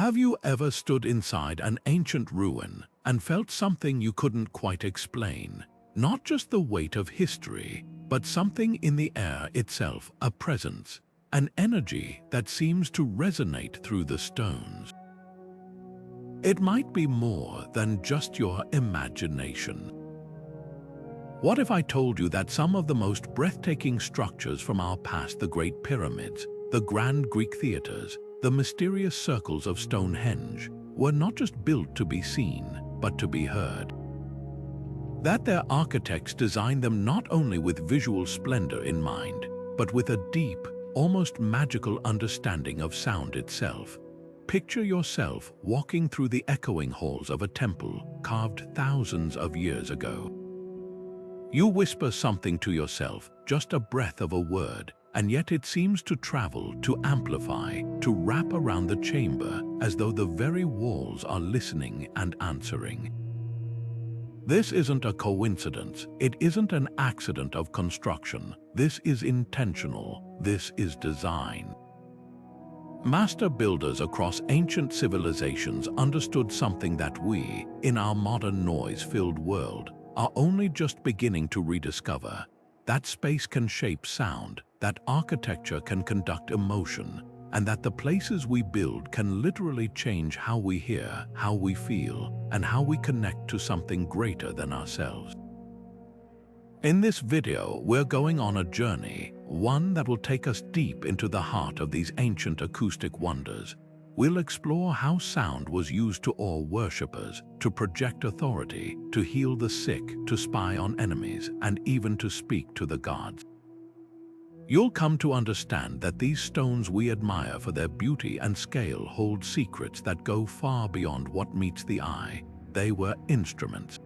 Have you ever stood inside an ancient ruin and felt something you couldn't quite explain? Not just the weight of history, but something in the air itself, a presence, an energy that seems to resonate through the stones. It might be more than just your imagination. What if I told you that some of the most breathtaking structures from our past, the Great Pyramids, the grand Greek theaters, the mysterious circles of Stonehenge, were not just built to be seen, but to be heard? That their architects designed them not only with visual splendor in mind, but with a deep, almost magical understanding of sound itself. Picture yourself walking through the echoing halls of a temple carved thousands of years ago. You whisper something to yourself, just a breath of a word, and yet it seems to travel, to amplify, to wrap around the chamber as though the very walls are listening and answering. This isn't a coincidence. It isn't an accident of construction. This is intentional. This is design. Master builders across ancient civilizations understood something that we, in our modern noise-filled world, are only just beginning to rediscover. That space can shape sound, that architecture can conduct emotion, and that the places we build can literally change how we hear, how we feel, and how we connect to something greater than ourselves. In this video, we're going on a journey, one that will take us deep into the heart of these ancient acoustic wonders. We'll explore how sound was used to awe worshippers, to project authority, to heal the sick, to spy on enemies, and even to speak to the gods. You'll come to understand that these stones we admire for their beauty and scale hold secrets that go far beyond what meets the eye. They were instruments.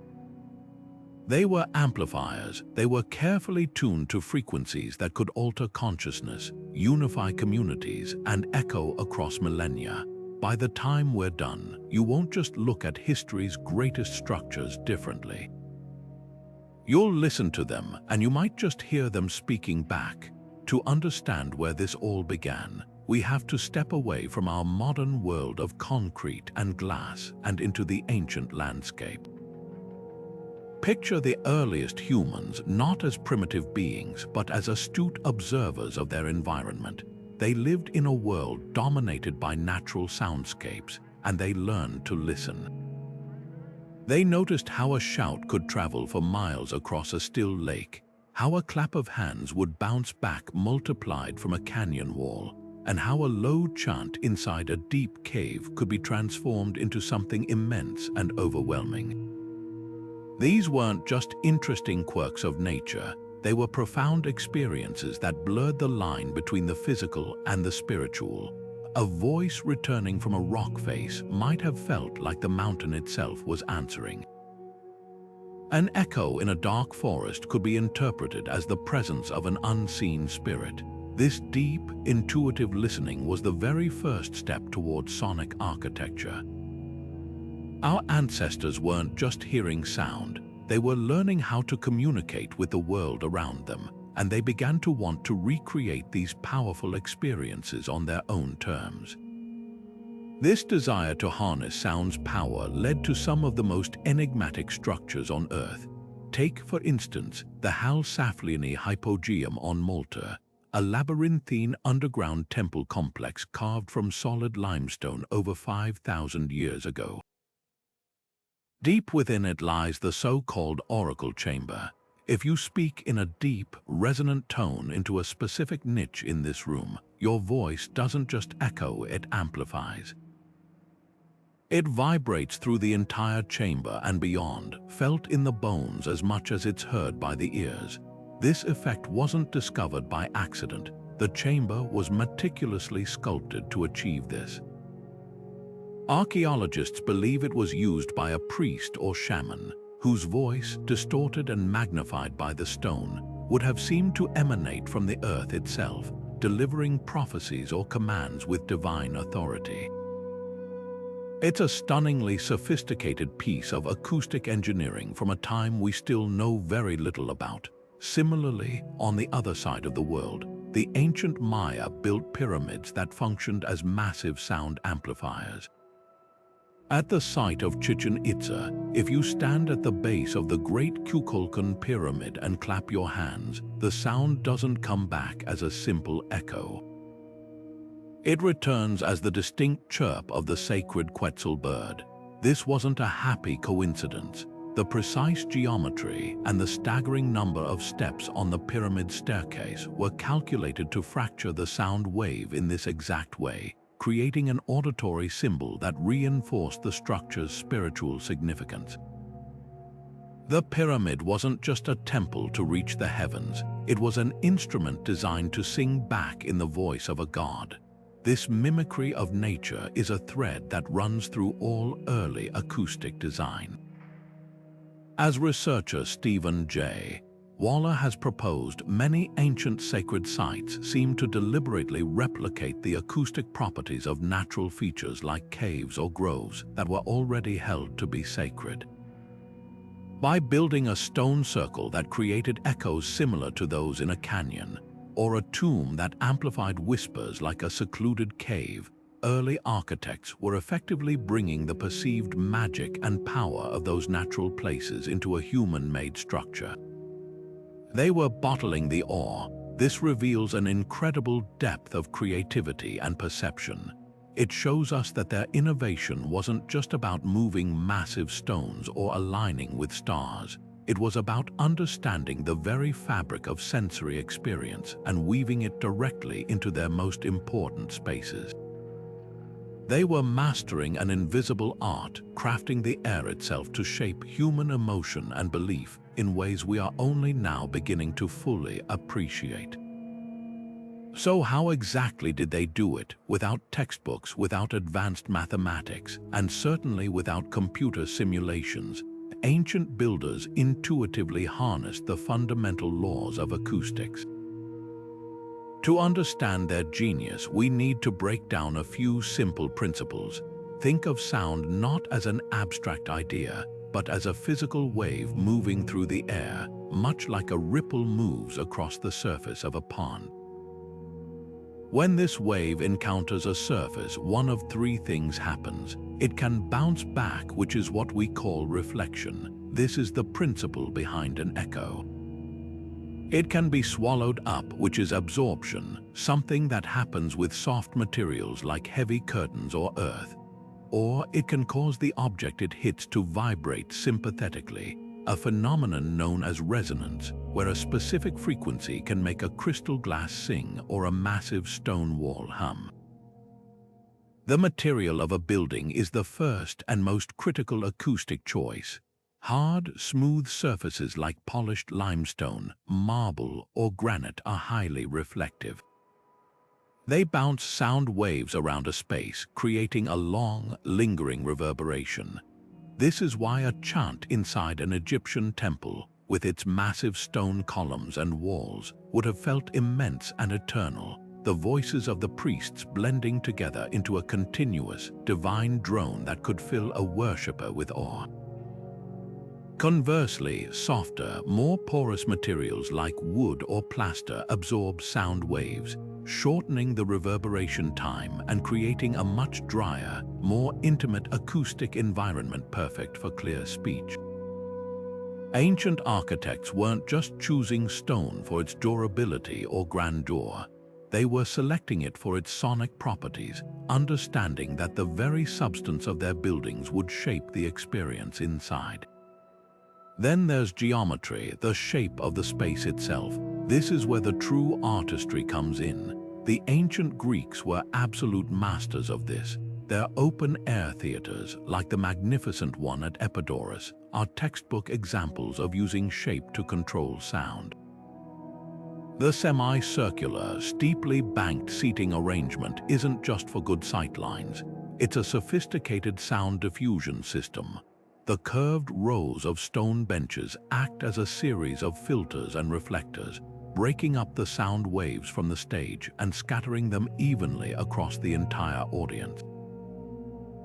They were amplifiers. They were carefully tuned to frequencies that could alter consciousness, unify communities, and echo across millennia. By the time we're done, you won't just look at history's greatest structures differently. You'll listen to them, and you might just hear them speaking back. To understand where this all began, we have to step away from our modern world of concrete and glass and into the ancient landscape. Picture the earliest humans not as primitive beings, but as astute observers of their environment. They lived in a world dominated by natural soundscapes, and they learned to listen. They noticed how a shout could travel for miles across a still lake, how a clap of hands would bounce back multiplied from a canyon wall, and how a low chant inside a deep cave could be transformed into something immense and overwhelming. These weren't just interesting quirks of nature, they were profound experiences that blurred the line between the physical and the spiritual. A voice returning from a rock face might have felt like the mountain itself was answering. An echo in a dark forest could be interpreted as the presence of an unseen spirit. This deep, intuitive listening was the very first step toward sonic architecture. Our ancestors weren't just hearing sound, they were learning how to communicate with the world around them, and they began to want to recreate these powerful experiences on their own terms. This desire to harness sound's power led to some of the most enigmatic structures on Earth. Take, for instance, the Hal-Saflini Hypogeum on Malta, a labyrinthine underground temple complex carved from solid limestone over 5,000 years ago. Deep within it lies the so-called oracle chamber. If you speak in a deep, resonant tone into a specific niche in this room, your voice doesn't just echo, it amplifies. It vibrates through the entire chamber and beyond, felt in the bones as much as it's heard by the ears. This effect wasn't discovered by accident. The chamber was meticulously sculpted to achieve this. Archaeologists believe it was used by a priest or shaman, whose voice, distorted and magnified by the stone, would have seemed to emanate from the earth itself, delivering prophecies or commands with divine authority. It's a stunningly sophisticated piece of acoustic engineering from a time we still know very little about. Similarly, on the other side of the world, the ancient Maya built pyramids that functioned as massive sound amplifiers. At the site of Chichen Itza, if you stand at the base of the Great Kukulkan Pyramid and clap your hands, the sound doesn't come back as a simple echo. It returns as the distinct chirp of the sacred Quetzal bird. This wasn't a happy coincidence. The precise geometry and the staggering number of steps on the pyramid staircase were calculated to fracture the sound wave in this exact way, creating an auditory symbol that reinforced the structure's spiritual significance. The pyramid wasn't just a temple to reach the heavens, it was an instrument designed to sing back in the voice of a god. This mimicry of nature is a thread that runs through all early acoustic design. As researcher Stephen J. Waller has proposed, many ancient sacred sites seem to deliberately replicate the acoustic properties of natural features like caves or groves that were already held to be sacred. By building a stone circle that created echoes similar to those in a canyon, or a tomb that amplified whispers like a secluded cave, early architects were effectively bringing the perceived magic and power of those natural places into a human-made structure. They were bottling the awe. This reveals an incredible depth of creativity and perception. It shows us that their innovation wasn't just about moving massive stones or aligning with stars. It was about understanding the very fabric of sensory experience and weaving it directly into their most important spaces. They were mastering an invisible art, crafting the air itself to shape human emotion and belief in ways we are only now beginning to fully appreciate. So how exactly did they do it, without textbooks, without advanced mathematics, and certainly without computer simulations? Ancient builders intuitively harnessed the fundamental laws of acoustics. To understand their genius, we need to break down a few simple principles. Think of sound not as an abstract idea, but as a physical wave moving through the air, much like a ripple moves across the surface of a pond. When this wave encounters a surface, one of three things happens. It can bounce back, which is what we call reflection. This is the principle behind an echo. It can be swallowed up, which is absorption, something that happens with soft materials like heavy curtains or earth. Or it can cause the object it hits to vibrate sympathetically, a phenomenon known as resonance, where a specific frequency can make a crystal glass sing or a massive stone wall hum. The material of a building is the first and most critical acoustic choice. Hard, smooth surfaces like polished limestone, marble, or granite are highly reflective. They bounce sound waves around a space, creating a long, lingering reverberation. This is why a chant inside an Egyptian temple, with its massive stone columns and walls, would have felt immense and eternal, the voices of the priests blending together into a continuous, divine drone that could fill a worshipper with awe. Conversely, softer, more porous materials like wood or plaster absorb sound waves, shortening the reverberation time and creating a much drier, more intimate acoustic environment perfect for clear speech. Ancient architects weren't just choosing stone for its durability or grandeur. They were selecting it for its sonic properties, understanding that the very substance of their buildings would shape the experience inside. Then there's geometry, the shape of the space itself. This is where the true artistry comes in. The ancient Greeks were absolute masters of this. Their open-air theaters, like the magnificent one at Epidaurus, are textbook examples of using shape to control sound. The semi-circular, steeply banked seating arrangement isn't just for good sightlines. It's a sophisticated sound diffusion system. The curved rows of stone benches act as a series of filters and reflectors, breaking up the sound waves from the stage and scattering them evenly across the entire audience.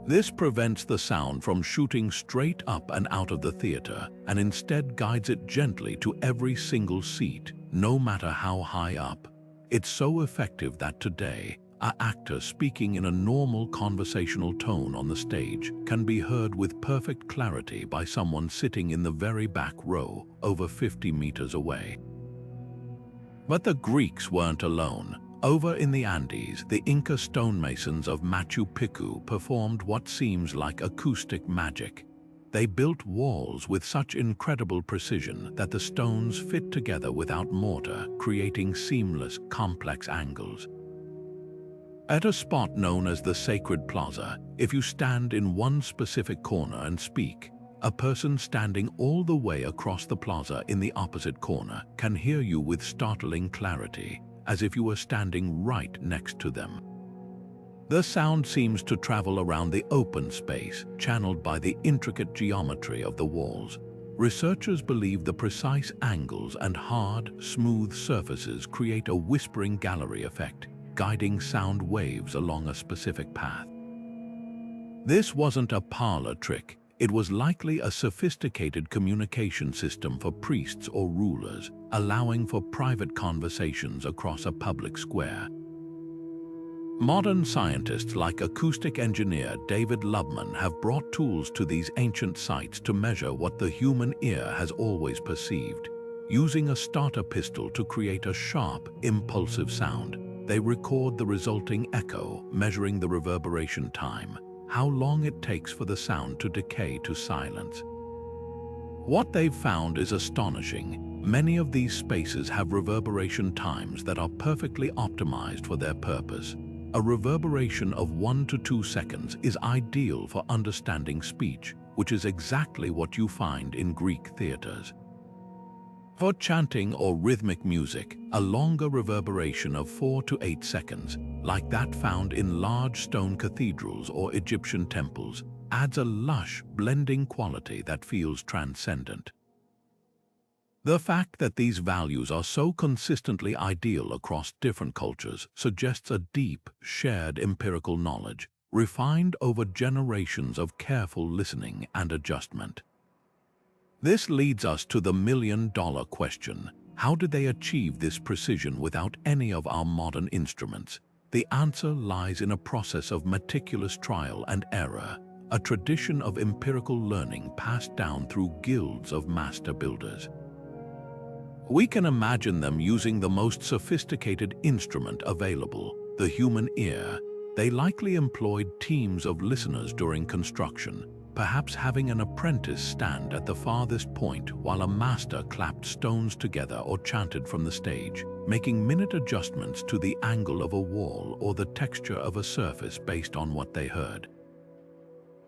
This prevents the sound from shooting straight up and out of the theater, and instead guides it gently to every single seat, no matter how high up. It's so effective that today, An actor speaking in a normal conversational tone on the stage can be heard with perfect clarity by someone sitting in the very back row, over 50 meters away. But the Greeks weren't alone. Over in the Andes, the Inca stonemasons of Machu Picchu performed what seems like acoustic magic. They built walls with such incredible precision that the stones fit together without mortar, creating seamless, complex angles. At a spot known as the Sacred Plaza, if you stand in one specific corner and speak, a person standing all the way across the plaza in the opposite corner can hear you with startling clarity, as if you were standing right next to them. The sound seems to travel around the open space, channeled by the intricate geometry of the walls. Researchers believe the precise angles and hard, smooth surfaces create a whispering gallery effect, guiding sound waves along a specific path. This wasn't a parlor trick. It was likely a sophisticated communication system for priests or rulers, allowing for private conversations across a public square. Modern scientists like acoustic engineer David Lubman have brought tools to these ancient sites to measure what the human ear has always perceived. Using a starter pistol to create a sharp, impulsive sound, they record the resulting echo, measuring the reverberation time, how long it takes for the sound to decay to silence. What they've found is astonishing. Many of these spaces have reverberation times that are perfectly optimized for their purpose. A reverberation of 1 to 2 seconds is ideal for understanding speech, which is exactly what you find in Greek theaters. For chanting or rhythmic music, a longer reverberation of 4 to 8 seconds, like that found in large stone cathedrals or Egyptian temples, adds a lush, blending quality that feels transcendent. The fact that these values are so consistently ideal across different cultures suggests a deep, shared empirical knowledge, refined over generations of careful listening and adjustment. This leads us to the million-dollar question. How did they achieve this precision without any of our modern instruments? The answer lies in a process of meticulous trial and error, a tradition of empirical learning passed down through guilds of master builders. We can imagine them using the most sophisticated instrument available, the human ear. They likely employed teams of listeners during construction, perhaps having an apprentice stand at the farthest point while a master clapped stones together or chanted from the stage, making minute adjustments to the angle of a wall or the texture of a surface based on what they heard.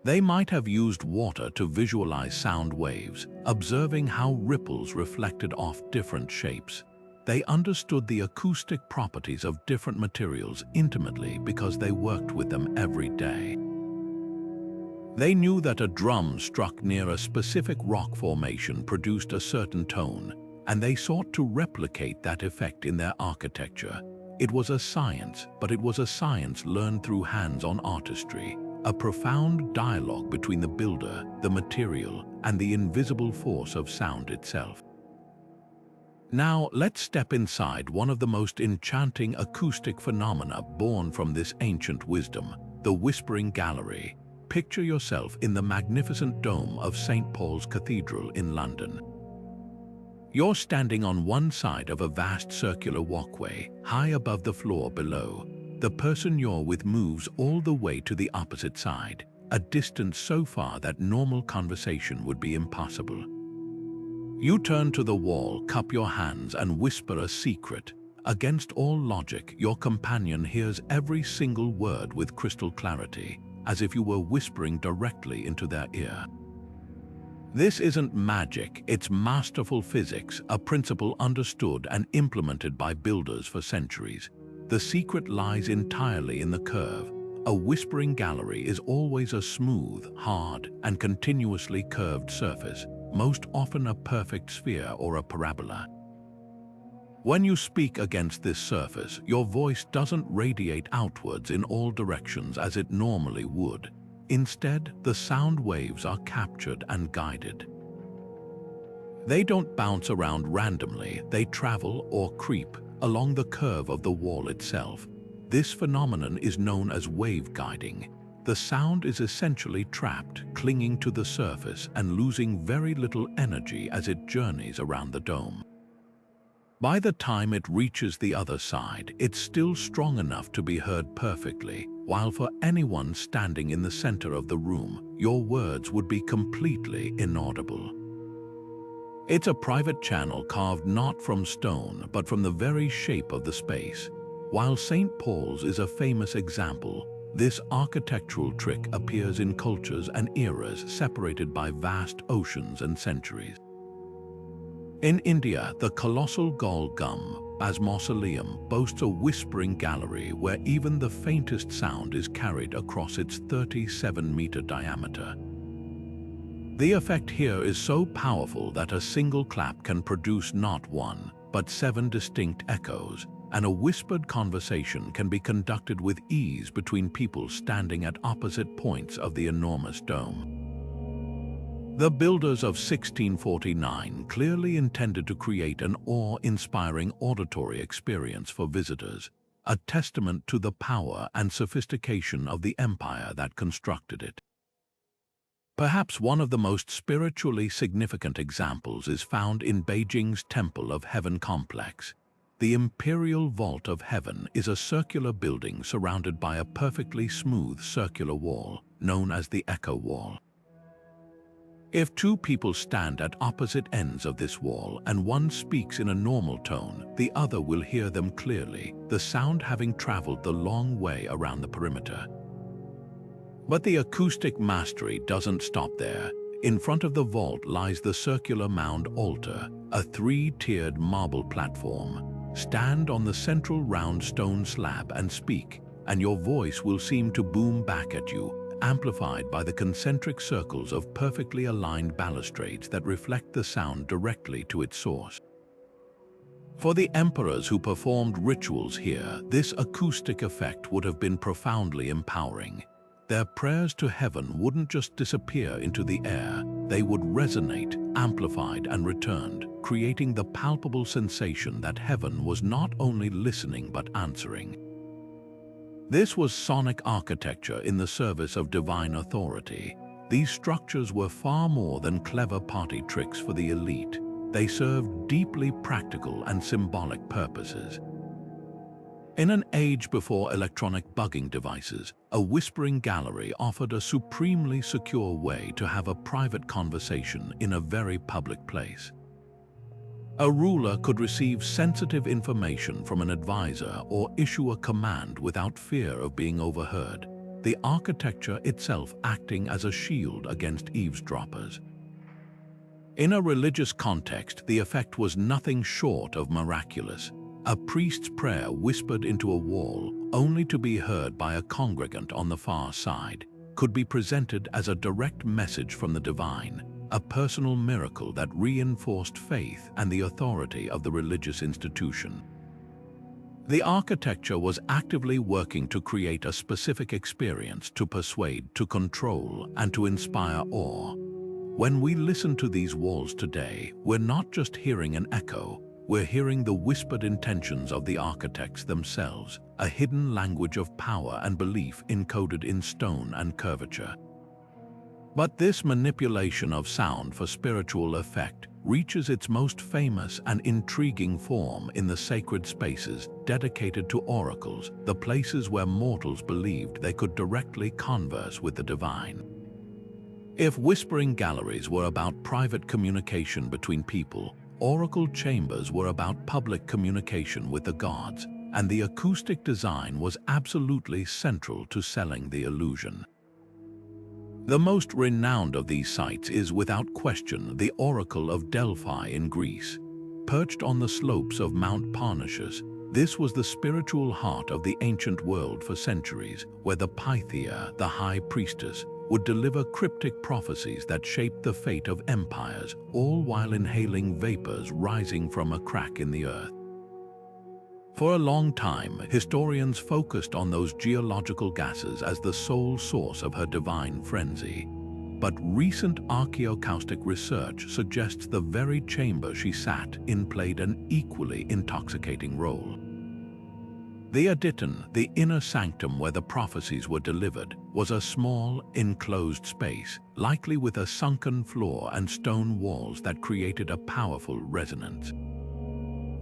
They might have used water to visualize sound waves, observing how ripples reflected off different shapes. They understood the acoustic properties of different materials intimately because they worked with them every day. They knew that a drum struck near a specific rock formation produced a certain tone, and they sought to replicate that effect in their architecture. It was a science, but it was a science learned through hands-on artistry, a profound dialogue between the builder, the material, and the invisible force of sound itself. Now, let's step inside one of the most enchanting acoustic phenomena born from this ancient wisdom, the Whispering Gallery. Picture yourself in the magnificent dome of St. Paul's Cathedral in London. You're standing on one side of a vast circular walkway, high above the floor below. The person you're with moves all the way to the opposite side, a distance so far that normal conversation would be impossible. You turn to the wall, cup your hands, and whisper a secret. Against all logic, your companion hears every single word with crystal clarity, as if you were whispering directly into their ear. This isn't magic, it's masterful physics, a principle understood and implemented by builders for centuries. The secret lies entirely in the curve. A whispering gallery is always a smooth, hard, and continuously curved surface, most often a perfect sphere or a parabola. When you speak against this surface, your voice doesn't radiate outwards in all directions as it normally would. Instead, the sound waves are captured and guided. They don't bounce around randomly, they travel or creep along the curve of the wall itself. This phenomenon is known as wave guiding. The sound is essentially trapped, clinging to the surface and losing very little energy as it journeys around the dome. By the time it reaches the other side, it's still strong enough to be heard perfectly, while for anyone standing in the center of the room, your words would be completely inaudible. It's a private channel carved not from stone, but from the very shape of the space. While St. Paul's is a famous example, this architectural trick appears in cultures and eras separated by vast oceans and centuries. In India, the colossal Gol Gum, as mausoleum, boasts a whispering gallery where even the faintest sound is carried across its 37-meter diameter. The effect here is so powerful that a single clap can produce not one, but 7 distinct echoes, and a whispered conversation can be conducted with ease between people standing at opposite points of the enormous dome. The builders of 1649 clearly intended to create an awe-inspiring auditory experience for visitors, a testament to the power and sophistication of the empire that constructed it. Perhaps one of the most spiritually significant examples is found in Beijing's Temple of Heaven complex. The Imperial Vault of Heaven is a circular building surrounded by a perfectly smooth circular wall, known as the Echo Wall. If 2 people stand at opposite ends of this wall and one speaks in a normal tone, the other will hear them clearly, the sound having traveled the long way around the perimeter. But the acoustic mastery doesn't stop there. In front of the vault lies the circular mound altar, a 3-tiered marble platform. Stand on the central round stone slab and speak, and your voice will seem to boom back at you, amplified by the concentric circles of perfectly aligned balustrades that reflect the sound directly to its source. For the emperors who performed rituals here, this acoustic effect would have been profoundly empowering. Their prayers to heaven wouldn't just disappear into the air, they would resonate, amplified and returned, creating the palpable sensation that heaven was not only listening but answering. This was sonic architecture in the service of divine authority. These structures were far more than clever party tricks for the elite. They served deeply practical and symbolic purposes. In an age before electronic bugging devices, a whispering gallery offered a supremely secure way to have a private conversation in a very public place. A ruler could receive sensitive information from an advisor or issue a command without fear of being overheard, the architecture itself acting as a shield against eavesdroppers. In a religious context, the effect was nothing short of miraculous. A priest's prayer whispered into a wall, only to be heard by a congregant on the far side, could be presented as a direct message from the divine, a personal miracle that reinforced faith and the authority of the religious institution. The architecture was actively working to create a specific experience, to persuade, to control, and to inspire awe. When we listen to these walls today, we're not just hearing an echo, we're hearing the whispered intentions of the architects themselves, a hidden language of power and belief encoded in stone and curvature. But this manipulation of sound for spiritual effect reaches its most famous and intriguing form in the sacred spaces dedicated to oracles, the places where mortals believed they could directly converse with the divine. If whispering galleries were about private communication between people, oracle chambers were about public communication with the gods, and the acoustic design was absolutely central to selling the illusion. The most renowned of these sites is, without question, the Oracle of Delphi in Greece. Perched on the slopes of Mount Parnassus, this was the spiritual heart of the ancient world for centuries, where the Pythia, the high priestess, would deliver cryptic prophecies that shaped the fate of empires, all while inhaling vapors rising from a crack in the earth. For a long time, historians focused on those geological gases as the sole source of her divine frenzy. But recent archaeoacoustic research suggests the very chamber she sat in played an equally intoxicating role. The Aditon, the inner sanctum where the prophecies were delivered, was a small, enclosed space, likely with a sunken floor and stone walls that created a powerful resonance.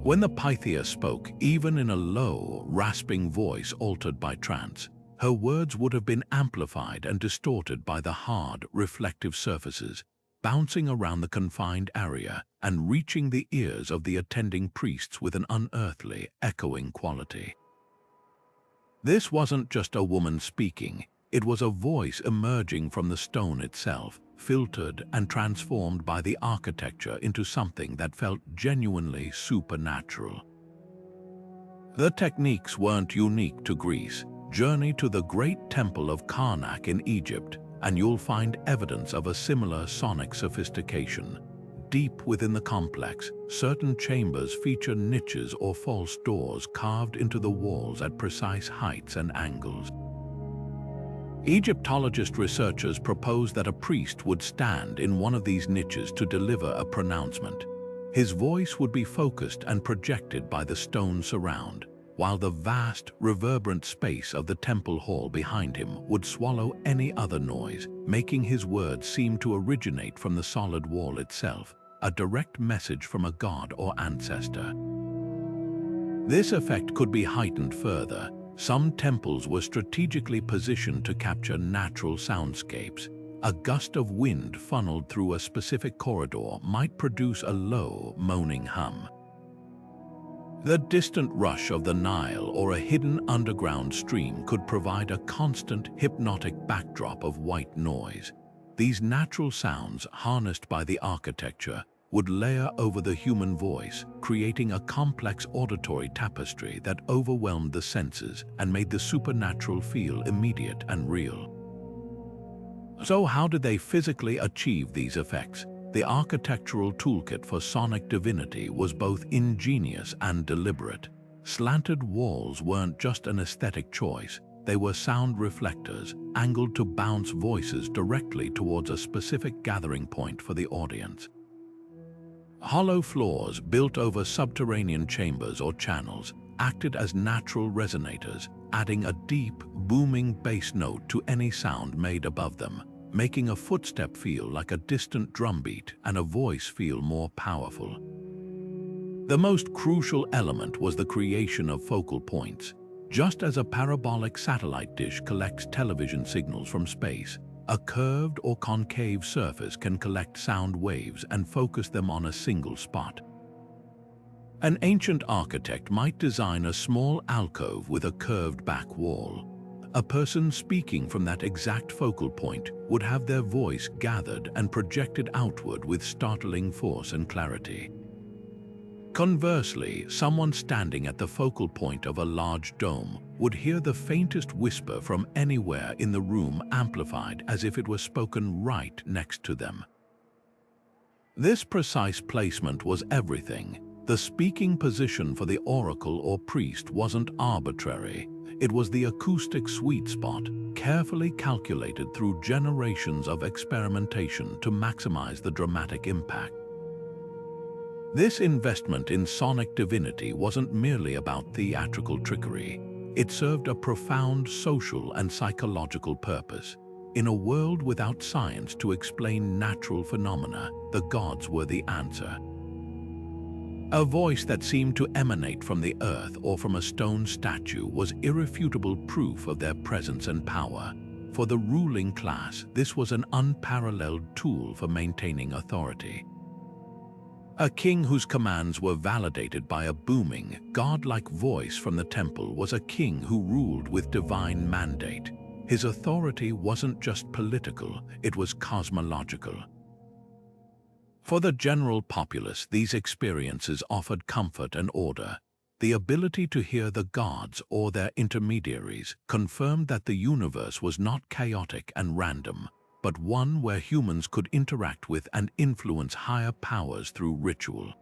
When the Pythia spoke, even in a low, rasping voice altered by trance, her words would have been amplified and distorted by the hard, reflective surfaces, bouncing around the confined area and reaching the ears of the attending priests with an unearthly, echoing quality. This wasn't just a woman speaking, it was a voice emerging from the stone itself, filtered and transformed by the architecture into something that felt genuinely supernatural. The techniques weren't unique to Greece. Journey to the great temple of Karnak in Egypt, and you'll find evidence of a similar sonic sophistication. Deep within the complex, certain chambers feature niches or false doors carved into the walls at precise heights and angles. Egyptologist researchers propose that a priest would stand in one of these niches to deliver a pronouncement. His voice would be focused and projected by the stone surround, while the vast, reverberant space of the temple hall behind him would swallow any other noise, making his words seem to originate from the solid wall itself, a direct message from a god or ancestor. This effect could be heightened further. Some temples were strategically positioned to capture natural soundscapes. A gust of wind funneled through a specific corridor might produce a low, moaning hum. The distant rush of the Nile or a hidden underground stream could provide a constant, hypnotic backdrop of white noise. These natural sounds, harnessed by the architecture, would layer over the human voice, creating a complex auditory tapestry that overwhelmed the senses and made the supernatural feel immediate and real. So how did they physically achieve these effects? The architectural toolkit for sonic divinity was both ingenious and deliberate. Slanted walls weren't just an aesthetic choice, they were sound reflectors, angled to bounce voices directly towards a specific gathering point for the audience. Hollow floors built over subterranean chambers or channels acted as natural resonators, adding a deep, booming bass note to any sound made above them, making a footstep feel like a distant drumbeat and a voice feel more powerful. The most crucial element was the creation of focal points. Just as a parabolic satellite dish collects television signals from space, a curved or concave surface can collect sound waves and focus them on a single spot. An ancient architect might design a small alcove with a curved back wall. A person speaking from that exact focal point would have their voice gathered and projected outward with startling force and clarity. Conversely, someone standing at the focal point of a large dome would hear the faintest whisper from anywhere in the room amplified as if it were spoken right next to them. This precise placement was everything. The speaking position for the oracle or priest wasn't arbitrary. It was the acoustic sweet spot, carefully calculated through generations of experimentation to maximize the dramatic impact. This investment in sonic divinity wasn't merely about theatrical trickery. It served a profound social and psychological purpose. In a world without science to explain natural phenomena, the gods were the answer. A voice that seemed to emanate from the earth or from a stone statue was irrefutable proof of their presence and power. For the ruling class, this was an unparalleled tool for maintaining authority. A king whose commands were validated by a booming, godlike voice from the temple was a king who ruled with divine mandate. His authority wasn't just political, it was cosmological. For the general populace, these experiences offered comfort and order. The ability to hear the gods or their intermediaries confirmed that the universe was not chaotic and random, but one where humans could interact with and influence higher powers through ritual.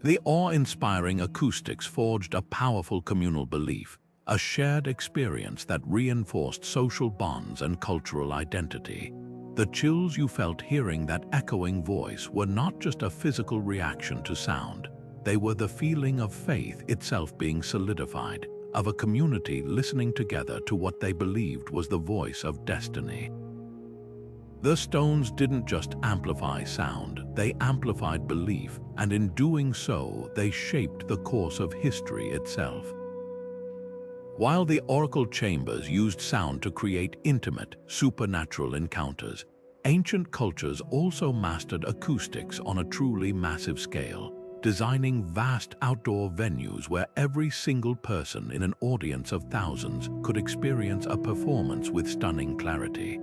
The awe-inspiring acoustics forged a powerful communal belief, a shared experience that reinforced social bonds and cultural identity. The chills you felt hearing that echoing voice were not just a physical reaction to sound. They were the feeling of faith itself being solidified, of a community listening together to what they believed was the voice of destiny. The stones didn't just amplify sound, they amplified belief, and in doing so, they shaped the course of history itself. While the oracle chambers used sound to create intimate, supernatural encounters, ancient cultures also mastered acoustics on a truly massive scale, designing vast outdoor venues where every single person in an audience of thousands could experience a performance with stunning clarity.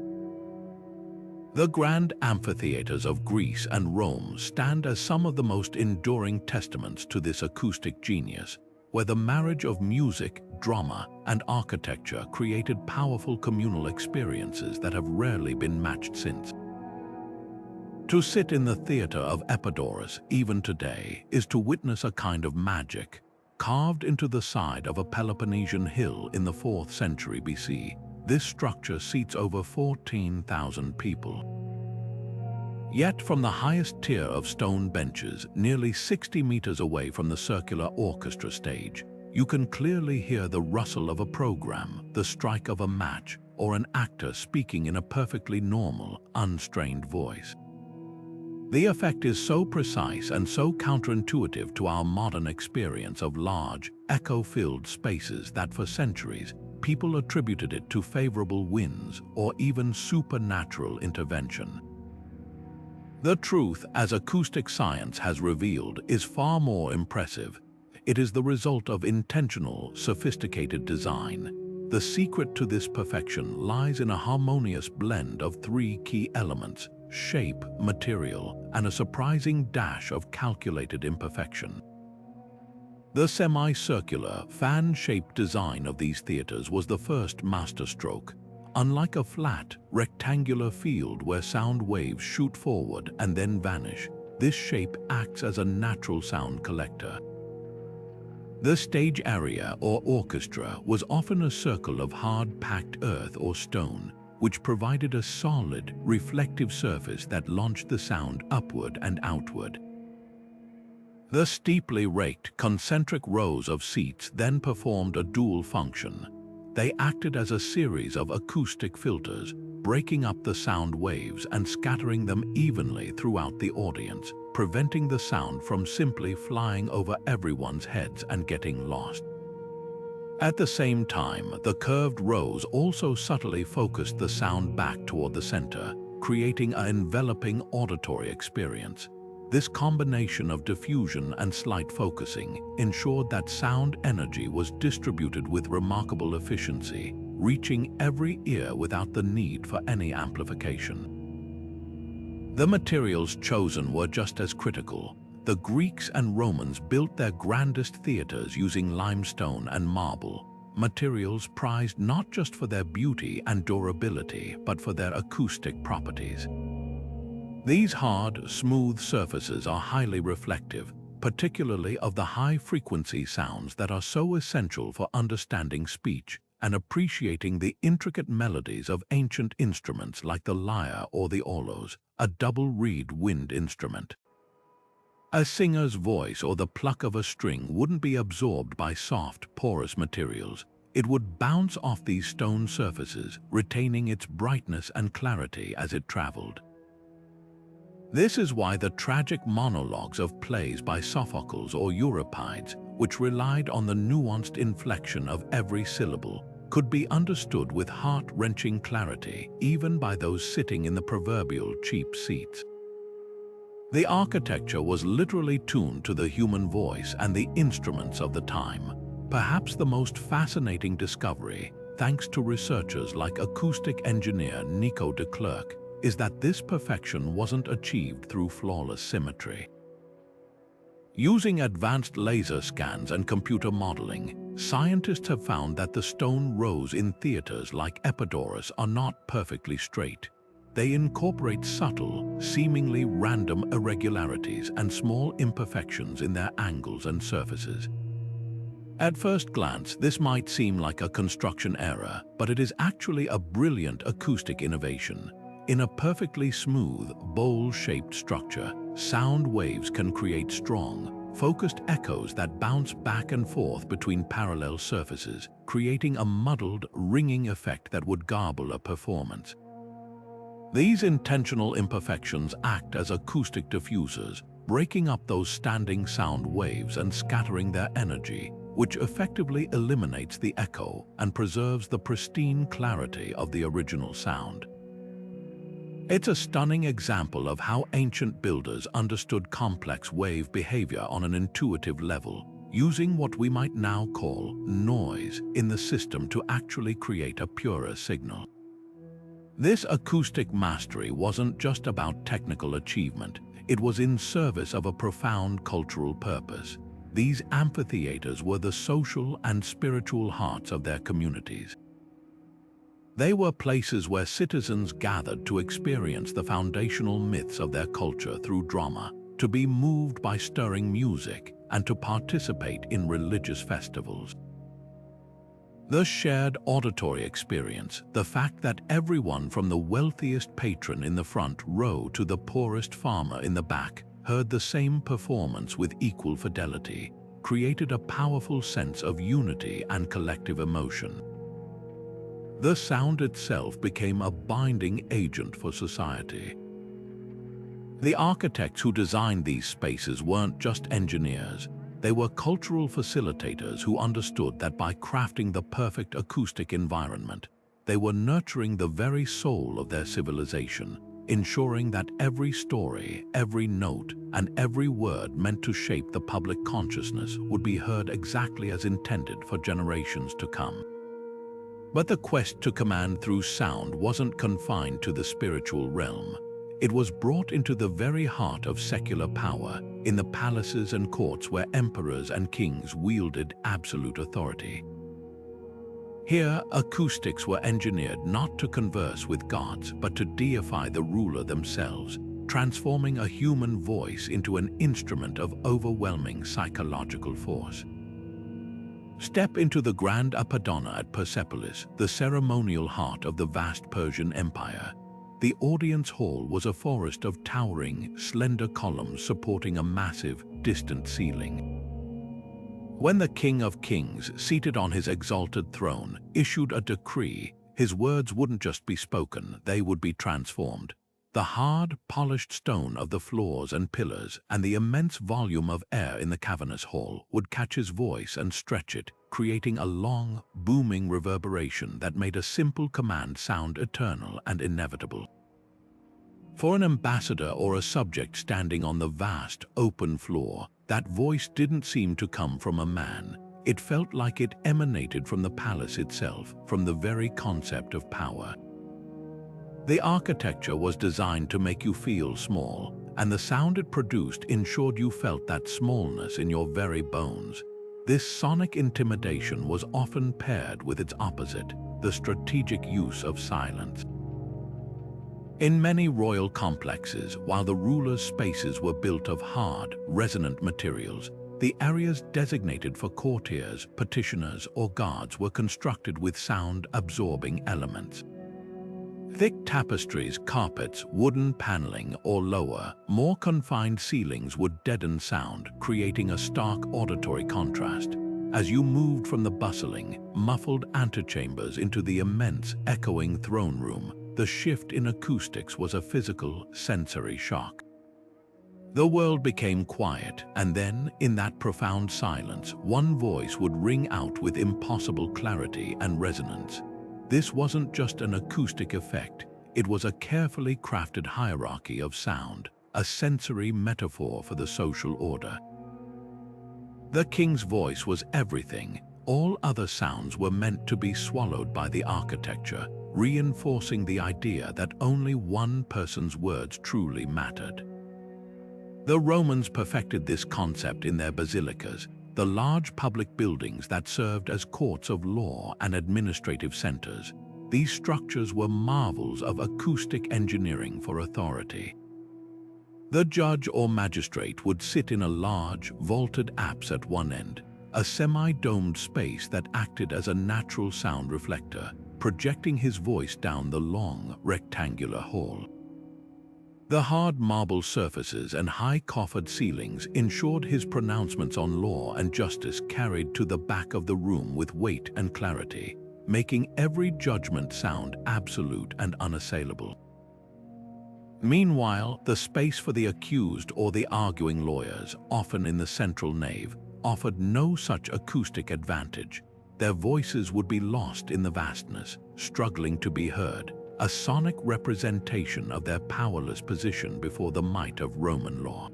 The grand amphitheaters of Greece and Rome stand as some of the most enduring testaments to this acoustic genius, where the marriage of music, drama, and architecture created powerful communal experiences that have rarely been matched since. To sit in the theater of Epidaurus, even today, is to witness a kind of magic. Carved into the side of a Peloponnesian hill in the 4th century BC, this structure seats over 14,000 people. Yet from the highest tier of stone benches, nearly 60 meters away from the circular orchestra stage, you can clearly hear the rustle of a program, the strike of a match, or an actor speaking in a perfectly normal, unstrained voice. The effect is so precise and so counterintuitive to our modern experience of large, echo-filled spaces that for centuries, people attributed it to favorable winds or even supernatural intervention. The truth, as acoustic science has revealed, is far more impressive. It is the result of intentional, sophisticated design. The secret to this perfection lies in a harmonious blend of 3 key elements: shape, material, and a surprising dash of calculated imperfection. The semicircular, fan-shaped design of these theaters was the first masterstroke. Unlike a flat, rectangular field where sound waves shoot forward and then vanish, this shape acts as a natural sound collector. The stage area or orchestra was often a circle of hard-packed earth or stone, which provided a solid, reflective surface that launched the sound upward and outward. The steeply raked, concentric rows of seats then performed a dual function. They acted as a series of acoustic filters, breaking up the sound waves and scattering them evenly throughout the audience, preventing the sound from simply flying over everyone's heads and getting lost. At the same time, the curved rows also subtly focused the sound back toward the center, creating an enveloping auditory experience. This combination of diffusion and slight focusing ensured that sound energy was distributed with remarkable efficiency, reaching every ear without the need for any amplification. The materials chosen were just as critical. The Greeks and Romans built their grandest theaters using limestone and marble, materials prized not just for their beauty and durability, but for their acoustic properties. These hard, smooth surfaces are highly reflective, particularly of the high-frequency sounds that are so essential for understanding speech and appreciating the intricate melodies of ancient instruments like the lyre or the aulos, a double-reed wind instrument. A singer's voice or the pluck of a string wouldn't be absorbed by soft, porous materials. It would bounce off these stone surfaces, retaining its brightness and clarity as it traveled. This is why the tragic monologues of plays by Sophocles or Euripides, which relied on the nuanced inflection of every syllable, could be understood with heart-wrenching clarity even by those sitting in the proverbial cheap seats. The architecture was literally tuned to the human voice and the instruments of the time. Perhaps the most fascinating discovery, thanks to researchers like acoustic engineer Nico de Klerk, is that this perfection wasn't achieved through flawless symmetry. Using advanced laser scans and computer modeling, scientists have found that the stone rows in theaters like Epidaurus are not perfectly straight. They incorporate subtle, seemingly random irregularities and small imperfections in their angles and surfaces. At first glance, this might seem like a construction error, but it is actually a brilliant acoustic innovation. In a perfectly smooth, bowl-shaped structure, sound waves can create strong, focused echoes that bounce back and forth between parallel surfaces, creating a muddled, ringing effect that would garble a performance. These intentional imperfections act as acoustic diffusers, breaking up those standing sound waves and scattering their energy, which effectively eliminates the echo and preserves the pristine clarity of the original sound. It's a stunning example of how ancient builders understood complex wave behavior on an intuitive level, using what we might now call noise in the system to actually create a purer signal. This acoustic mastery wasn't just about technical achievement, it was in service of a profound cultural purpose. These amphitheaters were the social and spiritual hearts of their communities. They were places where citizens gathered to experience the foundational myths of their culture through drama, to be moved by stirring music, and to participate in religious festivals. The shared auditory experience, the fact that everyone from the wealthiest patron in the front row to the poorest farmer in the back heard the same performance with equal fidelity, created a powerful sense of unity and collective emotion. The sound itself became a binding agent for society. The architects who designed these spaces weren't just engineers. They were cultural facilitators who understood that by crafting the perfect acoustic environment, they were nurturing the very soul of their civilization, ensuring that every story, every note, and every word meant to shape the public consciousness would be heard exactly as intended for generations to come. But the quest to command through sound wasn't confined to the spiritual realm. It was brought into the very heart of secular power, in the palaces and courts where emperors and kings wielded absolute authority. Here, acoustics were engineered not to converse with gods, but to deify the ruler themselves, transforming a human voice into an instrument of overwhelming psychological force. Step into the Grand Apodona at Persepolis, the ceremonial heart of the vast Persian Empire. The audience hall was a forest of towering, slender columns supporting a massive, distant ceiling. When the King of Kings, seated on his exalted throne, issued a decree, his words wouldn't just be spoken, they would be transformed. The hard, polished stone of the floors and pillars and the immense volume of air in the cavernous hall would catch his voice and stretch it, creating a long, booming reverberation that made a simple command sound eternal and inevitable. For an ambassador or a subject standing on the vast, open floor, that voice didn't seem to come from a man. It felt like it emanated from the palace itself, from the very concept of power. The architecture was designed to make you feel small, and the sound it produced ensured you felt that smallness in your very bones. This sonic intimidation was often paired with its opposite, the strategic use of silence. In many royal complexes, while the ruler's spaces were built of hard, resonant materials, the areas designated for courtiers, petitioners, or guards were constructed with sound-absorbing elements. Thick tapestries, carpets, wooden paneling, or lower, more confined ceilings would deaden sound, creating a stark auditory contrast. As you moved from the bustling, muffled antechambers into the immense, echoing throne room, the shift in acoustics was a physical, sensory shock. The world became quiet, and then, in that profound silence, one voice would ring out with impossible clarity and resonance. This wasn't just an acoustic effect, it was a carefully crafted hierarchy of sound, a sensory metaphor for the social order. The king's voice was everything. All other sounds were meant to be swallowed by the architecture, reinforcing the idea that only one person's words truly mattered. The Romans perfected this concept in their basilicas, the large public buildings that served as courts of law and administrative centers. These structures were marvels of acoustic engineering for authority. The judge or magistrate would sit in a large, vaulted apse at one end, a semi-domed space that acted as a natural sound reflector, projecting his voice down the long, rectangular hall. The hard marble surfaces and high coffered ceilings ensured his pronouncements on law and justice carried to the back of the room with weight and clarity, making every judgment sound absolute and unassailable. Meanwhile, the space for the accused or the arguing lawyers, often in the central nave, offered no such acoustic advantage. Their voices would be lost in the vastness, struggling to be heard, a sonic representation of their powerless position before the might of Roman law.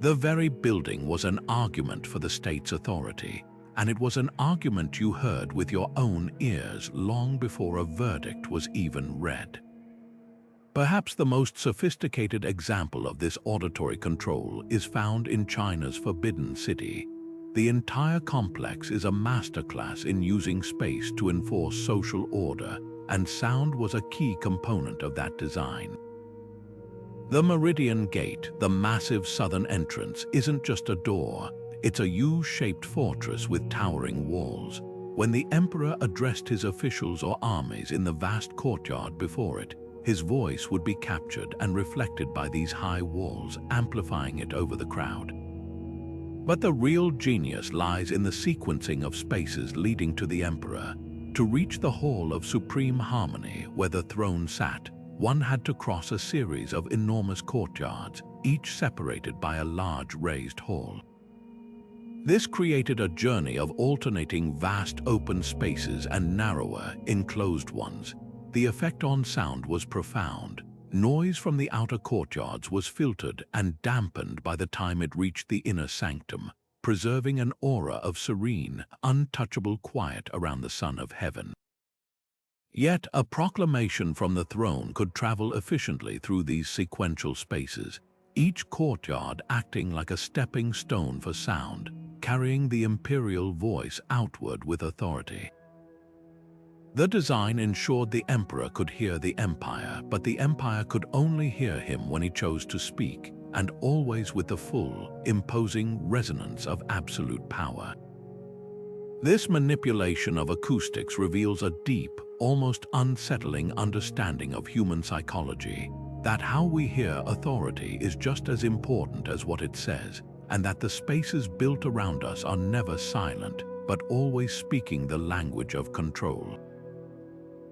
The very building was an argument for the state's authority, and it was an argument you heard with your own ears long before a verdict was even read. Perhaps the most sophisticated example of this auditory control is found in China's Forbidden City. The entire complex is a masterclass in using space to enforce social order, and sound was a key component of that design. The Meridian Gate, the massive southern entrance, isn't just a door, it's a U-shaped fortress with towering walls. When the emperor addressed his officials or armies in the vast courtyard before it, his voice would be captured and reflected by these high walls, amplifying it over the crowd. But the real genius lies in the sequencing of spaces leading to the emperor. To reach the Hall of Supreme Harmony, where the throne sat, one had to cross a series of enormous courtyards, each separated by a large raised hall. This created a journey of alternating vast open spaces and narrower, enclosed ones. The effect on sound was profound. Noise from the outer courtyards was filtered and dampened by the time it reached the inner sanctum, preserving an aura of serene, untouchable quiet around the Son of Heaven. Yet a proclamation from the throne could travel efficiently through these sequential spaces, each courtyard acting like a stepping stone for sound, carrying the imperial voice outward with authority. The design ensured the emperor could hear the empire, but the empire could only hear him when he chose to speak, and always with the full, imposing resonance of absolute power. This manipulation of acoustics reveals a deep, almost unsettling understanding of human psychology, that how we hear authority is just as important as what it says, and that the spaces built around us are never silent, but always speaking the language of control.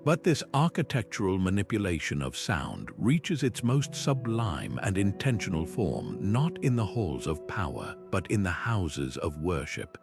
But this architectural manipulation of sound reaches its most sublime and intentional form not in the halls of power, but in the houses of worship.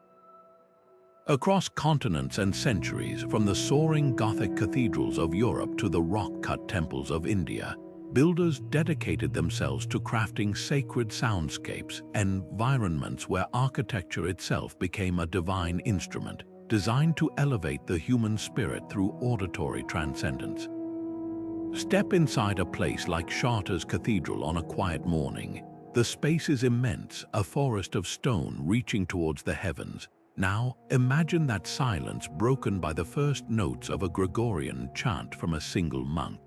Across continents and centuries, from the soaring Gothic cathedrals of Europe to the rock-cut temples of India, builders dedicated themselves to crafting sacred soundscapes, environments where architecture itself became a divine instrument, designed to elevate the human spirit through auditory transcendence. Step inside a place like Chartres Cathedral on a quiet morning. The space is immense, a forest of stone reaching towards the heavens. Now, imagine that silence broken by the first notes of a Gregorian chant from a single monk.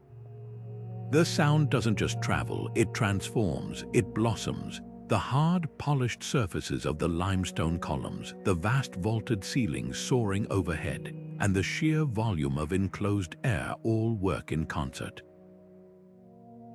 The sound doesn't just travel, it transforms, it blossoms. The hard, polished surfaces of the limestone columns, the vast vaulted ceilings soaring overhead, and the sheer volume of enclosed air all work in concert.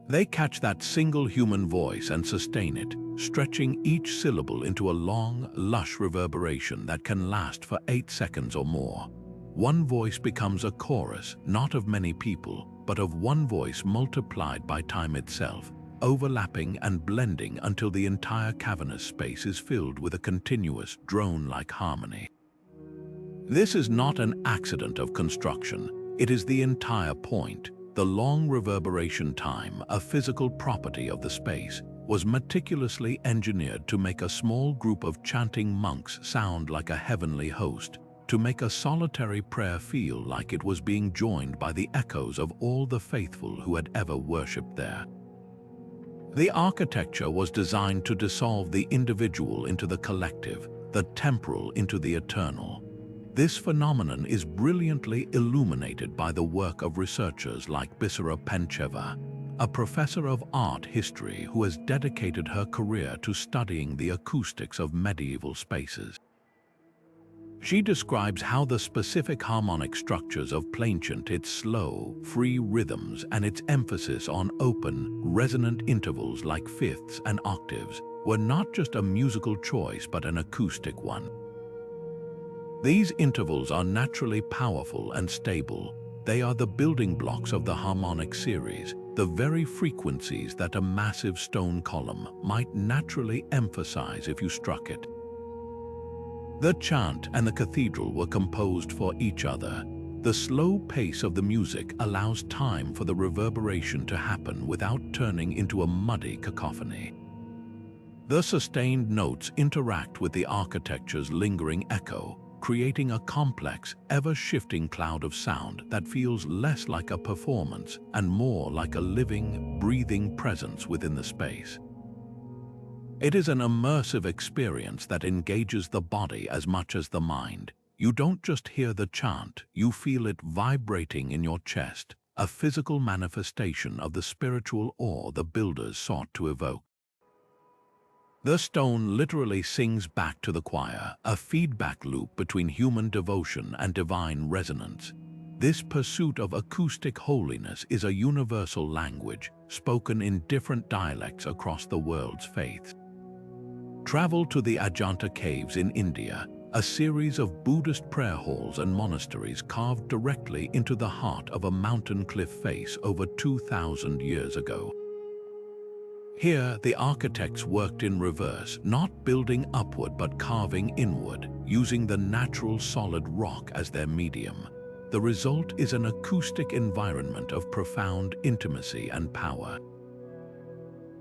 They catch that single human voice and sustain it, stretching each syllable into a long, lush reverberation that can last for 8 seconds or more. One voice becomes a chorus, not of many people, but of one voice multiplied by time itself, overlapping and blending until the entire cavernous space is filled with a continuous, drone-like harmony. This is not an accident of construction, it is the entire point. The long reverberation time, a physical property of the space, was meticulously engineered to make a small group of chanting monks sound like a heavenly host, to make a solitary prayer feel like it was being joined by the echoes of all the faithful who had ever worshipped there. The architecture was designed to dissolve the individual into the collective, the temporal into the eternal. This phenomenon is brilliantly illuminated by the work of researchers like Bisera Pencheva, a professor of art history who has dedicated her career to studying the acoustics of medieval spaces. She describes how the specific harmonic structures of plainchant, its slow, free rhythms, and its emphasis on open, resonant intervals like fifths and octaves were not just a musical choice but an acoustic one. These intervals are naturally powerful and stable. They are the building blocks of the harmonic series, the very frequencies that a massive stone column might naturally emphasize if you struck it. The chant and the cathedral were composed for each other. The slow pace of the music allows time for the reverberation to happen without turning into a muddy cacophony. The sustained notes interact with the architecture's lingering echo, creating a complex, ever-shifting cloud of sound that feels less like a performance and more like a living, breathing presence within the space. It is an immersive experience that engages the body as much as the mind. You don't just hear the chant, you feel it vibrating in your chest, a physical manifestation of the spiritual awe the builders sought to evoke. The stone literally sings back to the choir, a feedback loop between human devotion and divine resonance. This pursuit of acoustic holiness is a universal language, spoken in different dialects across the world's faiths. Travel to the Ajanta caves in India, a series of Buddhist prayer halls and monasteries carved directly into the heart of a mountain cliff face over 2,000 years ago. Here, the architects worked in reverse, not building upward but carving inward, using the natural solid rock as their medium. The result is an acoustic environment of profound intimacy and power.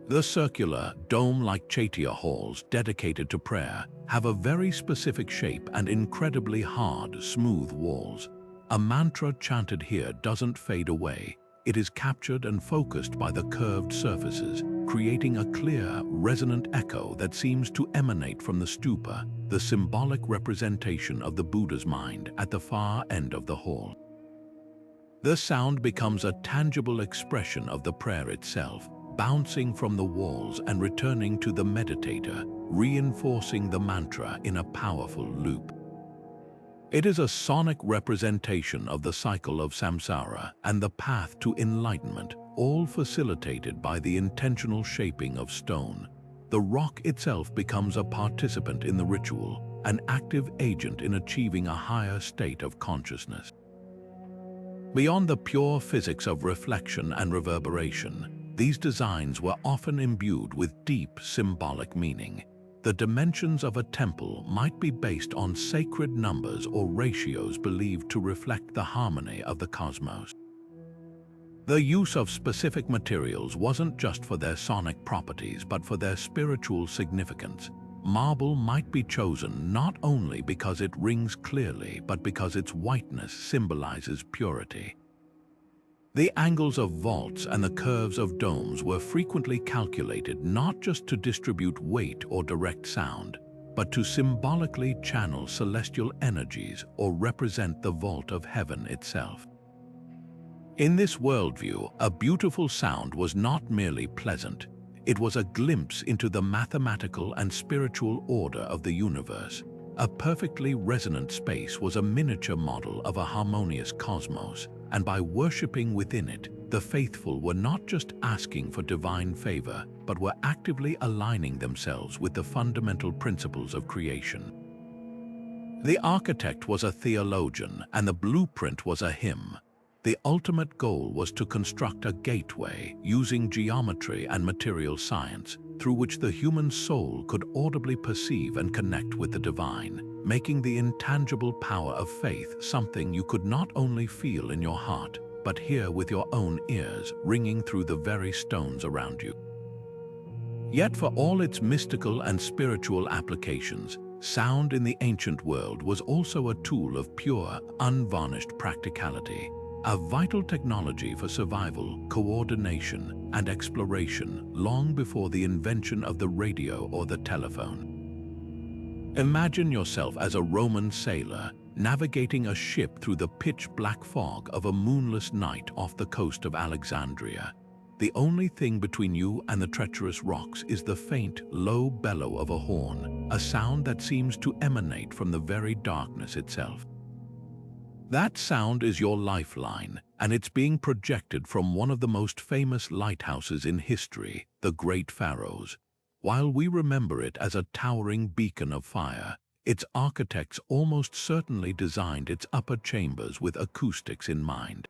The circular, dome-like chaitya halls dedicated to prayer have a very specific shape and incredibly hard, smooth walls. A mantra chanted here doesn't fade away. It is captured and focused by the curved surfaces, creating a clear, resonant echo that seems to emanate from the stupa, the symbolic representation of the Buddha's mind at the far end of the hall. The sound becomes a tangible expression of the prayer itself, bouncing from the walls and returning to the meditator, reinforcing the mantra in a powerful loop. It is a sonic representation of the cycle of samsara and the path to enlightenment, all facilitated by the intentional shaping of stone. The rock itself becomes a participant in the ritual, an active agent in achieving a higher state of consciousness. Beyond the pure physics of reflection and reverberation, these designs were often imbued with deep symbolic meaning. The dimensions of a temple might be based on sacred numbers or ratios believed to reflect the harmony of the cosmos. The use of specific materials wasn't just for their sonic properties but for their spiritual significance. Marble might be chosen not only because it rings clearly but because its whiteness symbolizes purity. The angles of vaults and the curves of domes were frequently calculated not just to distribute weight or direct sound, but to symbolically channel celestial energies or represent the vault of heaven itself. In this worldview, a beautiful sound was not merely pleasant, it was a glimpse into the mathematical and spiritual order of the universe. A perfectly resonant space was a miniature model of a harmonious cosmos, and by worshipping within it, the faithful were not just asking for divine favor, but were actively aligning themselves with the fundamental principles of creation. The architect was a theologian, and the blueprint was a hymn. The ultimate goal was to construct a gateway using geometry and material science, through which the human soul could audibly perceive and connect with the divine, making the intangible power of faith something you could not only feel in your heart, but hear with your own ears, ringing through the very stones around you. Yet for all its mystical and spiritual applications, sound in the ancient world was also a tool of pure, unvarnished practicality, a vital technology for survival, coordination, and exploration long before the invention of the radio or the telephone. Imagine yourself as a Roman sailor navigating a ship through the pitch-black fog of a moonless night off the coast of Alexandria. The only thing between you and the treacherous rocks is the faint, low bellow of a horn, a sound that seems to emanate from the very darkness itself. That sound is your lifeline, and it's being projected from one of the most famous lighthouses in history, the Great Pharos. While we remember it as a towering beacon of fire, its architects almost certainly designed its upper chambers with acoustics in mind.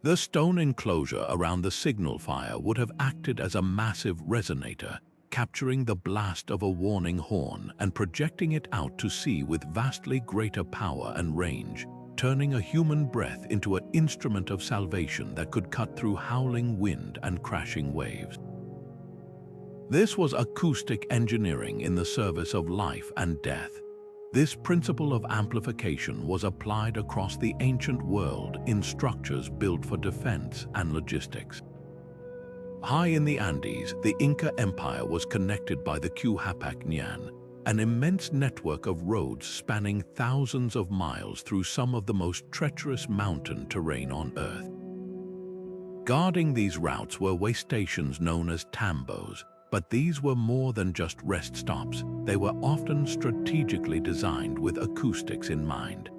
The stone enclosure around the signal fire would have acted as a massive resonator, capturing the blast of a warning horn and projecting it out to sea with vastly greater power and range, turning a human breath into an instrument of salvation that could cut through howling wind and crashing waves. This was acoustic engineering in the service of life and death. This principle of amplification was applied across the ancient world in structures built for defense and logistics. High in the Andes, the Inca Empire was connected by the Hypogeum, an immense network of roads spanning thousands of miles through some of the most treacherous mountain terrain on Earth. Guarding these routes were way stations known as tambos, but these were more than just rest stops. They were often strategically designed with acoustics in mind.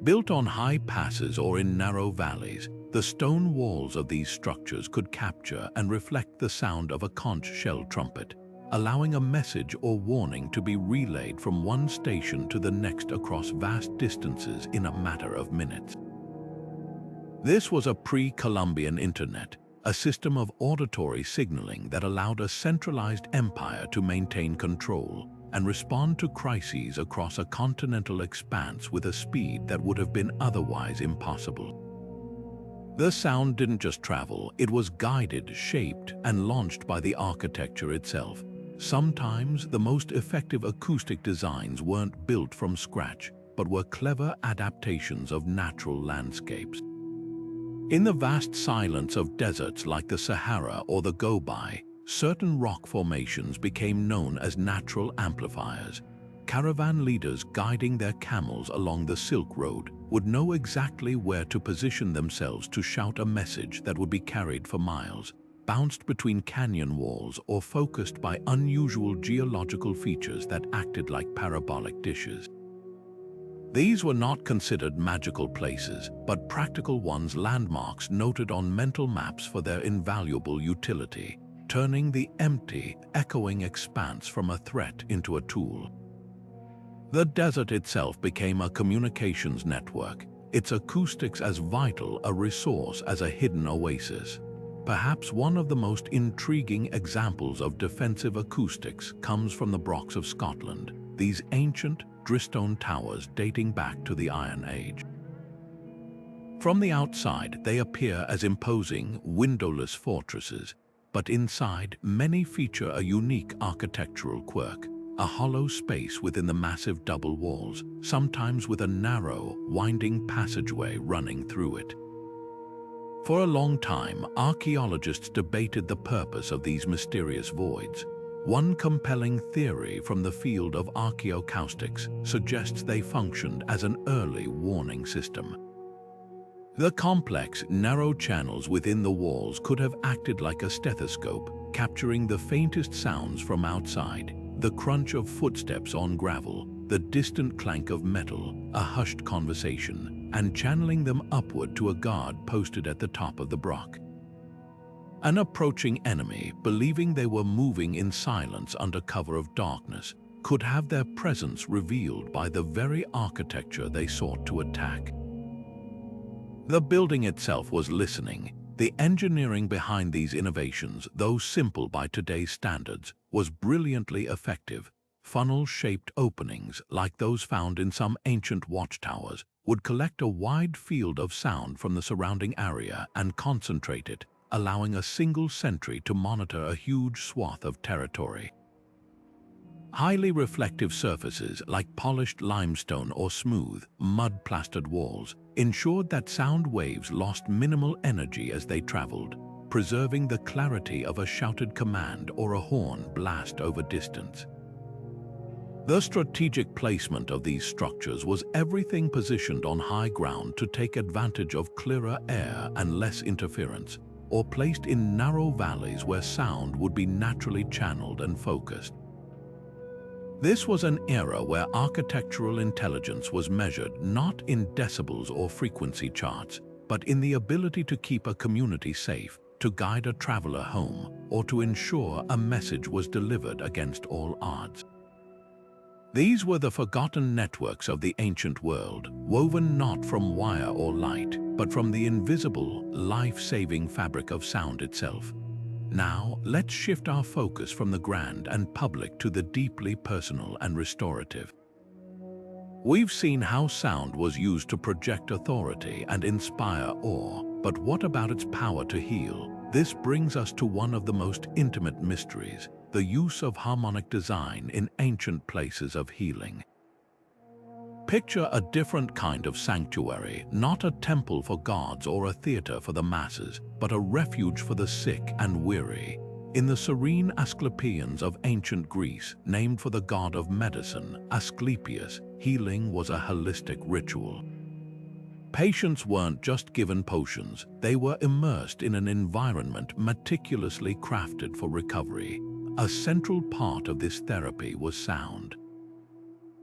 Built on high passes or in narrow valleys, the stone walls of these structures could capture and reflect the sound of a conch shell trumpet, allowing a message or warning to be relayed from one station to the next across vast distances in a matter of minutes. This was a pre-Columbian internet, a system of auditory signaling that allowed a centralized empire to maintain control and respond to crises across a continental expanse with a speed that would have been otherwise impossible. The sound didn't just travel, it was guided, shaped, and launched by the architecture itself. Sometimes the most effective acoustic designs weren't built from scratch, but were clever adaptations of natural landscapes. In the vast silence of deserts like the Sahara or the Gobi, certain rock formations became known as natural amplifiers. Caravan leaders guiding their camels along the Silk Road would know exactly where to position themselves to shout a message that would be carried for miles, bounced between canyon walls or focused by unusual geological features that acted like parabolic dishes. These were not considered magical places, but practical ones, landmarks noted on mental maps for their invaluable utility, turning the empty, echoing expanse from a threat into a tool. The desert itself became a communications network, its acoustics as vital a resource as a hidden oasis. Perhaps one of the most intriguing examples of defensive acoustics comes from the Brochs of Scotland, these ancient, drystone towers dating back to the Iron Age. From the outside, they appear as imposing, windowless fortresses, but inside, many feature a unique architectural quirk, a hollow space within the massive double walls, sometimes with a narrow, winding passageway running through it. For a long time, archaeologists debated the purpose of these mysterious voids. One compelling theory from the field of archaeoacoustics suggests they functioned as an early warning system. The complex, narrow channels within the walls could have acted like a stethoscope, capturing the faintest sounds from outside, the crunch of footsteps on gravel, the distant clank of metal, a hushed conversation, and channeling them upward to a guard posted at the top of the Broch. An approaching enemy, believing they were moving in silence under cover of darkness, could have their presence revealed by the very architecture they sought to attack. The building itself was listening. The engineering behind these innovations, though simple by today's standards, was brilliantly effective. Funnel-shaped openings, like those found in some ancient watchtowers, would collect a wide field of sound from the surrounding area and concentrate it, allowing a single sentry to monitor a huge swath of territory. Highly reflective surfaces like polished limestone or smooth, mud-plastered walls ensured that sound waves lost minimal energy as they traveled, preserving the clarity of a shouted command or a horn blast over distance. The strategic placement of these structures was everything positioned on high ground to take advantage of clearer air and less interference. or placed in narrow valleys where sound would be naturally channeled and focused. This was an era where architectural intelligence was measured not in decibels or frequency charts, but in the ability to keep a community safe, to guide a traveler home, or to ensure a message was delivered against all odds. These were the forgotten networks of the ancient world, woven not from wire or light, but from the invisible, life-saving fabric of sound itself. Now, let's shift our focus from the grand and public to the deeply personal and restorative. We've seen how sound was used to project authority and inspire awe, but what about its power to heal? This brings us to one of the most intimate mysteries, the use of harmonic design in ancient places of healing. Picture a different kind of sanctuary, not a temple for gods or a theater for the masses, but a refuge for the sick and weary. In the serene Asclepians of ancient Greece, named for the god of medicine, Asclepius, healing was a holistic ritual. Patients weren't just given potions, they were immersed in an environment meticulously crafted for recovery. A central part of this therapy was sound.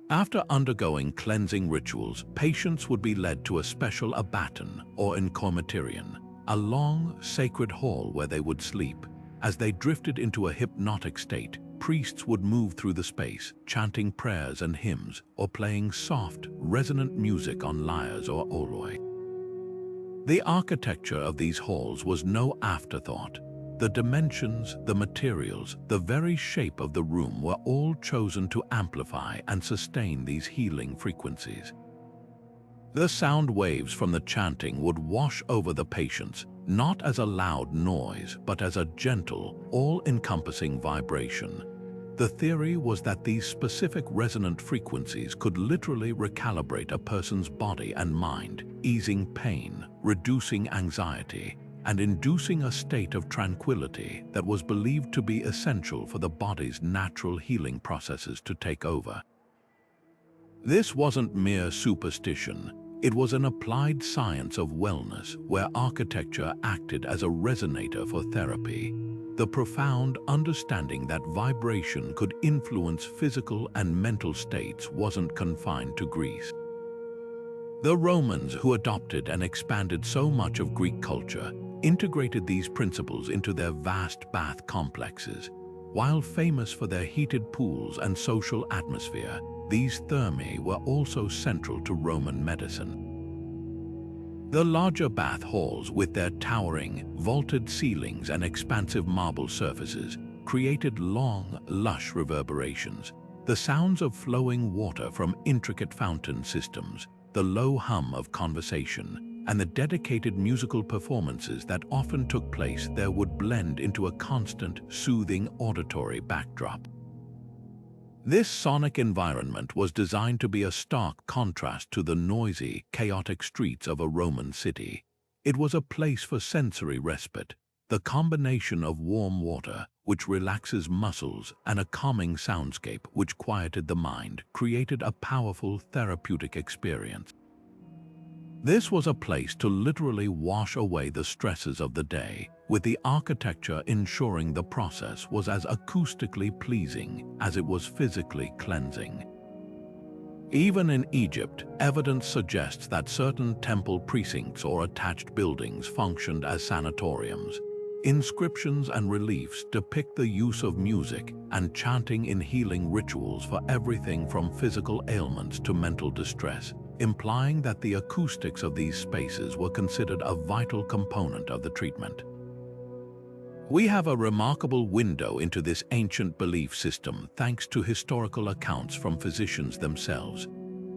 After undergoing cleansing rituals, patients would be led to a special abaton or encomiterion, a long, sacred hall where they would sleep. As they drifted into a hypnotic state, priests would move through the space, chanting prayers and hymns, or playing soft, resonant music on lyres or oloi. The architecture of these halls was no afterthought. The dimensions, the materials, the very shape of the room were all chosen to amplify and sustain these healing frequencies. The sound waves from the chanting would wash over the patients, not as a loud noise, but as a gentle, all-encompassing vibration. The theory was that these specific resonant frequencies could literally recalibrate a person's body and mind, easing pain, reducing anxiety, and inducing a state of tranquility that was believed to be essential for the body's natural healing processes to take over. This wasn't mere superstition. It was an applied science of wellness where architecture acted as a resonator for therapy. The profound understanding that vibration could influence physical and mental states wasn't confined to Greece. The Romans, who adopted and expanded so much of Greek culture, integrated these principles into their vast bath complexes. While famous for their heated pools and social atmosphere, these thermae were also central to Roman medicine. The larger bath halls, with their towering, vaulted ceilings and expansive marble surfaces, created long, lush reverberations. The sounds of flowing water from intricate fountain systems, the low hum of conversation, and the dedicated musical performances that often took place there would blend into a constant, soothing auditory backdrop. This sonic environment was designed to be a stark contrast to the noisy, chaotic streets of a Roman city. It was a place for sensory respite. The combination of warm water, which relaxes muscles, and a calming soundscape, which quieted the mind, created a powerful therapeutic experience. This was a place to literally wash away the stresses of the day, with the architecture ensuring the process was as acoustically pleasing as it was physically cleansing. Even in Egypt, evidence suggests that certain temple precincts or attached buildings functioned as sanatoriums. Inscriptions and reliefs depict the use of music and chanting in healing rituals for everything from physical ailments to mental distress, implying that the acoustics of these spaces were considered a vital component of the treatment. We have a remarkable window into this ancient belief system thanks to historical accounts from physicians themselves.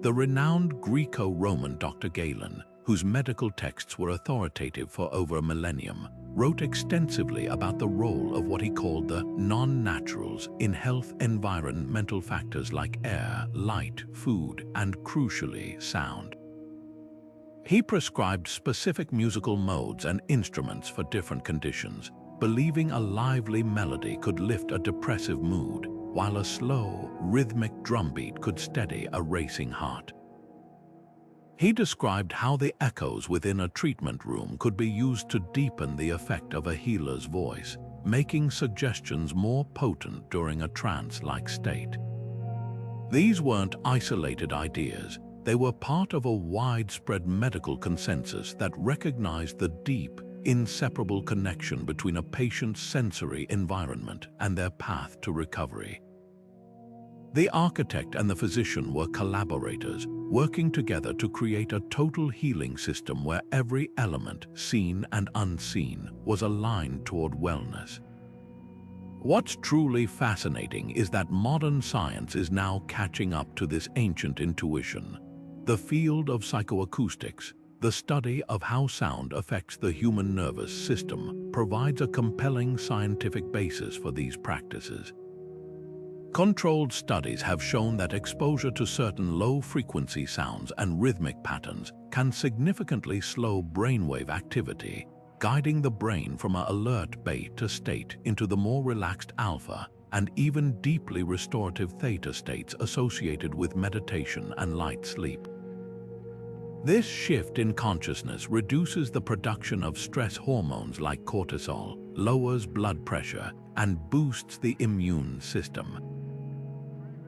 The renowned Greco-Roman Dr. Galen, whose medical texts were authoritative for over a millennium, wrote extensively about the role of what he called the non-naturals in health environmental factors like air, light, food, and crucially, sound. He prescribed specific musical modes and instruments for different conditions, believing a lively melody could lift a depressive mood, while a slow, rhythmic drumbeat could steady a racing heart. He described how the echoes within a treatment room could be used to deepen the effect of a healer's voice, making suggestions more potent during a trance-like state. These weren't isolated ideas. They were part of a widespread medical consensus that recognized the deep, inseparable connection between a patient's sensory environment and their path to recovery. The architect and the physician were collaborators, working together to create a total healing system where every element, seen and unseen, was aligned toward wellness. What's truly fascinating is that modern science is now catching up to this ancient intuition. The field of psychoacoustics, the study of how sound affects the human nervous system, provides a compelling scientific basis for these practices. Controlled studies have shown that exposure to certain low-frequency sounds and rhythmic patterns can significantly slow brainwave activity, guiding the brain from an alert beta state into the more relaxed alpha and even deeply restorative theta states associated with meditation and light sleep. This shift in consciousness reduces the production of stress hormones like cortisol, lowers blood pressure, and boosts the immune system.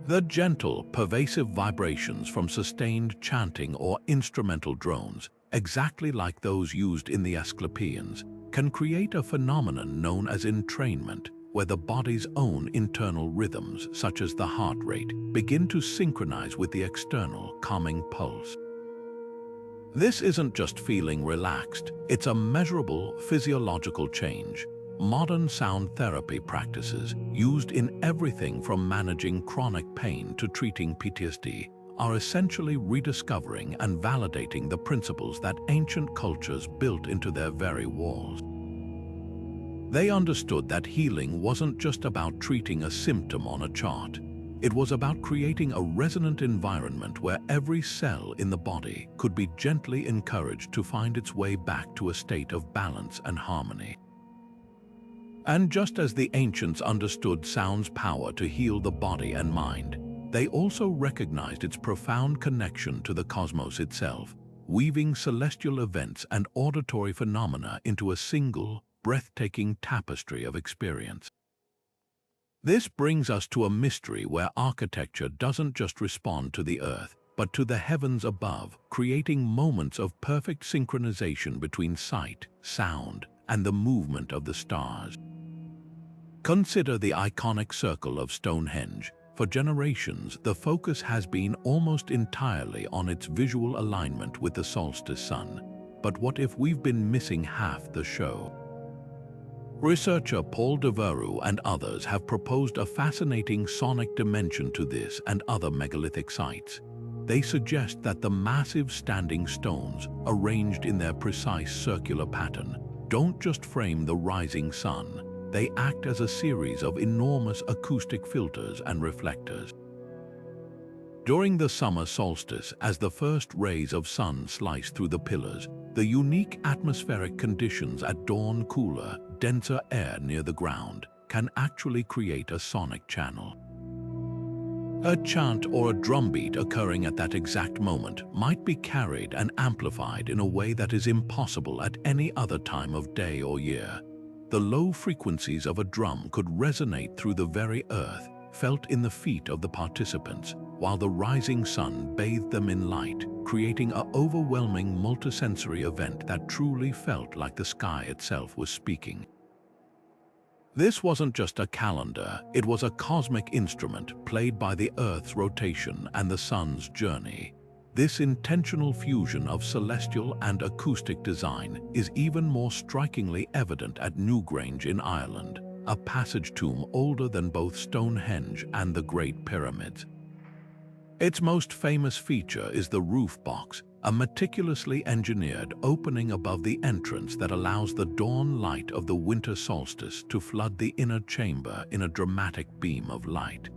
The gentle, pervasive vibrations from sustained chanting or instrumental drones, exactly like those used in the Asclepians, can create a phenomenon known as entrainment, where the body's own internal rhythms, such as the heart rate, begin to synchronize with the external, calming pulse. This isn't just feeling relaxed, it's a measurable physiological change. Modern sound therapy practices, used in everything from managing chronic pain to treating PTSD, are essentially rediscovering and validating the principles that ancient cultures built into their very walls. They understood that healing wasn't just about treating a symptom on a chart. It was about creating a resonant environment where every cell in the body could be gently encouraged to find its way back to a state of balance and harmony. And just as the ancients understood sound's power to heal the body and mind, they also recognized its profound connection to the cosmos itself, weaving celestial events and auditory phenomena into a single, breathtaking tapestry of experience. This brings us to a mystery where architecture doesn't just respond to the earth, but to the heavens above, creating moments of perfect synchronization between sight, sound, and the movement of the stars. Consider the iconic circle of Stonehenge. For generations, the focus has been almost entirely on its visual alignment with the solstice sun. But what if we've been missing half the show? Researcher Paul Devereux and others have proposed a fascinating sonic dimension to this and other megalithic sites. They suggest that the massive standing stones, arranged in their precise circular pattern, don't just frame the rising sun. They act as a series of enormous acoustic filters and reflectors. During the summer solstice, as the first rays of sun slice through the pillars, the unique atmospheric conditions at dawn, cooler, denser air near the ground, can actually create a sonic channel. A chant or a drumbeat occurring at that exact moment might be carried and amplified in a way that is impossible at any other time of day or year. The low frequencies of a drum could resonate through the very earth, felt in the feet of the participants, while the rising sun bathed them in light, creating an overwhelming multisensory event that truly felt like the sky itself was speaking. This wasn't just a calendar, it was a cosmic instrument played by the Earth's rotation and the sun's journey. This intentional fusion of celestial and acoustic design is even more strikingly evident at Newgrange in Ireland, a passage tomb older than both Stonehenge and the Great Pyramids. Its most famous feature is the roof box, a meticulously engineered opening above the entrance that allows the dawn light of the winter solstice to flood the inner chamber in a dramatic beam of light.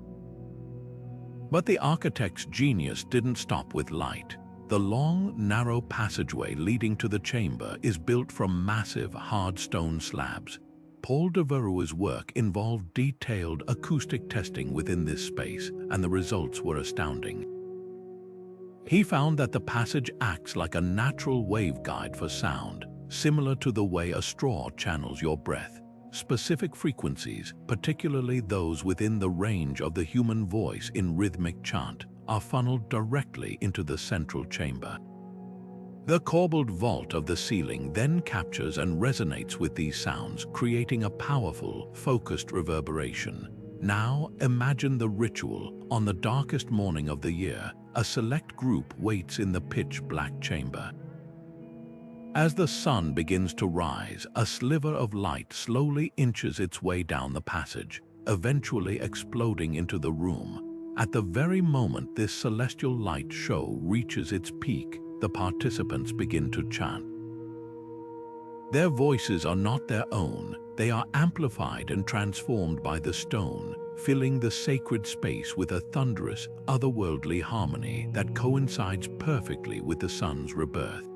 But the architect's genius didn't stop with light. The long, narrow passageway leading to the chamber is built from massive, hard stone slabs. Paul Devereux's work involved detailed acoustic testing within this space, and the results were astounding. He found that the passage acts like a natural waveguide for sound, similar to the way a straw channels your breath. Specific frequencies, particularly those within the range of the human voice in rhythmic chant, are funneled directly into the central chamber. The corbelled vault of the ceiling then captures and resonates with these sounds, creating a powerful, focused reverberation. Now imagine the ritual. On the darkest morning of the year, a select group waits in the pitch-black chamber. As the sun begins to rise, a sliver of light slowly inches its way down the passage, eventually exploding into the room. At the very moment this celestial light show reaches its peak, the participants begin to chant. Their voices are not their own, they are amplified and transformed by the stone, filling the sacred space with a thunderous, otherworldly harmony that coincides perfectly with the sun's rebirth.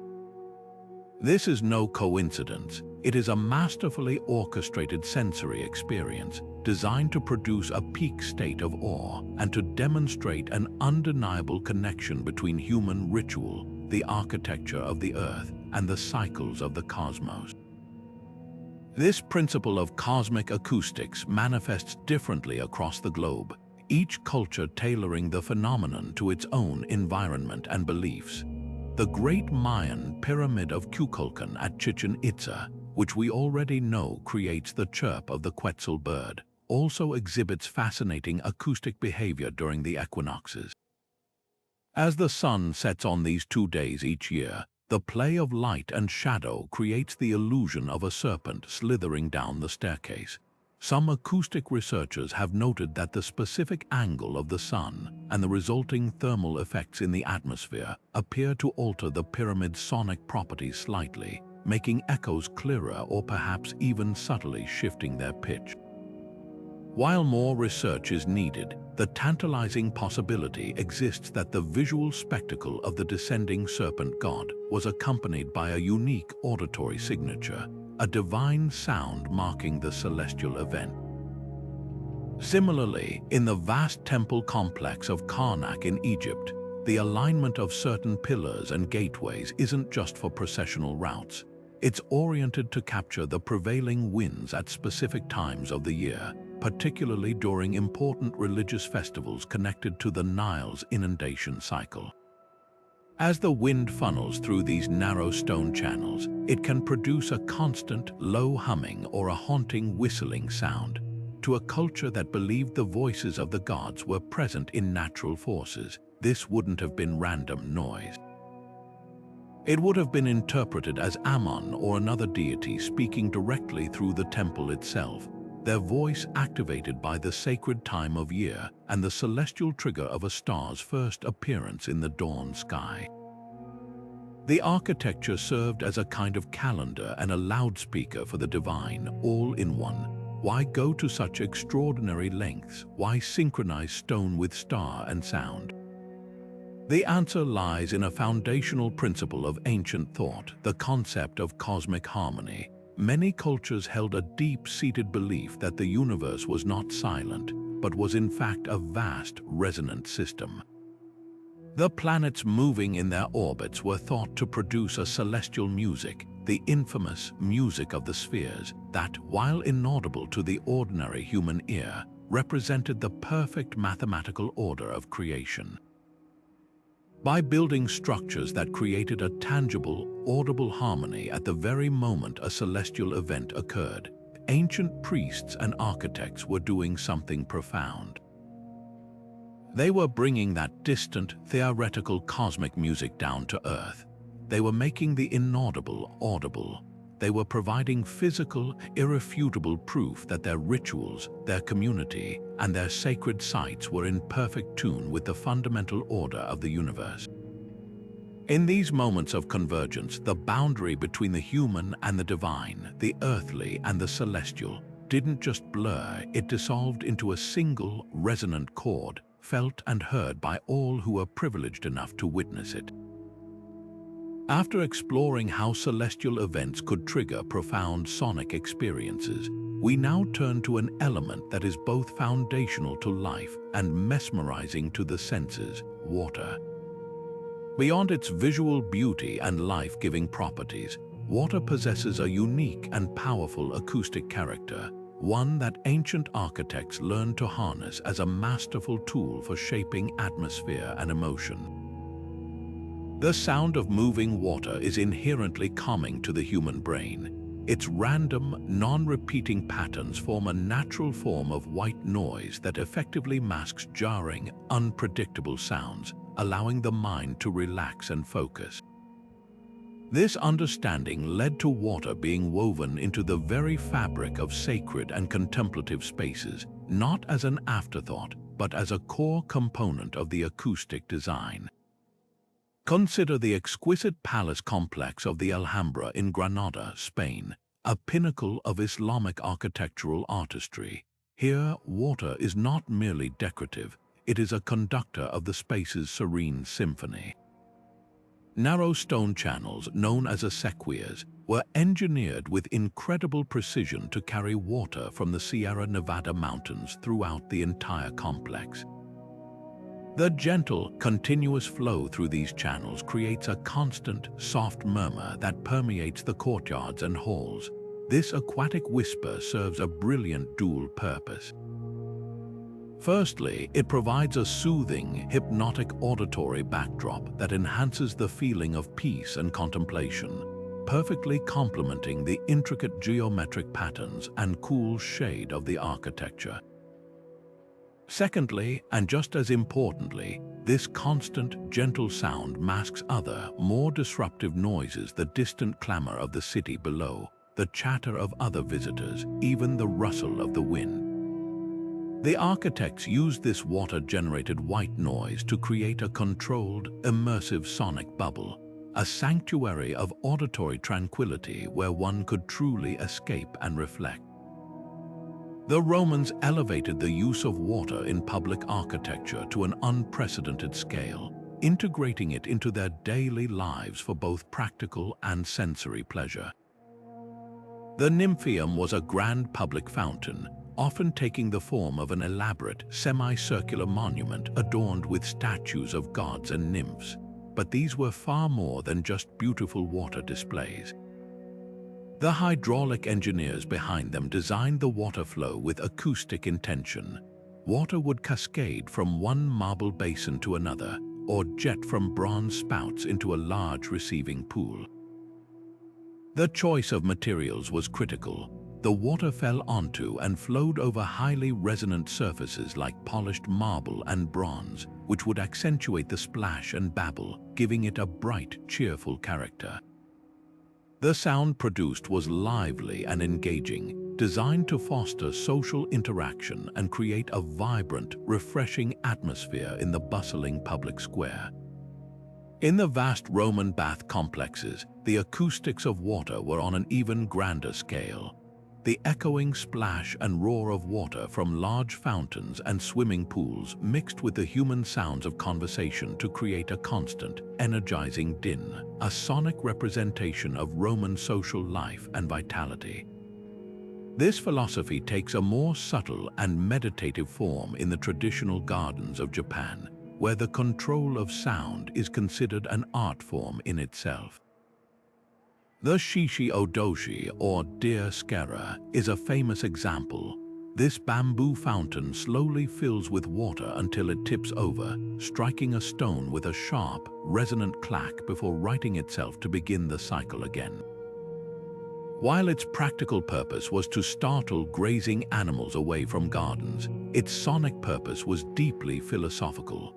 This is no coincidence. It is a masterfully orchestrated sensory experience designed to produce a peak state of awe and to demonstrate an undeniable connection between human ritual, the architecture of the earth, and the cycles of the cosmos. This principle of cosmic acoustics manifests differently across the globe, each culture tailoring the phenomenon to its own environment and beliefs. The great Mayan pyramid of Kukulkan at Chichen Itza, which we already know creates the chirp of the Quetzal bird, also exhibits fascinating acoustic behavior during the equinoxes. As the sun sets on these 2 days each year, the play of light and shadow creates the illusion of a serpent slithering down the staircase. Some acoustic researchers have noted that the specific angle of the sun and the resulting thermal effects in the atmosphere appear to alter the pyramid's sonic properties slightly, making echoes clearer or perhaps even subtly shifting their pitch. While more research is needed, the tantalizing possibility exists that the visual spectacle of the descending serpent god was accompanied by a unique auditory signature, a divine sound marking the celestial event. Similarly, in the vast temple complex of Karnak in Egypt, the alignment of certain pillars and gateways isn't just for processional routes. It's oriented to capture the prevailing winds at specific times of the year, particularly during important religious festivals connected to the Nile's inundation cycle. As the wind funnels through these narrow stone channels, it can produce a constant, low humming or a haunting whistling sound. To a culture that believed the voices of the gods were present in natural forces, this wouldn't have been random noise. It would have been interpreted as Ammon or another deity speaking directly through the temple itself, their voice activated by the sacred time of year and the celestial trigger of a star's first appearance in the dawn sky. The architecture served as a kind of calendar and a loudspeaker for the divine, all in one. Why go to such extraordinary lengths? Why synchronize stone with star and sound? The answer lies in a foundational principle of ancient thought, the concept of cosmic harmony. Many cultures held a deep-seated belief that the universe was not silent, but was in fact a vast, resonant system. The planets moving in their orbits were thought to produce a celestial music, the infamous music of the spheres, that, while inaudible to the ordinary human ear, represented the perfect mathematical order of creation. By building structures that created a tangible, audible harmony at the very moment a celestial event occurred, ancient priests and architects were doing something profound. They were bringing that distant, theoretical cosmic music down to earth. They were making the inaudible audible. They were providing physical, irrefutable proof that their rituals, their community, and their sacred sites were in perfect tune with the fundamental order of the universe. In these moments of convergence, the boundary between the human and the divine, the earthly and the celestial, didn't just blur, it dissolved into a single, resonant chord, felt and heard by all who were privileged enough to witness it. After exploring how celestial events could trigger profound sonic experiences, we now turn to an element that is both foundational to life and mesmerizing to the senses: water. Beyond its visual beauty and life-giving properties, water possesses a unique and powerful acoustic character, one that ancient architects learned to harness as a masterful tool for shaping atmosphere and emotion. The sound of moving water is inherently calming to the human brain. Its random, non-repeating patterns form a natural form of white noise that effectively masks jarring, unpredictable sounds, allowing the mind to relax and focus. This understanding led to water being woven into the very fabric of sacred and contemplative spaces, not as an afterthought, but as a core component of the acoustic design. Consider the exquisite palace complex of the Alhambra in Granada, Spain, a pinnacle of Islamic architectural artistry. Here, water is not merely decorative, it is a conductor of the space's serene symphony. Narrow stone channels, known as acequias, were engineered with incredible precision to carry water from the Sierra Nevada mountains throughout the entire complex. The gentle, continuous flow through these channels creates a constant, soft murmur that permeates the courtyards and halls. This aquatic whisper serves a brilliant dual purpose. Firstly, it provides a soothing, hypnotic auditory backdrop that enhances the feeling of peace and contemplation, perfectly complementing the intricate geometric patterns and cool shade of the architecture. Secondly, and just as importantly, this constant, gentle sound masks other, more disruptive noises: the distant clamor of the city below, the chatter of other visitors, even the rustle of the wind. The architects used this water-generated white noise to create a controlled, immersive sonic bubble, a sanctuary of auditory tranquility where one could truly escape and reflect. The Romans elevated the use of water in public architecture to an unprecedented scale, integrating it into their daily lives for both practical and sensory pleasure. The Nymphaeum was a grand public fountain, often taking the form of an elaborate, semicircular monument adorned with statues of gods and nymphs. But these were far more than just beautiful water displays. The hydraulic engineers behind them designed the water flow with acoustic intention. Water would cascade from one marble basin to another, or jet from bronze spouts into a large receiving pool. The choice of materials was critical. The water fell onto and flowed over highly resonant surfaces like polished marble and bronze, which would accentuate the splash and babble, giving it a bright, cheerful character. The sound produced was lively and engaging, designed to foster social interaction and create a vibrant, refreshing atmosphere in the bustling public square. In the vast Roman bath complexes, the acoustics of water were on an even grander scale. The echoing splash and roar of water from large fountains and swimming pools mixed with the human sounds of conversation to create a constant, energizing din, a sonic representation of Roman social life and vitality. This philosophy takes a more subtle and meditative form in the traditional gardens of Japan, where the control of sound is considered an art form in itself. The shishi odoshi, or deer scara, is a famous example. This bamboo fountain slowly fills with water until it tips over, striking a stone with a sharp, resonant clack before righting itself to begin the cycle again. While its practical purpose was to startle grazing animals away from gardens, its sonic purpose was deeply philosophical.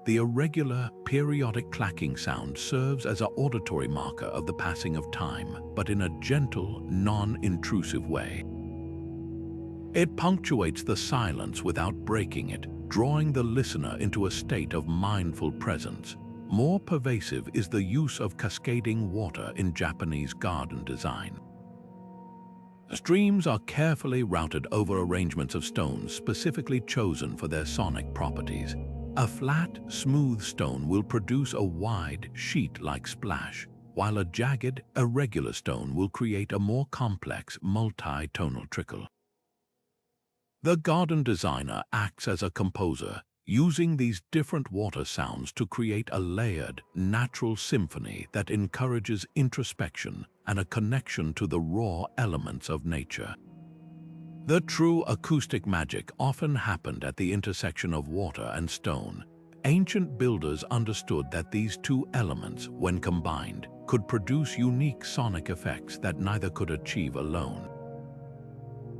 The irregular, periodic clacking sound serves as an auditory marker of the passing of time, but in a gentle, non-intrusive way. It punctuates the silence without breaking it, drawing the listener into a state of mindful presence. More pervasive is the use of cascading water in Japanese garden design. Streams are carefully routed over arrangements of stones specifically chosen for their sonic properties. A flat, smooth stone will produce a wide, sheet-like splash, while a jagged, irregular stone will create a more complex, multi-tonal trickle. The garden designer acts as a composer, using these different water sounds to create a layered, natural symphony that encourages introspection and a connection to the raw elements of nature. The true acoustic magic often happened at the intersection of water and stone. Ancient builders understood that these two elements, when combined, could produce unique sonic effects that neither could achieve alone.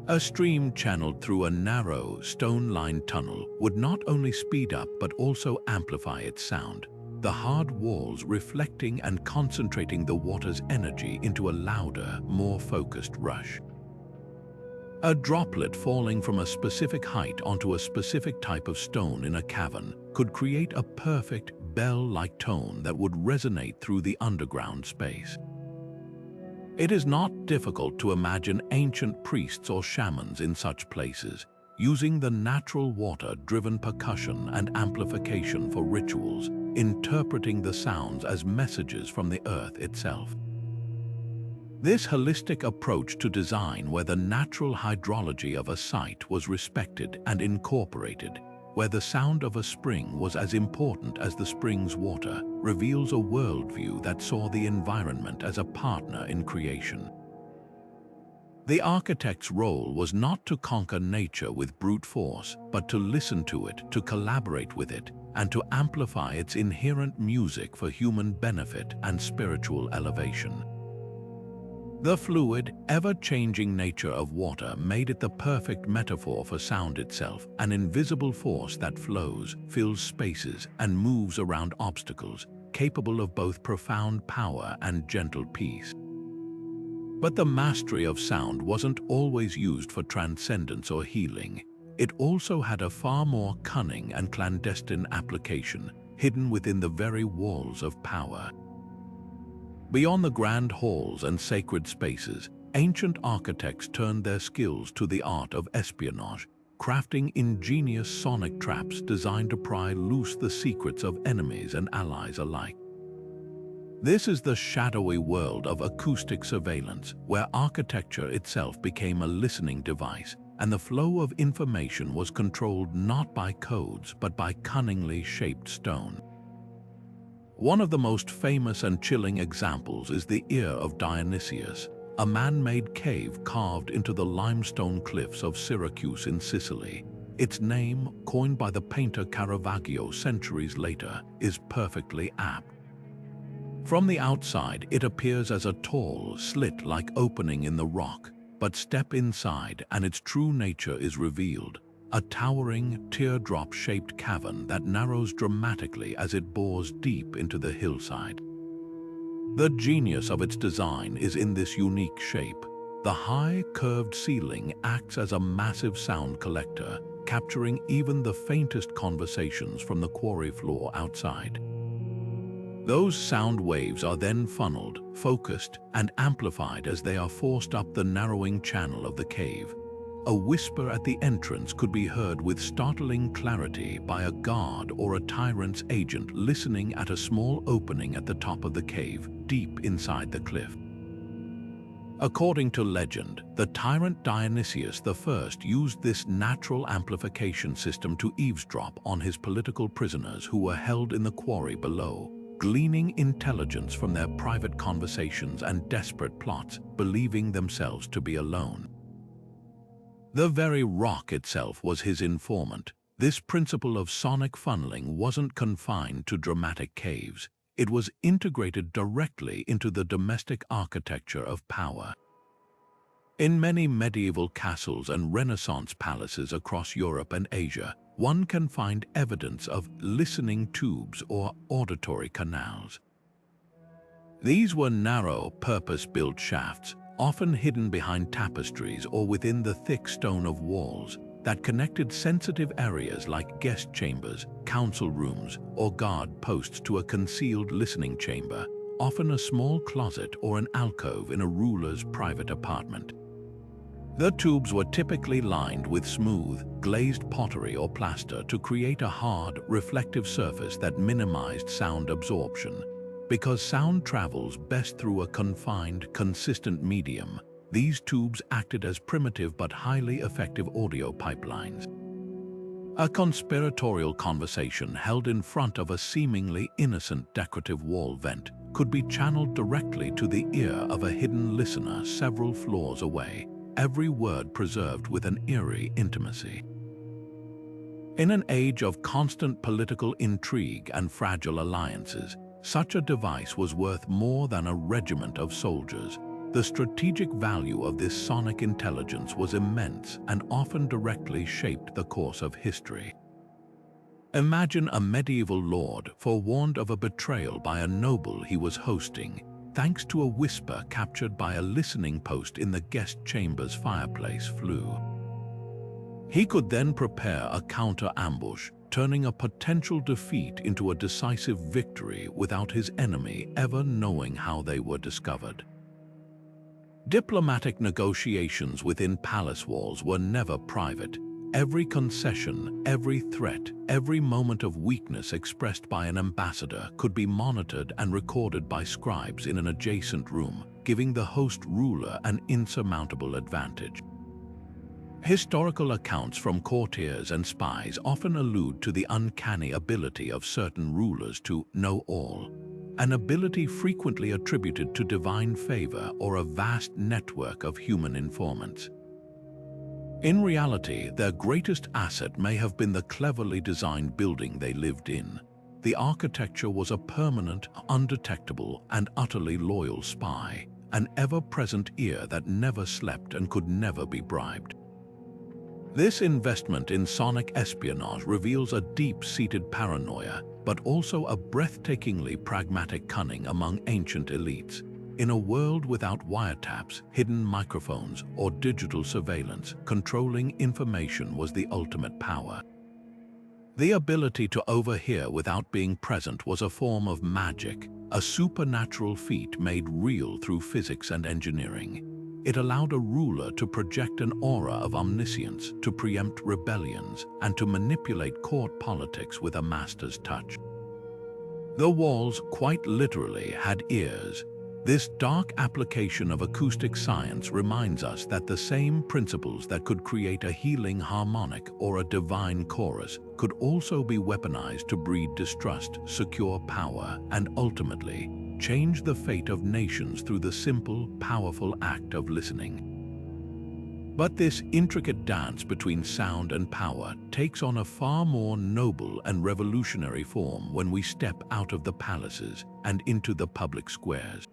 A stream channeled through a narrow, stone-lined tunnel would not only speed up but also amplify its sound, the hard walls reflecting and concentrating the water's energy into a louder, more focused rush. A droplet falling from a specific height onto a specific type of stone in a cavern could create a perfect bell-like tone that would resonate through the underground space. It is not difficult to imagine ancient priests or shamans in such places, using the natural water-driven percussion and amplification for rituals, interpreting the sounds as messages from the earth itself. This holistic approach to design, where the natural hydrology of a site was respected and incorporated, where the sound of a spring was as important as the spring's water, reveals a worldview that saw the environment as a partner in creation. The architect's role was not to conquer nature with brute force, but to listen to it, to collaborate with it, and to amplify its inherent music for human benefit and spiritual elevation. The fluid, ever-changing nature of water made it the perfect metaphor for sound itself, an invisible force that flows, fills spaces, and moves around obstacles, capable of both profound power and gentle peace. But the mastery of sound wasn't always used for transcendence or healing. It also had a far more cunning and clandestine application, hidden within the very walls of power. Beyond the grand halls and sacred spaces, ancient architects turned their skills to the art of espionage, crafting ingenious sonic traps designed to pry loose the secrets of enemies and allies alike. This is the shadowy world of acoustic surveillance, where architecture itself became a listening device, and the flow of information was controlled not by codes but by cunningly shaped stone. One of the most famous and chilling examples is the Ear of Dionysius, a man-made cave carved into the limestone cliffs of Syracuse in Sicily. Its name, coined by the painter Caravaggio centuries later, is perfectly apt. From the outside, it appears as a tall, slit-like opening in the rock, but step inside and its true nature is revealed. A towering, teardrop-shaped cavern that narrows dramatically as it bores deep into the hillside. The genius of its design is in this unique shape. The high, curved ceiling acts as a massive sound collector, capturing even the faintest conversations from the quarry floor outside. Those sound waves are then funneled, focused, and amplified as they are forced up the narrowing channel of the cave. A whisper at the entrance could be heard with startling clarity by a guard or a tyrant's agent listening at a small opening at the top of the cave, deep inside the cliff. According to legend, the tyrant Dionysius I used this natural amplification system to eavesdrop on his political prisoners who were held in the quarry below, gleaning intelligence from their private conversations and desperate plots, believing themselves to be alone. The very rock itself was his informant. This principle of sonic funneling wasn't confined to dramatic caves. It was integrated directly into the domestic architecture of power. In many medieval castles and Renaissance palaces across Europe and Asia, one can find evidence of listening tubes or auditory canals. These were narrow, purpose-built shafts, often hidden behind tapestries or within the thick stone of walls, that connected sensitive areas like guest chambers, council rooms, or guard posts to a concealed listening chamber, often a small closet or an alcove in a ruler's private apartment. The tubes were typically lined with smooth, glazed pottery or plaster to create a hard, reflective surface that minimized sound absorption. Because sound travels best through a confined, consistent medium, these tubes acted as primitive but highly effective audio pipelines. A conspiratorial conversation held in front of a seemingly innocent decorative wall vent could be channeled directly to the ear of a hidden listener several floors away, every word preserved with an eerie intimacy. In an age of constant political intrigue and fragile alliances, such a device was worth more than a regiment of soldiers. The strategic value of this sonic intelligence was immense and often directly shaped the course of history. Imagine a medieval lord forewarned of a betrayal by a noble he was hosting, thanks to a whisper captured by a listening post in the guest chamber's fireplace flue. He could then prepare a counter-ambush, turning a potential defeat into a decisive victory without his enemy ever knowing how they were discovered. Diplomatic negotiations within palace walls were never private. Every concession, every threat, every moment of weakness expressed by an ambassador could be monitored and recorded by scribes in an adjacent room, giving the host ruler an insurmountable advantage. Historical accounts from courtiers and spies often allude to the uncanny ability of certain rulers to know all, an ability frequently attributed to divine favor or a vast network of human informants. In reality, their greatest asset may have been the cleverly designed building they lived in. The architecture was a permanent, undetectable, and utterly loyal spy, an ever-present ear that never slept and could never be bribed. This investment in sonic espionage reveals a deep-seated paranoia, but also a breathtakingly pragmatic cunning among ancient elites. In a world without wiretaps, hidden microphones, or digital surveillance, controlling information was the ultimate power. The ability to overhear without being present was a form of magic, a supernatural feat made real through physics and engineering. It allowed a ruler to project an aura of omniscience, to preempt rebellions, and to manipulate court politics with a master's touch. The walls, quite literally, had ears. This dark application of acoustic science reminds us that the same principles that could create a healing harmonic or a divine chorus could also be weaponized to breed distrust, secure power, and ultimately change the fate of nations through the simple, powerful act of listening. But this intricate dance between sound and power takes on a far more noble and revolutionary form when we step out of the palaces and into the public squares.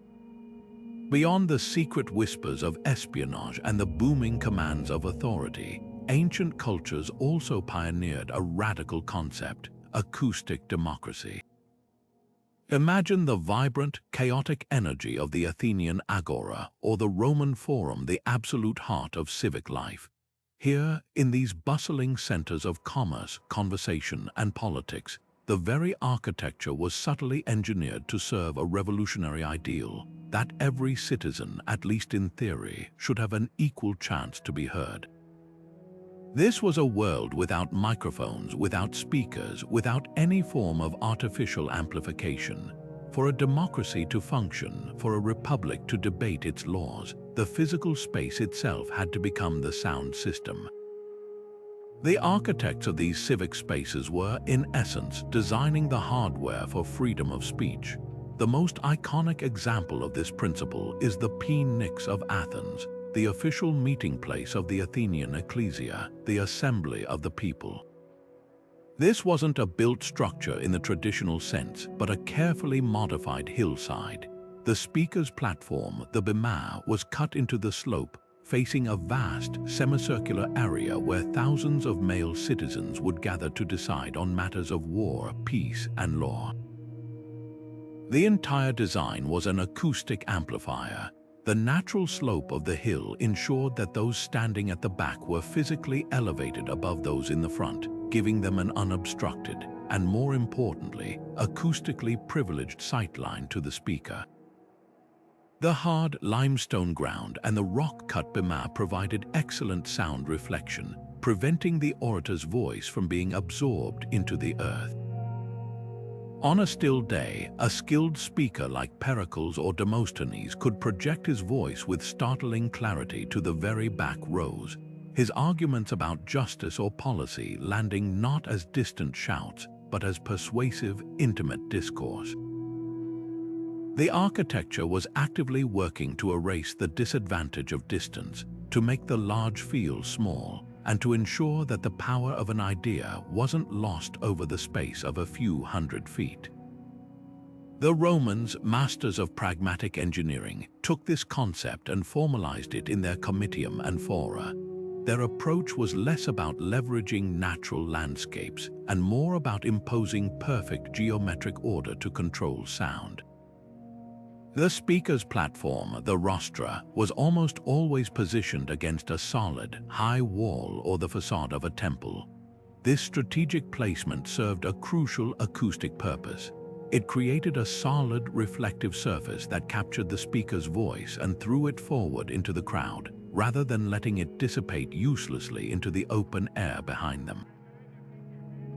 Beyond the secret whispers of espionage and the booming commands of authority, ancient cultures also pioneered a radical concept: acoustic democracy. Imagine the vibrant, chaotic energy of the Athenian agora or the Roman forum, the absolute heart of civic life. Here, in these bustling centers of commerce, conversation, and politics, the very architecture was subtly engineered to serve a revolutionary ideal: that every citizen, at least in theory, should have an equal chance to be heard. This was a world without microphones, without speakers, without any form of artificial amplification. For a democracy to function, for a republic to debate its laws, the physical space itself had to become the sound system. The architects of these civic spaces were, in essence, designing the hardware for freedom of speech. The most iconic example of this principle is the Pnyx of Athens, the official meeting place of the Athenian ecclesia, the assembly of the people. This wasn't a built structure in the traditional sense, but a carefully modified hillside. The speaker's platform, the bema, was cut into the slope, facing a vast, semicircular area where thousands of male citizens would gather to decide on matters of war, peace, and law. The entire design was an acoustic amplifier. The natural slope of the hill ensured that those standing at the back were physically elevated above those in the front, giving them an unobstructed, and more importantly, acoustically privileged sightline to the speaker. The hard limestone ground and the rock-cut bema provided excellent sound reflection, preventing the orator's voice from being absorbed into the earth. On a still day, a skilled speaker like Pericles or Demosthenes could project his voice with startling clarity to the very back rows. his arguments about justice or policy landing not as distant shouts, but as persuasive, intimate discourse. The architecture was actively working to erase the disadvantage of distance, to make the large feel small, and to ensure that the power of an idea wasn't lost over the space of a few hundred feet. The Romans, masters of pragmatic engineering, took this concept and formalized it in their Comitium and Fora. Their approach was less about leveraging natural landscapes and more about imposing perfect geometric order to control sound. The speaker's platform, the rostra, was almost always positioned against a solid, high wall or the facade of a temple. This strategic placement served a crucial acoustic purpose. It created a solid, reflective surface that captured the speaker's voice and threw it forward into the crowd, rather than letting it dissipate uselessly into the open air behind them.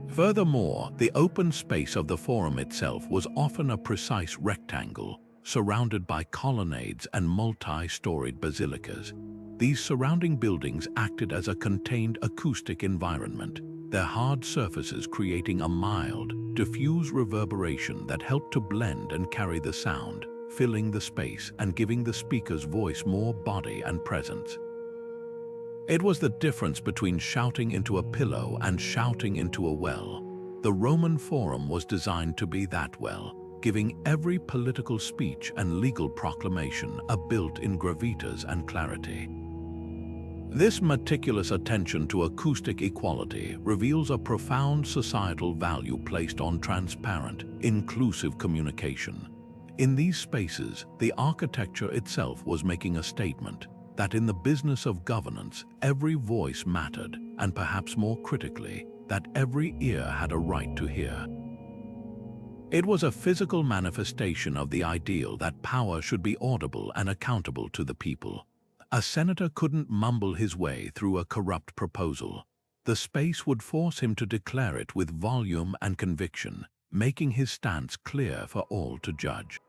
Furthermore, the open space of the forum itself was often a precise rectangle, surrounded by colonnades and multi-storied basilicas. These surrounding buildings acted as a contained acoustic environment, their hard surfaces creating a mild, diffuse reverberation that helped to blend and carry the sound, filling the space and giving the speaker's voice more body and presence. It was the difference between shouting into a pillow and shouting into a well. The Roman Forum was designed to be that well, giving every political speech and legal proclamation a built-in gravitas and clarity. This meticulous attention to acoustic equality reveals a profound societal value placed on transparent, inclusive communication. In these spaces, the architecture itself was making a statement that in the business of governance, every voice mattered, and perhaps more critically, that every ear had a right to hear. It was a physical manifestation of the ideal that power should be audible and accountable to the people. A senator couldn't mumble his way through a corrupt proposal. The space would force him to declare it with volume and conviction, making his stance clear for all to judge.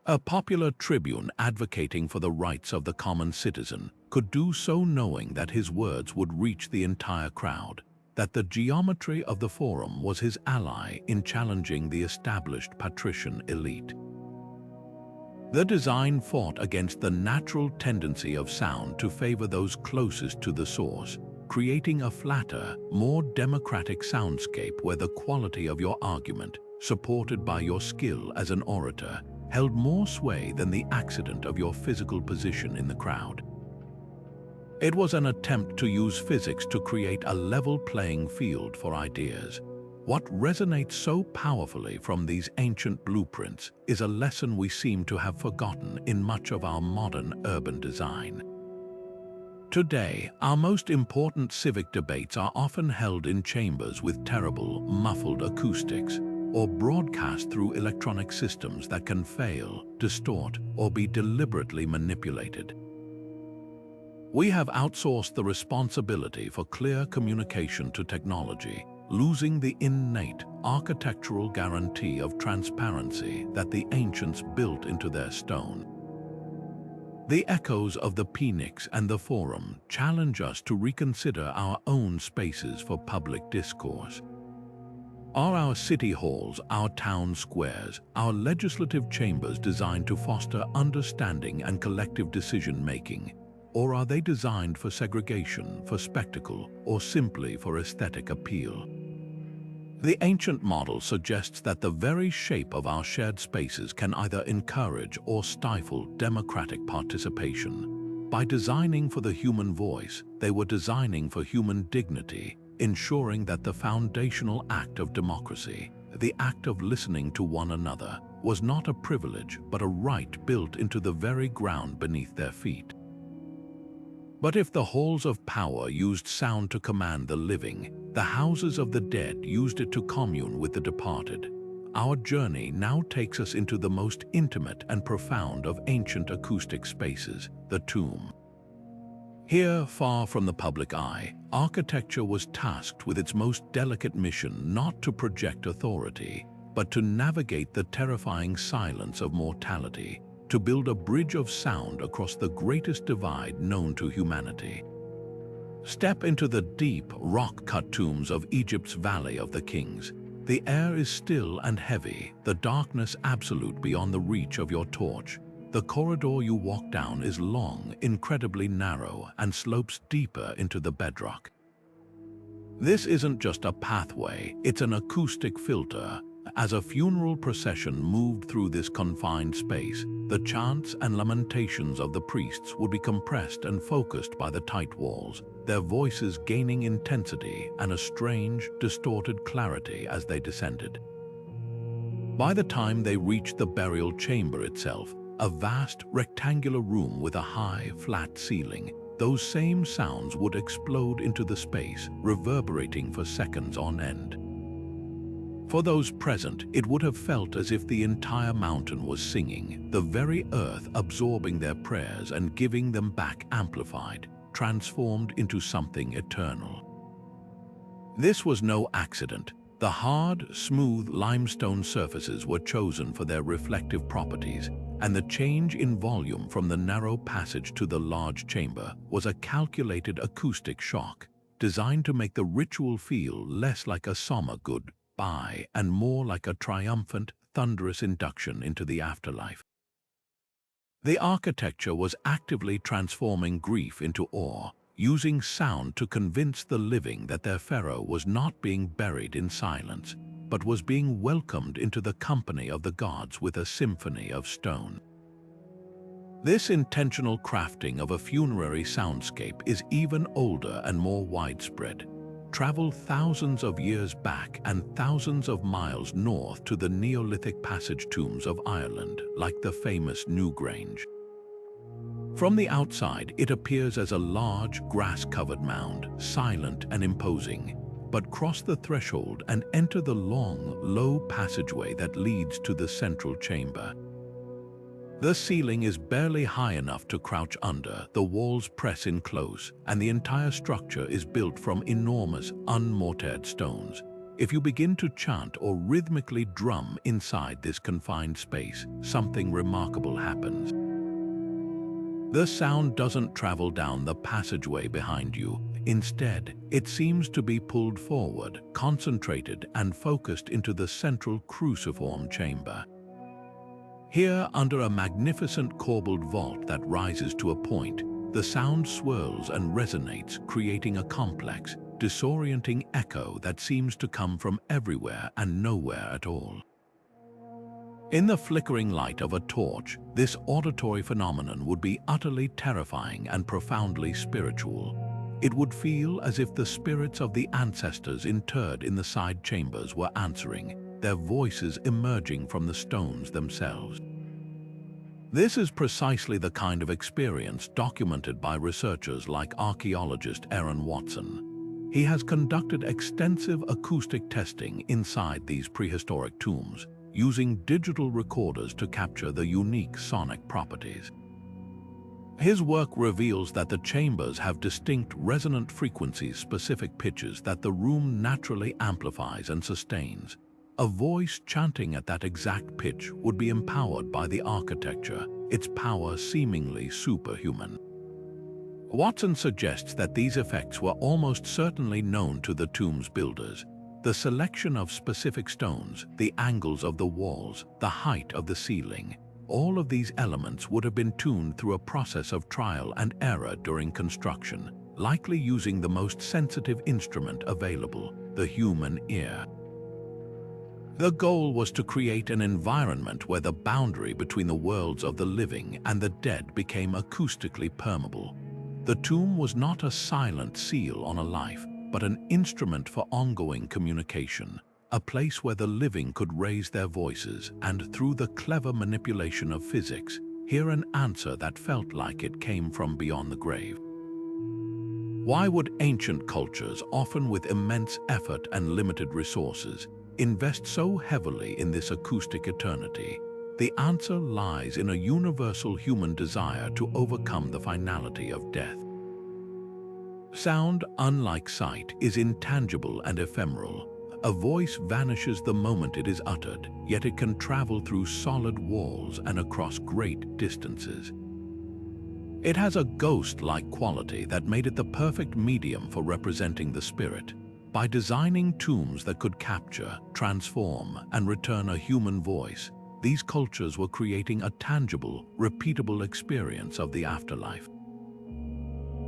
A popular tribune advocating for the rights of the common citizen could do so knowing that his words would reach the entire crowd, that the geometry of the forum was his ally in challenging the established patrician elite. The design fought against the natural tendency of sound to favor those closest to the source, creating a flatter, more democratic soundscape where the quality of your argument, supported by your skill as an orator, held more sway than the accident of your physical position in the crowd. It was an attempt to use physics to create a level playing field for ideas. What resonates so powerfully from these ancient blueprints is a lesson we seem to have forgotten in much of our modern urban design. Today, our most important civic debates are often held in chambers with terrible, muffled acoustics, or broadcast through electronic systems that can fail, distort, or be deliberately manipulated. We have outsourced the responsibility for clear communication to technology, losing the innate architectural guarantee of transparency that the ancients built into their stone. The echoes of the Phoenix and the Forum challenge us to reconsider our own spaces for public discourse. Are our city halls, our town squares, our legislative chambers designed to foster understanding and collective decision-making? Or are they designed for segregation, for spectacle, or simply for aesthetic appeal? The ancient model suggests that the very shape of our shared spaces can either encourage or stifle democratic participation. By designing for the human voice, they were designing for human dignity, ensuring that the foundational act of democracy, the act of listening to one another, was not a privilege but a right built into the very ground beneath their feet. But if the halls of power used sound to command the living, the houses of the dead used it to commune with the departed. Our journey now takes us into the most intimate and profound of ancient acoustic spaces, the tomb. Here, far from the public eye, architecture was tasked with its most delicate mission not to project authority, but to navigate the terrifying silence of mortality, to build a bridge of sound across the greatest divide known to humanity. Step into the deep, rock-cut tombs of Egypt's Valley of the Kings. The air is still and heavy, the darkness absolute beyond the reach of your torch. The corridor you walk down is long, incredibly narrow, and slopes deeper into the bedrock. This isn't just a pathway, it's an acoustic filter. As a funeral procession moved through this confined space, the chants and lamentations of the priests would be compressed and focused by the tight walls, their voices gaining intensity and a strange, distorted clarity as they descended. By the time they reached the burial chamber itself, a vast, rectangular room with a high, flat ceiling, those same sounds would explode into the space, reverberating for seconds on end. For those present, it would have felt as if the entire mountain was singing, the very earth absorbing their prayers and giving them back amplified, transformed into something eternal. This was no accident. The hard, smooth limestone surfaces were chosen for their reflective properties, and the change in volume from the narrow passage to the large chamber was a calculated acoustic shock, designed to make the ritual feel less like a somber goodbye and more like a triumphant, thunderous induction into the afterlife. The architecture was actively transforming grief into awe, using sound to convince the living that their pharaoh was not being buried in silence, but was being welcomed into the company of the gods with a symphony of stone. This intentional crafting of a funerary soundscape is even older and more widespread. Travel thousands of years back and thousands of miles north to the Neolithic passage tombs of Ireland, like the famous Newgrange. From the outside, it appears as a large, grass-covered mound, silent and imposing. But cross the threshold and enter the long, low passageway that leads to the central chamber. The ceiling is barely high enough to crouch under, the walls press in close, and the entire structure is built from enormous, unmortared stones. If you begin to chant or rhythmically drum inside this confined space, something remarkable happens. The sound doesn't travel down the passageway behind you. Instead, it seems to be pulled forward, concentrated and focused into the central cruciform chamber. Here, under a magnificent corbelled vault that rises to a point, the sound swirls and resonates, creating a complex, disorienting echo that seems to come from everywhere and nowhere at all. In the flickering light of a torch, this auditory phenomenon would be utterly terrifying and profoundly spiritual. It would feel as if the spirits of the ancestors interred in the side chambers were answering, their voices emerging from the stones themselves. This is precisely the kind of experience documented by researchers like archaeologist Aaron Watson. He has conducted extensive acoustic testing inside these prehistoric tombs, using digital recorders to capture the unique sonic properties. His work reveals that the chambers have distinct resonant frequencies, specific pitches that the room naturally amplifies and sustains. A voice chanting at that exact pitch would be empowered by the architecture, its power seemingly superhuman. Watson suggests that these effects were almost certainly known to the tomb's builders. The selection of specific stones, the angles of the walls, the height of the ceiling, all of these elements would have been tuned through a process of trial and error during construction, likely using the most sensitive instrument available, the human ear. The goal was to create an environment where the boundary between the worlds of the living and the dead became acoustically permeable. The tomb was not a silent seal on a life, but an instrument for ongoing communication, a place where the living could raise their voices and, through the clever manipulation of physics, hear an answer that felt like it came from beyond the grave. Why would ancient cultures, often with immense effort and limited resources, invest so heavily in this acoustic eternity? The answer lies in a universal human desire to overcome the finality of death. Sound, unlike sight, is intangible and ephemeral. A voice vanishes the moment it is uttered, yet it can travel through solid walls and across great distances. It has a ghost-like quality that made it the perfect medium for representing the spirit. By designing tombs that could capture, transform, and return a human voice, these cultures were creating a tangible, repeatable experience of the afterlife.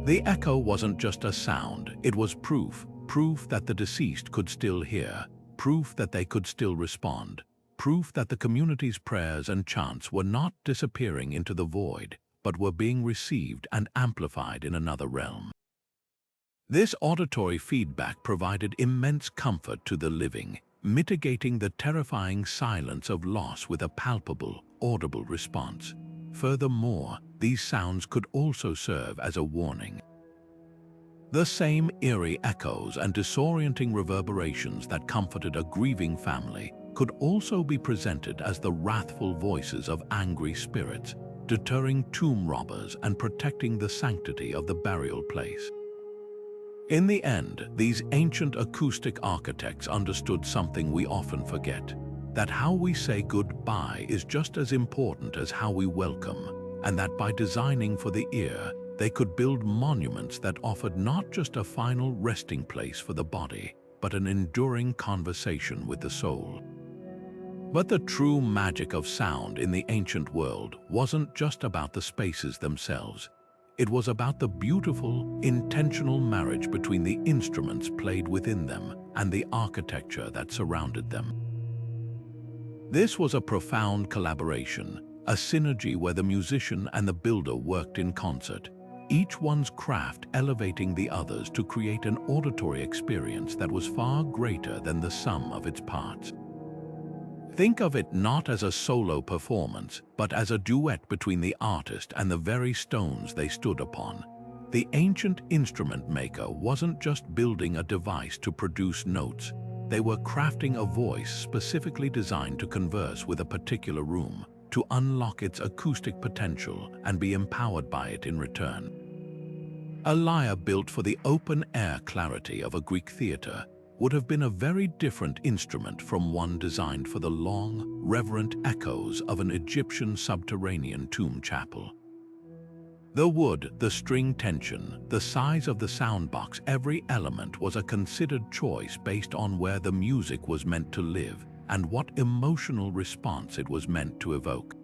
The echo wasn't just a sound, it was proof that the deceased could still hear, proof that they could still respond, proof that the community's prayers and chants were not disappearing into the void, but were being received and amplified in another realm. This auditory feedback provided immense comfort to the living, mitigating the terrifying silence of loss with a palpable, audible response. Furthermore, these sounds could also serve as a warning. The same eerie echoes and disorienting reverberations that comforted a grieving family could also be presented as the wrathful voices of angry spirits, deterring tomb robbers and protecting the sanctity of the burial place. In the end, these ancient acoustic architects understood something we often forget, that how we say goodbye is just as important as how we welcome, and that by designing for the ear, they could build monuments that offered not just a final resting place for the body, but an enduring conversation with the soul. But the true magic of sound in the ancient world wasn't just about the spaces themselves. It was about the beautiful, intentional marriage between the instruments played within them and the architecture that surrounded them. This was a profound collaboration, a synergy where the musician and the builder worked in concert, each one's craft elevating the others to create an auditory experience that was far greater than the sum of its parts. Think of it not as a solo performance, but as a duet between the artist and the very stones they stood upon. The ancient instrument maker wasn't just building a device to produce notes, they were crafting a voice specifically designed to converse with a particular room, to unlock its acoustic potential and be empowered by it in return. A lyre built for the open-air clarity of a Greek theater would have been a very different instrument from one designed for the long, reverent echoes of an Egyptian subterranean tomb chapel. The wood, the string tension, the size of the soundbox, every element was a considered choice based on where the music was meant to live and what emotional response it was meant to evoke.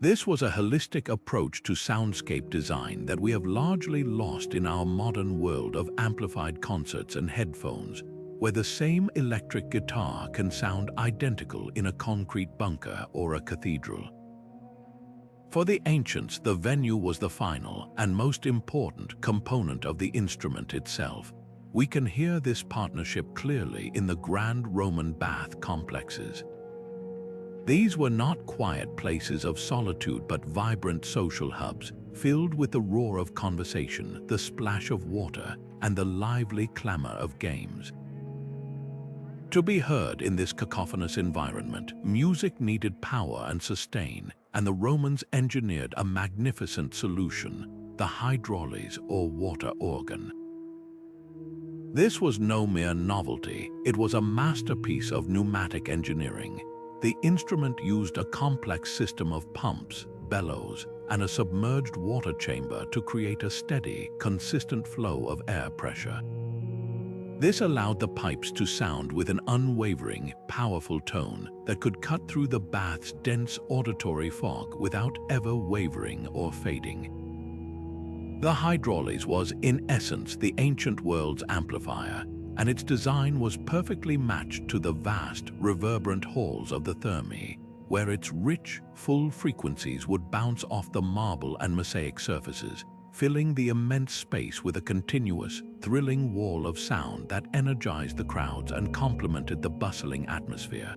This was a holistic approach to soundscape design that we have largely lost in our modern world of amplified concerts and headphones, where the same electric guitar can sound identical in a concrete bunker or a cathedral. For the ancients, the venue was the final and most important component of the instrument itself. We can hear this partnership clearly in the grand Roman bath complexes. These were not quiet places of solitude but vibrant social hubs, filled with the roar of conversation, the splash of water, and the lively clamor of games. To be heard in this cacophonous environment, music needed power and sustain, and the Romans engineered a magnificent solution, the hydraulis or water organ. This was no mere novelty, it was a masterpiece of pneumatic engineering. The instrument used a complex system of pumps, bellows, and a submerged water chamber to create a steady, consistent flow of air pressure. This allowed the pipes to sound with an unwavering, powerful tone that could cut through the bath's dense auditory fog without ever wavering or fading. The hydraulis was, in essence, the ancient world's amplifier, and its design was perfectly matched to the vast, reverberant halls of the Thermae, where its rich, full frequencies would bounce off the marble and mosaic surfaces, filling the immense space with a continuous, thrilling wall of sound that energized the crowds and complemented the bustling atmosphere.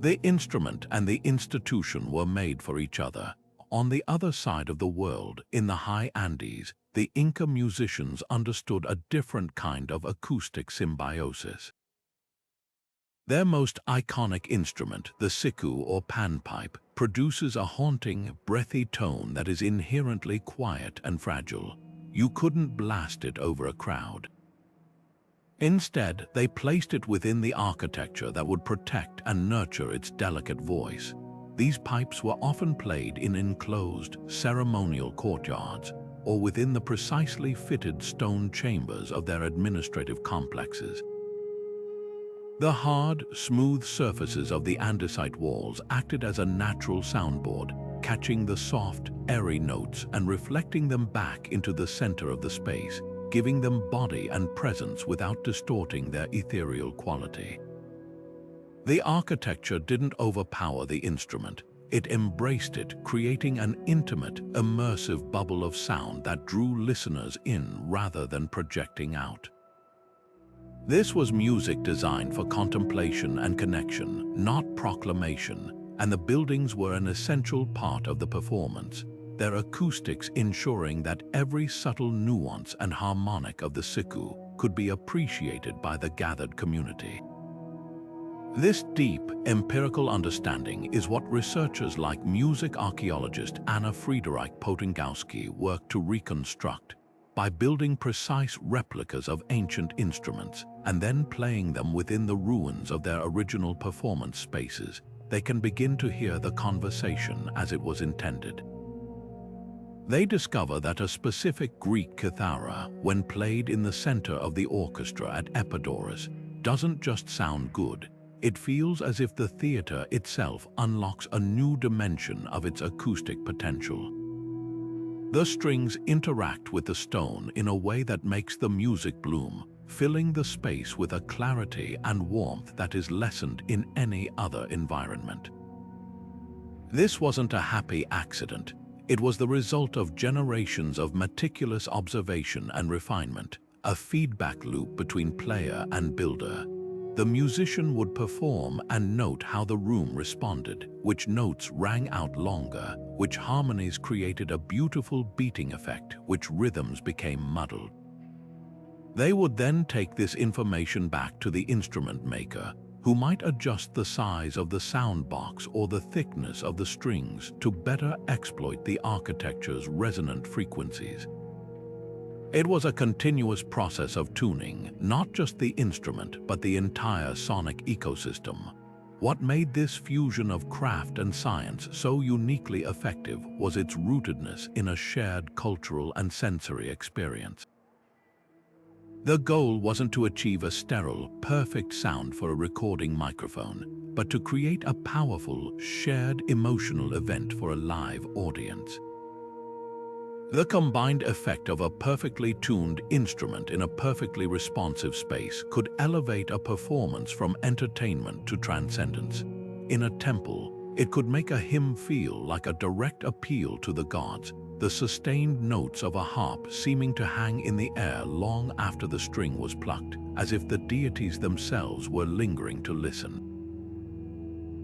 The instrument and the institution were made for each other. On the other side of the world, in the high Andes, the Inca musicians understood a different kind of acoustic symbiosis. Their most iconic instrument, the siku or panpipe, produces a haunting, breathy tone that is inherently quiet and fragile. You couldn't blast it over a crowd. Instead, they placed it within the architecture that would protect and nurture its delicate voice. These pipes were often played in enclosed, ceremonial courtyards or within the precisely fitted stone chambers of their administrative complexes. The hard, smooth surfaces of the andesite walls acted as a natural soundboard, catching the soft, airy notes and reflecting them back into the center of the space, giving them body and presence without distorting their ethereal quality. The architecture didn't overpower the instrument. It embraced it, creating an intimate, immersive bubble of sound that drew listeners in rather than projecting out. This was music designed for contemplation and connection, not proclamation, and the buildings were an essential part of the performance, their acoustics ensuring that every subtle nuance and harmonic of the siku could be appreciated by the gathered community. This deep, empirical understanding is what researchers like music archaeologist Anna Friederich Potengowski work to reconstruct by building precise replicas of ancient instruments and then playing them within the ruins of their original performance spaces. They can begin to hear the conversation as it was intended. They discover that a specific Greek kithara, when played in the center of the orchestra at Epidaurus, doesn't just sound good. It feels as if the theater itself unlocks a new dimension of its acoustic potential. The strings interact with the stone in a way that makes the music bloom, filling the space with a clarity and warmth that is lessened in any other environment. This wasn't a happy accident. It was the result of generations of meticulous observation and refinement, a feedback loop between player and builder. The musician would perform and note how the room responded, which notes rang out longer, which harmonies created a beautiful beating effect, which rhythms became muddled. They would then take this information back to the instrument maker, who might adjust the size of the sound box or the thickness of the strings to better exploit the architecture's resonant frequencies. It was a continuous process of tuning, not just the instrument, but the entire sonic ecosystem. What made this fusion of craft and science so uniquely effective was its rootedness in a shared cultural and sensory experience. The goal wasn't to achieve a sterile, perfect sound for a recording microphone, but to create a powerful, shared emotional event for a live audience. The combined effect of a perfectly tuned instrument in a perfectly responsive space could elevate a performance from entertainment to transcendence. In a temple, it could make a hymn feel like a direct appeal to the gods, the sustained notes of a harp seeming to hang in the air long after the string was plucked, as if the deities themselves were lingering to listen.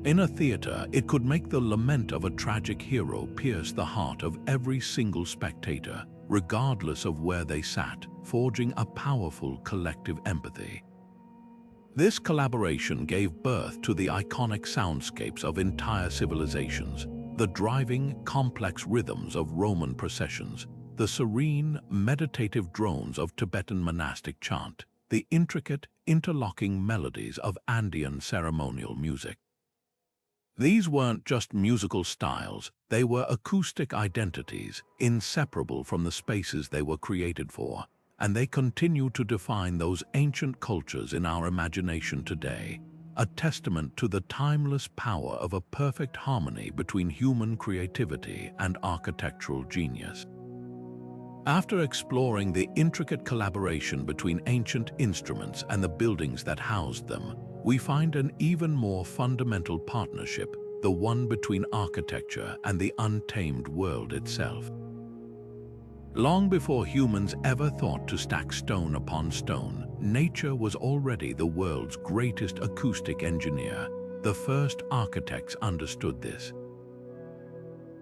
In a theater, it could make the lament of a tragic hero pierce the heart of every single spectator, regardless of where they sat, forging a powerful collective empathy. This collaboration gave birth to the iconic soundscapes of entire civilizations, the driving, complex rhythms of Roman processions, the serene, meditative drones of Tibetan monastic chant, the intricate, interlocking melodies of Andean ceremonial music. These weren't just musical styles, they were acoustic identities, inseparable from the spaces they were created for, and they continue to define those ancient cultures in our imagination today, a testament to the timeless power of a perfect harmony between human creativity and architectural genius. After exploring the intricate collaboration between ancient instruments and the buildings that housed them, we find an even more fundamental partnership, the one between architecture and the untamed world itself. Long before humans ever thought to stack stone upon stone, nature was already the world's greatest acoustic engineer. The first architects understood this.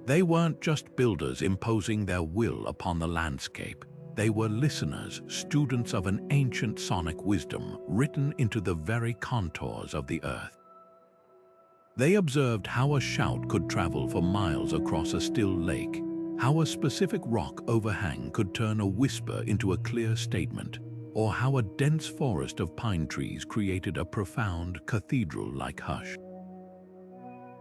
They weren't just builders imposing their will upon the landscape. They were listeners, students of an ancient sonic wisdom written into the very contours of the earth. They observed how a shout could travel for miles across a still lake, how a specific rock overhang could turn a whisper into a clear statement, or how a dense forest of pine trees created a profound, cathedral-like hush.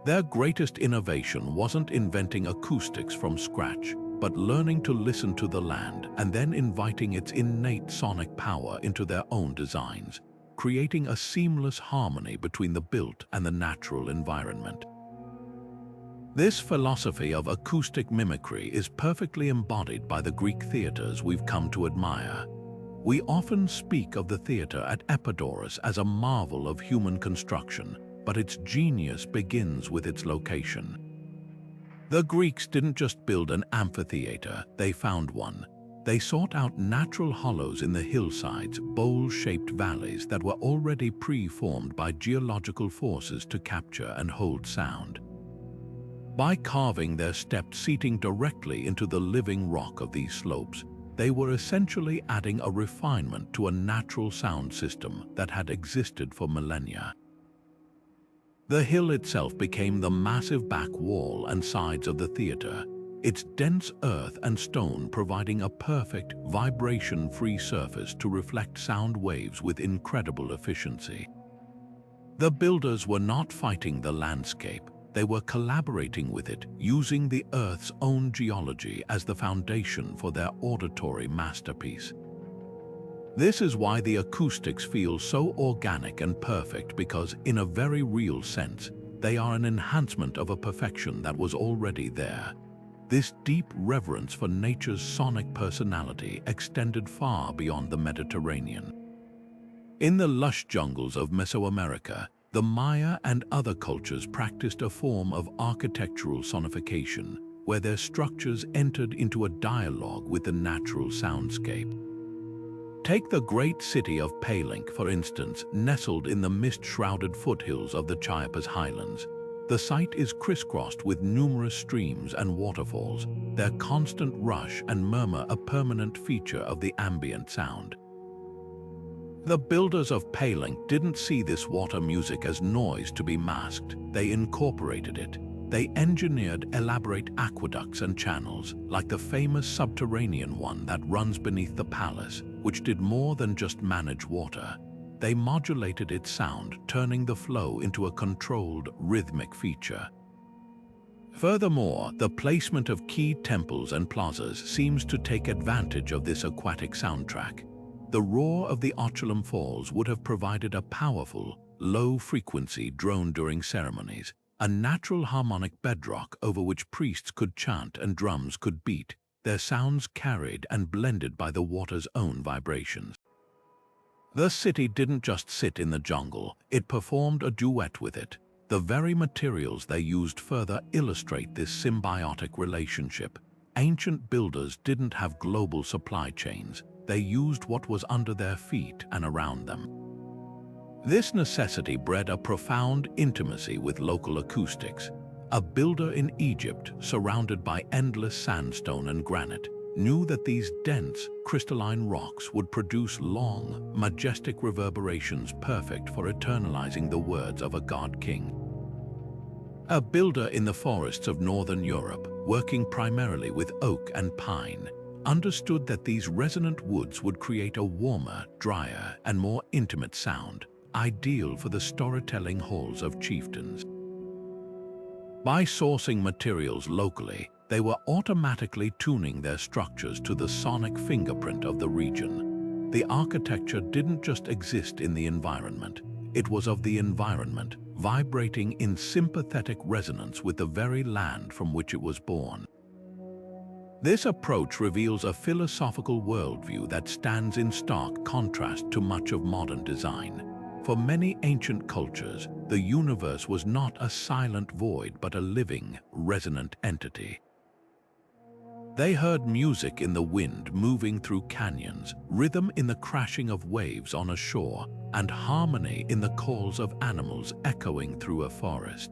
Their greatest innovation wasn't inventing acoustics from scratch, but learning to listen to the land and then inviting its innate sonic power into their own designs, creating a seamless harmony between the built and the natural environment. This philosophy of acoustic mimicry is perfectly embodied by the Greek theaters we've come to admire. We often speak of the theater at Epidaurus as a marvel of human construction, but its genius begins with its location. The Greeks didn't just build an amphitheater, they found one. They sought out natural hollows in the hillsides, bowl-shaped valleys that were already pre-formed by geological forces to capture and hold sound. By carving their stepped seating directly into the living rock of these slopes, they were essentially adding a refinement to a natural sound system that had existed for millennia. The hill itself became the massive back wall and sides of the theater, its dense earth and stone providing a perfect, vibration-free surface to reflect sound waves with incredible efficiency. The builders were not fighting the landscape, they were collaborating with it, using the Earth's own geology as the foundation for their auditory masterpiece. This is why the acoustics feel so organic and perfect, because, in a very real sense, they are an enhancement of a perfection that was already there. This deep reverence for nature's sonic personality extended far beyond the Mediterranean. In the lush jungles of Mesoamerica, the Maya and other cultures practiced a form of architectural sonification, where their structures entered into a dialogue with the natural soundscape. Take the great city of Palenque, for instance, nestled in the mist-shrouded foothills of the Chiapas highlands. The site is crisscrossed with numerous streams and waterfalls, their constant rush and murmur a permanent feature of the ambient sound. The builders of Palenque didn't see this water music as noise to be masked, they incorporated it. They engineered elaborate aqueducts and channels, like the famous subterranean one that runs beneath the palace, which did more than just manage water. They modulated its sound, turning the flow into a controlled, rhythmic feature. Furthermore, the placement of key temples and plazas seems to take advantage of this aquatic soundtrack. The roar of the Oculum Falls would have provided a powerful, low-frequency drone during ceremonies, a natural harmonic bedrock over which priests could chant and drums could beat, their sounds carried and blended by the water's own vibrations. The city didn't just sit in the jungle, it performed a duet with it. The very materials they used further illustrate this symbiotic relationship. Ancient builders didn't have global supply chains, they used what was under their feet and around them. This necessity bred a profound intimacy with local acoustics. A builder in Egypt, surrounded by endless sandstone and granite, knew that these dense, crystalline rocks would produce long, majestic reverberations perfect for eternalizing the words of a god-king. A builder in the forests of northern Europe, working primarily with oak and pine, understood that these resonant woods would create a warmer, drier, and more intimate sound, ideal for the storytelling halls of chieftains. By sourcing materials locally, they were automatically tuning their structures to the sonic fingerprint of the region. The architecture didn't just exist in the environment, it was of the environment, vibrating in sympathetic resonance with the very land from which it was born. This approach reveals a philosophical worldview that stands in stark contrast to much of modern design. For many ancient cultures, the universe was not a silent void but a living, resonant entity. They heard music in the wind moving through canyons, rhythm in the crashing of waves on a shore, and harmony in the calls of animals echoing through a forest.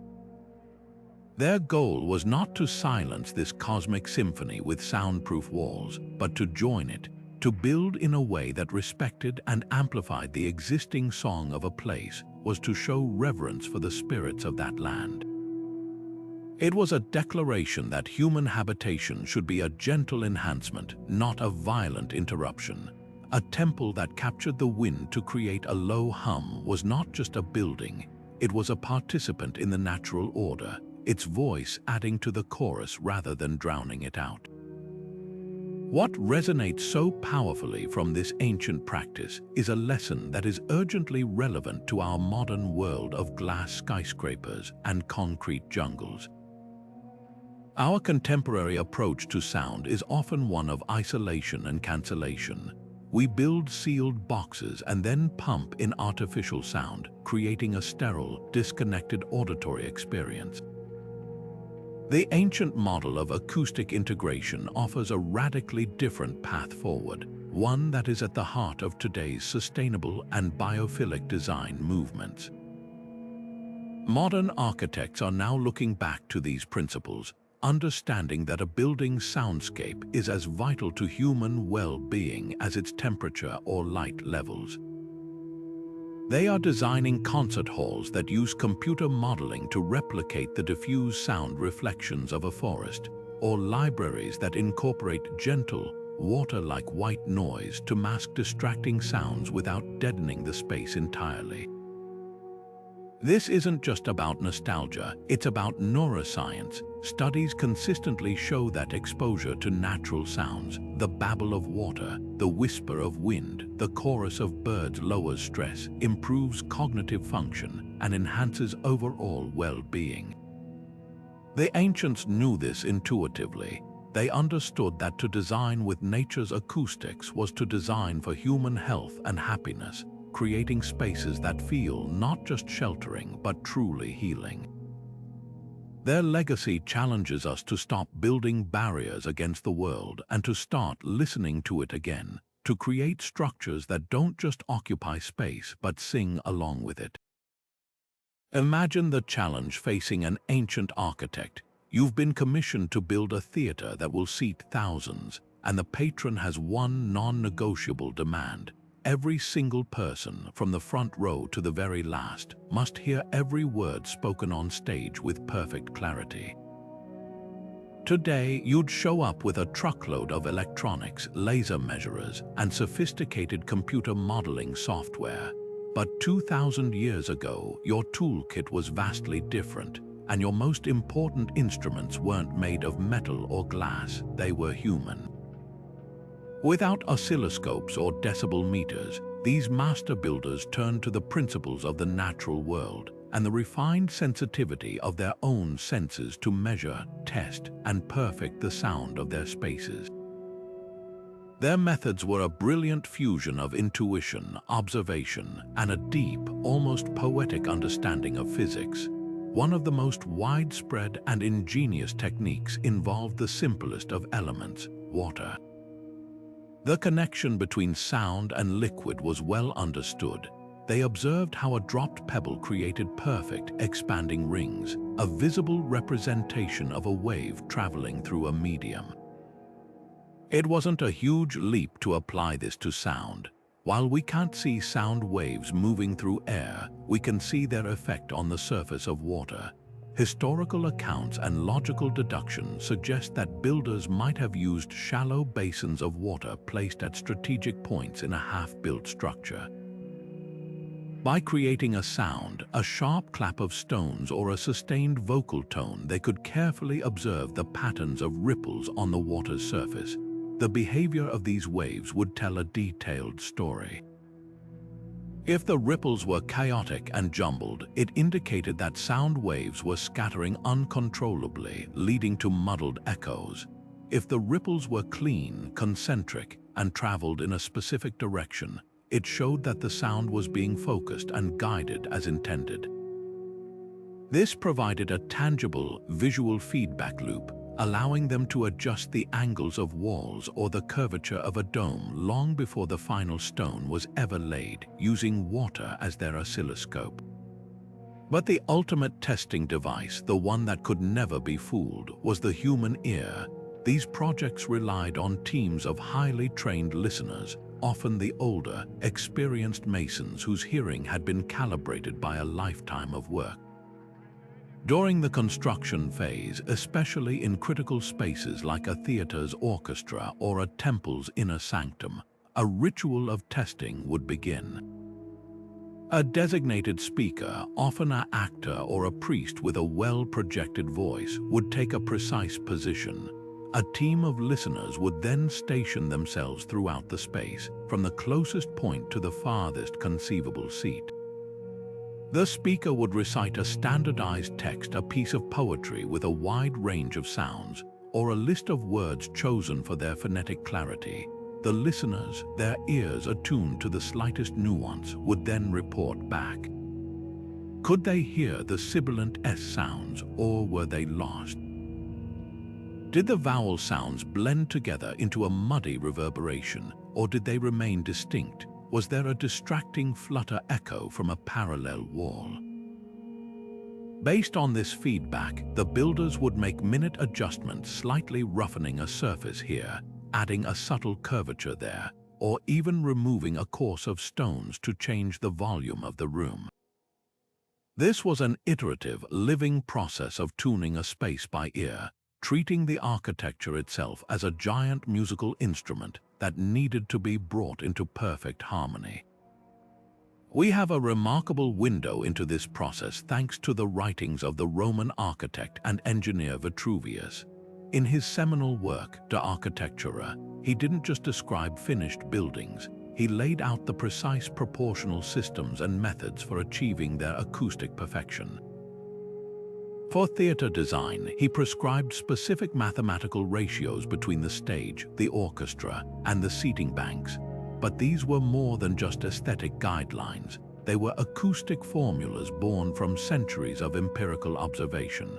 Their goal was not to silence this cosmic symphony with soundproof walls, but to join it, to build in a way that respected and amplified the existing song of a place, was to show reverence for the spirits of that land. It was a declaration that human habitation should be a gentle enhancement, not a violent interruption. A temple that captured the wind to create a low hum was not just a building, It was a participant in the natural order, its voice adding to the chorus rather than drowning it out. What resonates so powerfully from this ancient practice is a lesson that is urgently relevant to our modern world of glass skyscrapers and concrete jungles. Our contemporary approach to sound is often one of isolation and cancellation. We build sealed boxes and then pump in artificial sound, creating a sterile, disconnected auditory experience. The ancient model of acoustic integration offers a radically different path forward, one that is at the heart of today's sustainable and biophilic design movements. Modern architects are now looking back to these principles, understanding that a building's soundscape is as vital to human well-being as its temperature or light levels. They are designing concert halls that use computer modeling to replicate the diffuse sound reflections of a forest, or libraries that incorporate gentle, water-like white noise to mask distracting sounds without deadening the space entirely. This isn't just about nostalgia, it's about neuroscience. Studies consistently show that exposure to natural sounds, the babble of water, the whisper of wind, the chorus of birds lowers stress, improves cognitive function, and enhances overall well-being. The ancients knew this intuitively. They understood that to design with nature's acoustics was to design for human health and happiness, creating spaces that feel not just sheltering but truly healing. Their legacy challenges us to stop building barriers against the world and to start listening to it again, to create structures that don't just occupy space but sing along with it. Imagine the challenge facing an ancient architect. You've been commissioned to build a theater that will seat thousands, and the patron has one non-negotiable demand. Every single person, from the front row to the very last, must hear every word spoken on stage with perfect clarity. Today, you'd show up with a truckload of electronics, laser measurers, and sophisticated computer modeling software. But 2,000 years ago, your toolkit was vastly different, and your most important instruments weren't made of metal or glass, they were human. Without oscilloscopes or decibel meters, these master builders turned to the principles of the natural world and the refined sensitivity of their own senses to measure, test, and perfect the sound of their spaces. Their methods were a brilliant fusion of intuition, observation, and a deep, almost poetic understanding of physics. One of the most widespread and ingenious techniques involved the simplest of elements, water. The connection between sound and liquid was well understood. They observed how a dropped pebble created perfect, expanding rings, a visible representation of a wave traveling through a medium. It wasn't a huge leap to apply this to sound. While we can't see sound waves moving through air, we can see their effect on the surface of water. Historical accounts and logical deduction suggest that builders might have used shallow basins of water placed at strategic points in a half-built structure. By creating a sound, a sharp clap of stones or a sustained vocal tone, they could carefully observe the patterns of ripples on the water's surface. The behavior of these waves would tell a detailed story. If the ripples were chaotic and jumbled, it indicated that sound waves were scattering uncontrollably, leading to muddled echoes. If the ripples were clean, concentric, and traveled in a specific direction, it showed that the sound was being focused and guided as intended. This provided a tangible, visual feedback loop, allowing them to adjust the angles of walls or the curvature of a dome long before the final stone was ever laid, using water as their oscilloscope. But the ultimate testing device, the one that could never be fooled, was the human ear. These projects relied on teams of highly trained listeners, often the older, experienced masons whose hearing had been calibrated by a lifetime of work. During the construction phase, especially in critical spaces like a theater's orchestra or a temple's inner sanctum, a ritual of testing would begin. A designated speaker, often an actor or a priest with a well-projected voice, would take a precise position. A team of listeners would then station themselves throughout the space, from the closest point to the farthest conceivable seat. The speaker would recite a standardized text, a piece of poetry with a wide range of sounds, or a list of words chosen for their phonetic clarity. The listeners, their ears attuned to the slightest nuance, would then report back. Could they hear the sibilant S sounds, or were they lost? Did the vowel sounds blend together into a muddy reverberation, or did they remain distinct? Was there a distracting flutter echo from a parallel wall? Based on this feedback, the builders would make minute adjustments, slightly roughening a surface here, adding a subtle curvature there, or even removing a course of stones to change the volume of the room. This was an iterative, living process of tuning a space by ear, treating the architecture itself as a giant musical instrument that needed to be brought into perfect harmony. We have a remarkable window into this process thanks to the writings of the Roman architect and engineer Vitruvius. In his seminal work, De Architectura, he didn't just describe finished buildings, he laid out the precise proportional systems and methods for achieving their acoustic perfection. For theater design, he prescribed specific mathematical ratios between the stage, the orchestra, and the seating banks. But these were more than just aesthetic guidelines. They were acoustic formulas born from centuries of empirical observation.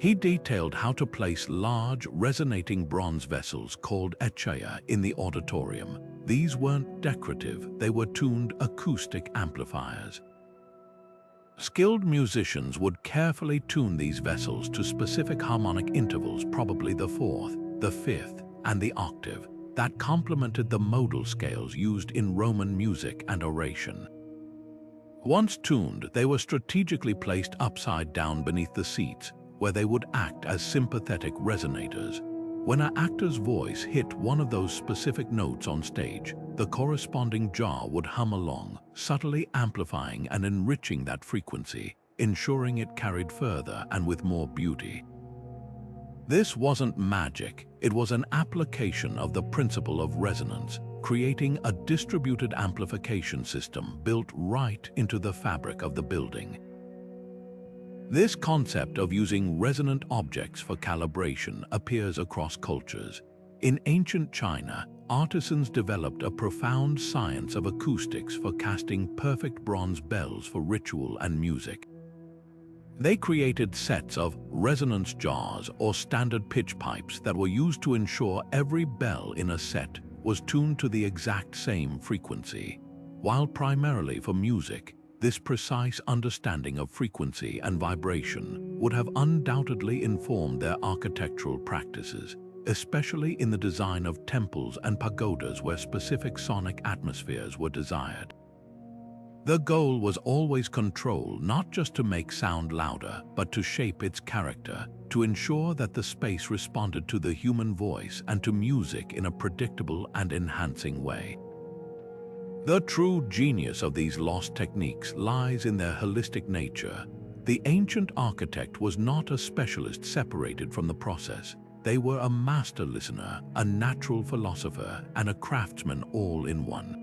He detailed how to place large, resonating bronze vessels called echea in the auditorium. These weren't decorative, they were tuned acoustic amplifiers. Skilled musicians would carefully tune these vessels to specific harmonic intervals, probably the fourth, the fifth, and the octave, that complemented the modal scales used in Roman music and oration. Once tuned, they were strategically placed upside down beneath the seats, where they would act as sympathetic resonators. When an actor's voice hit one of those specific notes on stage, the corresponding jaw would hum along, subtly amplifying and enriching that frequency, ensuring it carried further and with more beauty. This wasn't magic, it was an application of the principle of resonance, creating a distributed amplification system built right into the fabric of the building. This concept of using resonant objects for calibration appears across cultures. In ancient China, artisans developed a profound science of acoustics for casting perfect bronze bells for ritual and music. They created sets of resonance jars or standard pitch pipes that were used to ensure every bell in a set was tuned to the exact same frequency. While primarily for music, this precise understanding of frequency and vibration would have undoubtedly informed their architectural practices, especially in the design of temples and pagodas where specific sonic atmospheres were desired. The goal was always control, not just to make sound louder, but to shape its character, to ensure that the space responded to the human voice and to music in a predictable and enhancing way. The true genius of these lost techniques lies in their holistic nature. The ancient architect was not a specialist separated from the process. They were a master listener, a natural philosopher, and a craftsman all in one.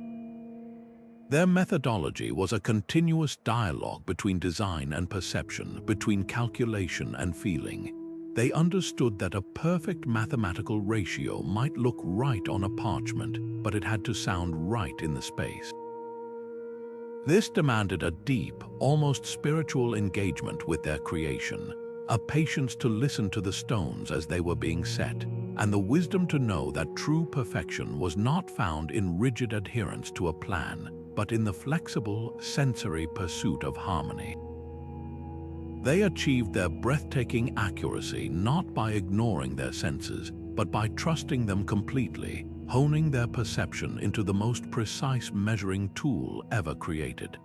Their methodology was a continuous dialogue between design and perception, between calculation and feeling. They understood that a perfect mathematical ratio might look right on a parchment, but it had to sound right in the space. This demanded a deep, almost spiritual engagement with their creation, a patience to listen to the stones as they were being set, and the wisdom to know that true perfection was not found in rigid adherence to a plan, but in the flexible, sensory pursuit of harmony. They achieved their breathtaking accuracy not by ignoring their senses, but by trusting them completely, honing their perception into the most precise measuring tool ever created.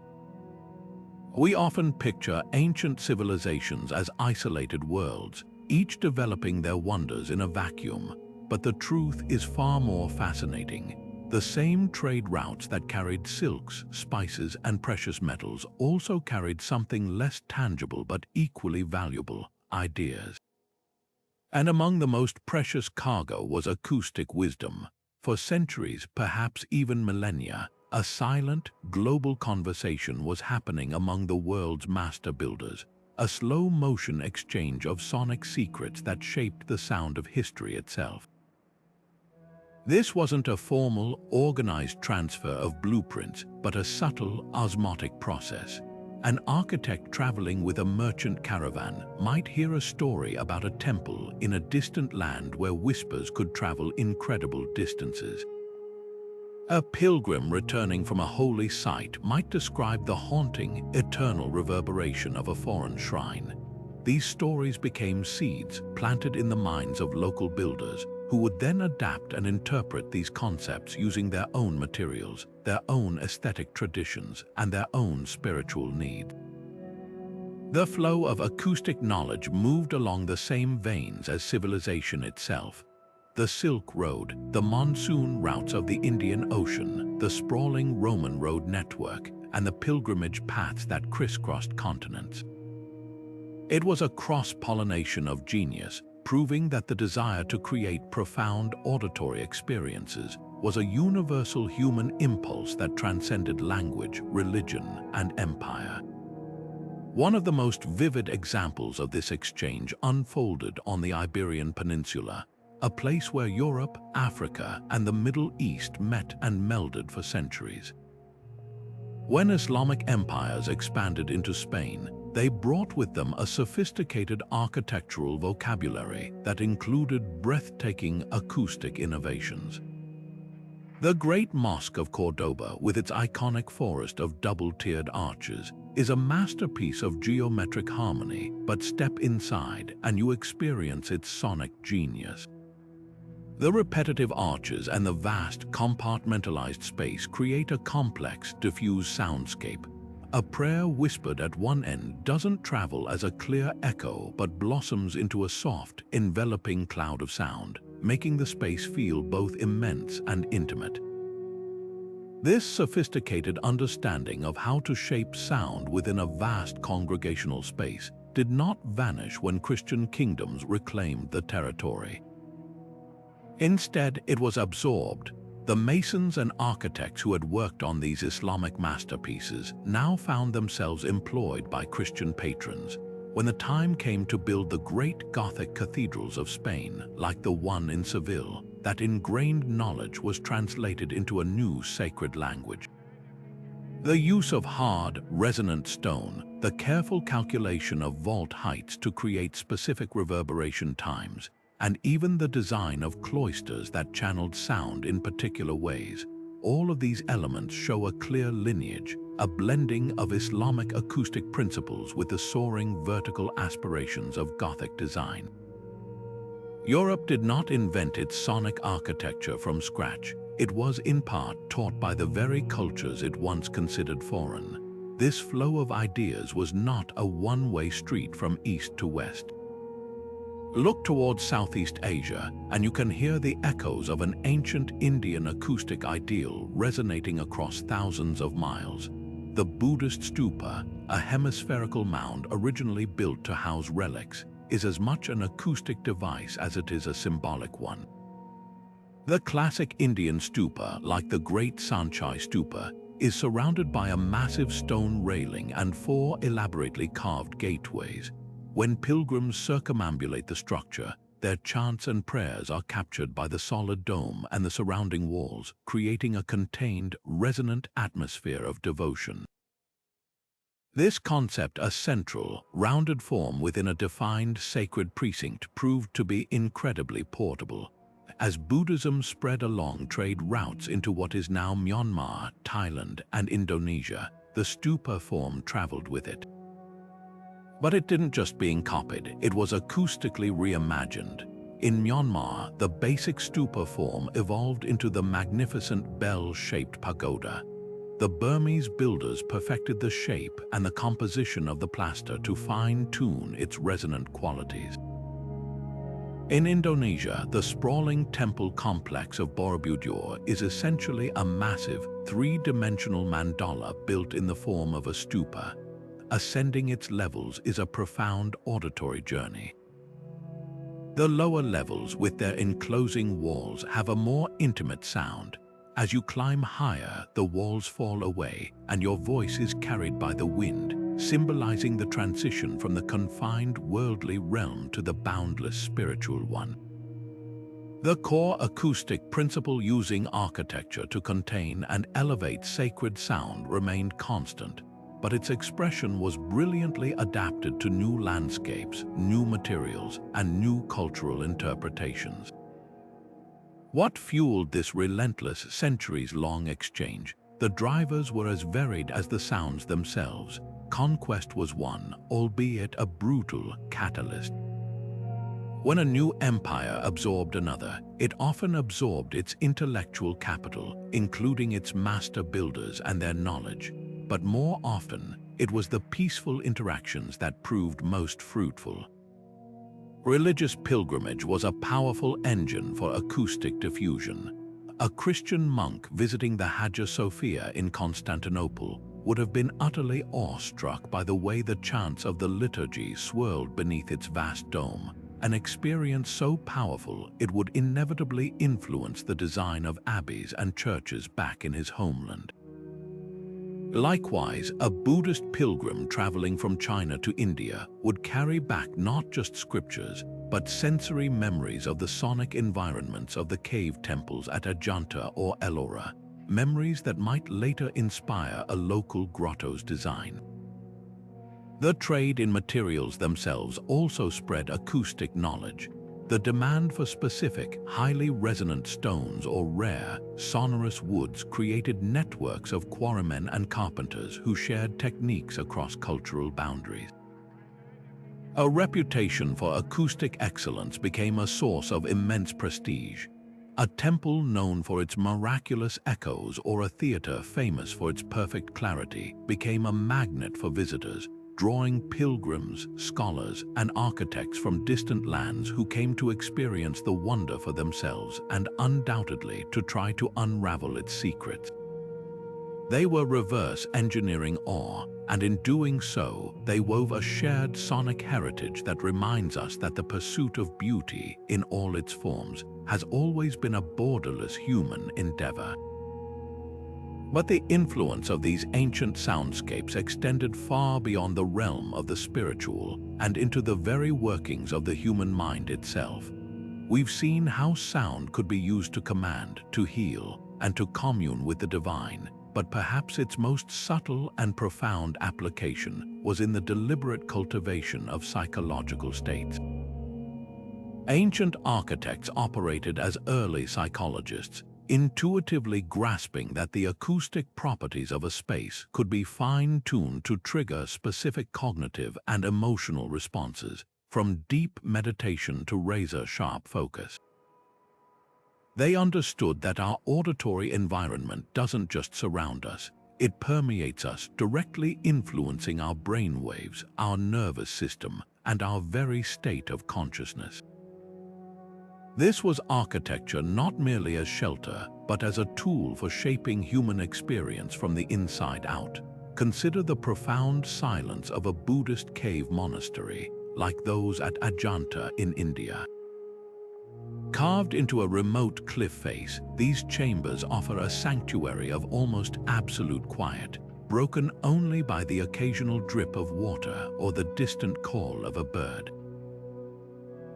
We often picture ancient civilizations as isolated worlds, each developing their wonders in a vacuum, but the truth is far more fascinating. The same trade routes that carried silks, spices, and precious metals also carried something less tangible but equally valuable: ideas. And among the most precious cargo was acoustic wisdom. For centuries, perhaps even millennia, a silent, global conversation was happening among the world's master builders, a slow-motion exchange of sonic secrets that shaped the sound of history itself. This wasn't a formal, organized transfer of blueprints, but a subtle, osmotic process. An architect traveling with a merchant caravan might hear a story about a temple in a distant land where whispers could travel incredible distances. A pilgrim returning from a holy site might describe the haunting, eternal reverberation of a foreign shrine. These stories became seeds planted in the minds of local builders, who would then adapt and interpret these concepts using their own materials, their own aesthetic traditions, and their own spiritual need. The flow of acoustic knowledge moved along the same veins as civilization itself. The Silk Road, the monsoon routes of the Indian Ocean, the sprawling Roman road network, and the pilgrimage paths that crisscrossed continents. It was a cross-pollination of genius, proving that the desire to create profound auditory experiences was a universal human impulse that transcended language, religion, and empire. One of the most vivid examples of this exchange unfolded on the Iberian Peninsula, a place where Europe, Africa, and the Middle East met and melded for centuries. When Islamic empires expanded into Spain, they brought with them a sophisticated architectural vocabulary that included breathtaking acoustic innovations. The Great Mosque of Cordoba, with its iconic forest of double-tiered arches, is a masterpiece of geometric harmony, but step inside and you experience its sonic genius. The repetitive arches and the vast, compartmentalized space create a complex, diffuse soundscape. A prayer whispered at one end doesn't travel as a clear echo but blossoms into a soft, enveloping cloud of sound, making the space feel both immense and intimate. This sophisticated understanding of how to shape sound within a vast congregational space did not vanish when Christian kingdoms reclaimed the territory. Instead, it was absorbed. The masons and architects who had worked on these Islamic masterpieces now found themselves employed by Christian patrons. When the time came to build the great Gothic cathedrals of Spain, like the one in Seville, that ingrained knowledge was translated into a new sacred language. The use of hard, resonant stone, the careful calculation of vault heights to create specific reverberation times, and even the design of cloisters that channeled sound in particular ways. All of these elements show a clear lineage, a blending of Islamic acoustic principles with the soaring vertical aspirations of Gothic design. Europe did not invent its sonic architecture from scratch. It was in part taught by the very cultures it once considered foreign. This flow of ideas was not a one-way street from east to west. Look towards Southeast Asia, and you can hear the echoes of an ancient Indian acoustic ideal resonating across thousands of miles. The Buddhist stupa, a hemispherical mound originally built to house relics, is as much an acoustic device as it is a symbolic one. The classic Indian stupa, like the Great Sanchai Stupa, is surrounded by a massive stone railing and 4 elaborately carved gateways. When pilgrims circumambulate the structure, their chants and prayers are captured by the solid dome and the surrounding walls, creating a contained, resonant atmosphere of devotion. This concept, a central, rounded form within a defined sacred precinct, proved to be incredibly portable. As Buddhism spread along trade routes into what is now Myanmar, Thailand, and Indonesia, the stupa form traveled with it. But it didn't just being copied, it was acoustically reimagined. In Myanmar, the basic stupa form evolved into the magnificent bell-shaped pagoda. The Burmese builders perfected the shape and the composition of the plaster to fine-tune its resonant qualities. In Indonesia, the sprawling temple complex of Borobudur is essentially a massive, three-dimensional mandala built in the form of a stupa. Ascending its levels is a profound auditory journey. The lower levels, with their enclosing walls, have a more intimate sound. As you climb higher, the walls fall away, and your voice is carried by the wind, symbolizing the transition from the confined worldly realm to the boundless spiritual one. The core acoustic principle using architecture to contain and elevate sacred sound remained constant, but its expression was brilliantly adapted to new landscapes, new materials, and new cultural interpretations. What fueled this relentless, centuries-long exchange? The drivers were as varied as the sounds themselves. Conquest was one, albeit a brutal catalyst. When a new empire absorbed another, it often absorbed its intellectual capital, including its master builders and their knowledge. But more often, it was the peaceful interactions that proved most fruitful. Religious pilgrimage was a powerful engine for acoustic diffusion. A Christian monk visiting the Hagia Sophia in Constantinople would have been utterly awestruck by the way the chants of the liturgy swirled beneath its vast dome, an experience so powerful it would inevitably influence the design of abbeys and churches back in his homeland. Likewise, a Buddhist pilgrim traveling from China to India would carry back not just scriptures, but sensory memories of the sonic environments of the cave temples at Ajanta or Ellora, memories that might later inspire a local grotto's design. The trade in materials themselves also spread acoustic knowledge. The demand for specific, highly resonant stones or rare, sonorous woods created networks of quarrymen and carpenters who shared techniques across cultural boundaries. A reputation for acoustic excellence became a source of immense prestige. A temple known for its miraculous echoes or a theater famous for its perfect clarity became a magnet for visitors, drawing pilgrims, scholars, and architects from distant lands who came to experience the wonder for themselves and undoubtedly to try to unravel its secrets. They were reverse engineering awe, and in doing so, they wove a shared sonic heritage that reminds us that the pursuit of beauty, in all its forms, has always been a borderless human endeavor. But the influence of these ancient soundscapes extended far beyond the realm of the spiritual and into the very workings of the human mind itself. We've seen how sound could be used to command, to heal, and to commune with the divine, but perhaps its most subtle and profound application was in the deliberate cultivation of psychological states. Ancient architects operated as early psychologists, intuitively grasping that the acoustic properties of a space could be fine-tuned to trigger specific cognitive and emotional responses, from deep meditation to razor-sharp focus. They understood that our auditory environment doesn't just surround us, it permeates us, directly influencing our brain waves, our nervous system, and our very state of consciousness. This was architecture not merely as shelter, but as a tool for shaping human experience from the inside out. Consider the profound silence of a Buddhist cave monastery, like those at Ajanta in India. Carved into a remote cliff face, these chambers offer a sanctuary of almost absolute quiet, broken only by the occasional drip of water or the distant call of a bird.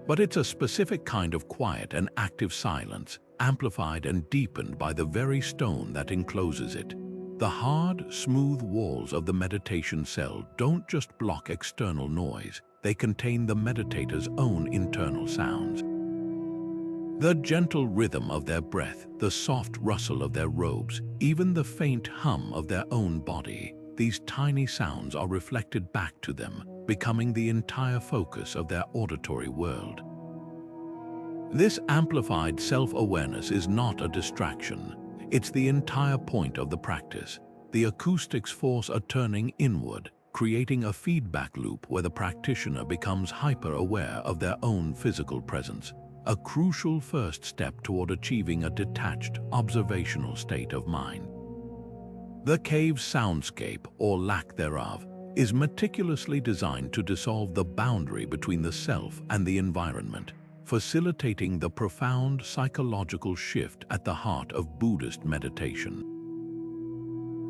But it's a specific kind of quiet and active silence, amplified and deepened by the very stone that encloses it. The hard, smooth walls of the meditation cell don't just block external noise, they contain the meditator's own internal sounds. The gentle rhythm of their breath, the soft rustle of their robes, even the faint hum of their own body, these tiny sounds are reflected back to them, becoming the entire focus of their auditory world. This amplified self-awareness is not a distraction. It's the entire point of the practice. The acoustics force a turning inward, creating a feedback loop where the practitioner becomes hyper-aware of their own physical presence, a crucial first step toward achieving a detached, observational state of mind. The cave's soundscape, or lack thereof, is meticulously designed to dissolve the boundary between the self and the environment, facilitating the profound psychological shift at the heart of Buddhist meditation.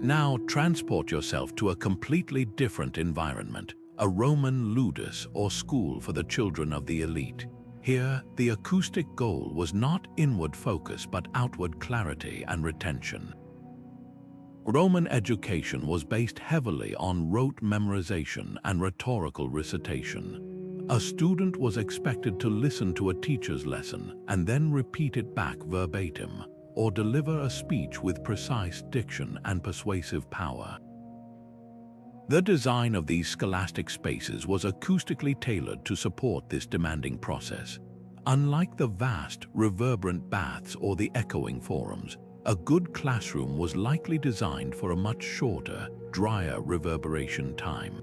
Now transport yourself to a completely different environment, a Roman ludus or school for the children of the elite. Here, the acoustic goal was not inward focus but outward clarity and retention. Roman education was based heavily on rote memorization and rhetorical recitation. A student was expected to listen to a teacher's lesson and then repeat it back verbatim, or deliver a speech with precise diction and persuasive power. The design of these scholastic spaces was acoustically tailored to support this demanding process. Unlike the vast, reverberant baths or the echoing forums, a good classroom was likely designed for a much shorter, drier reverberation time.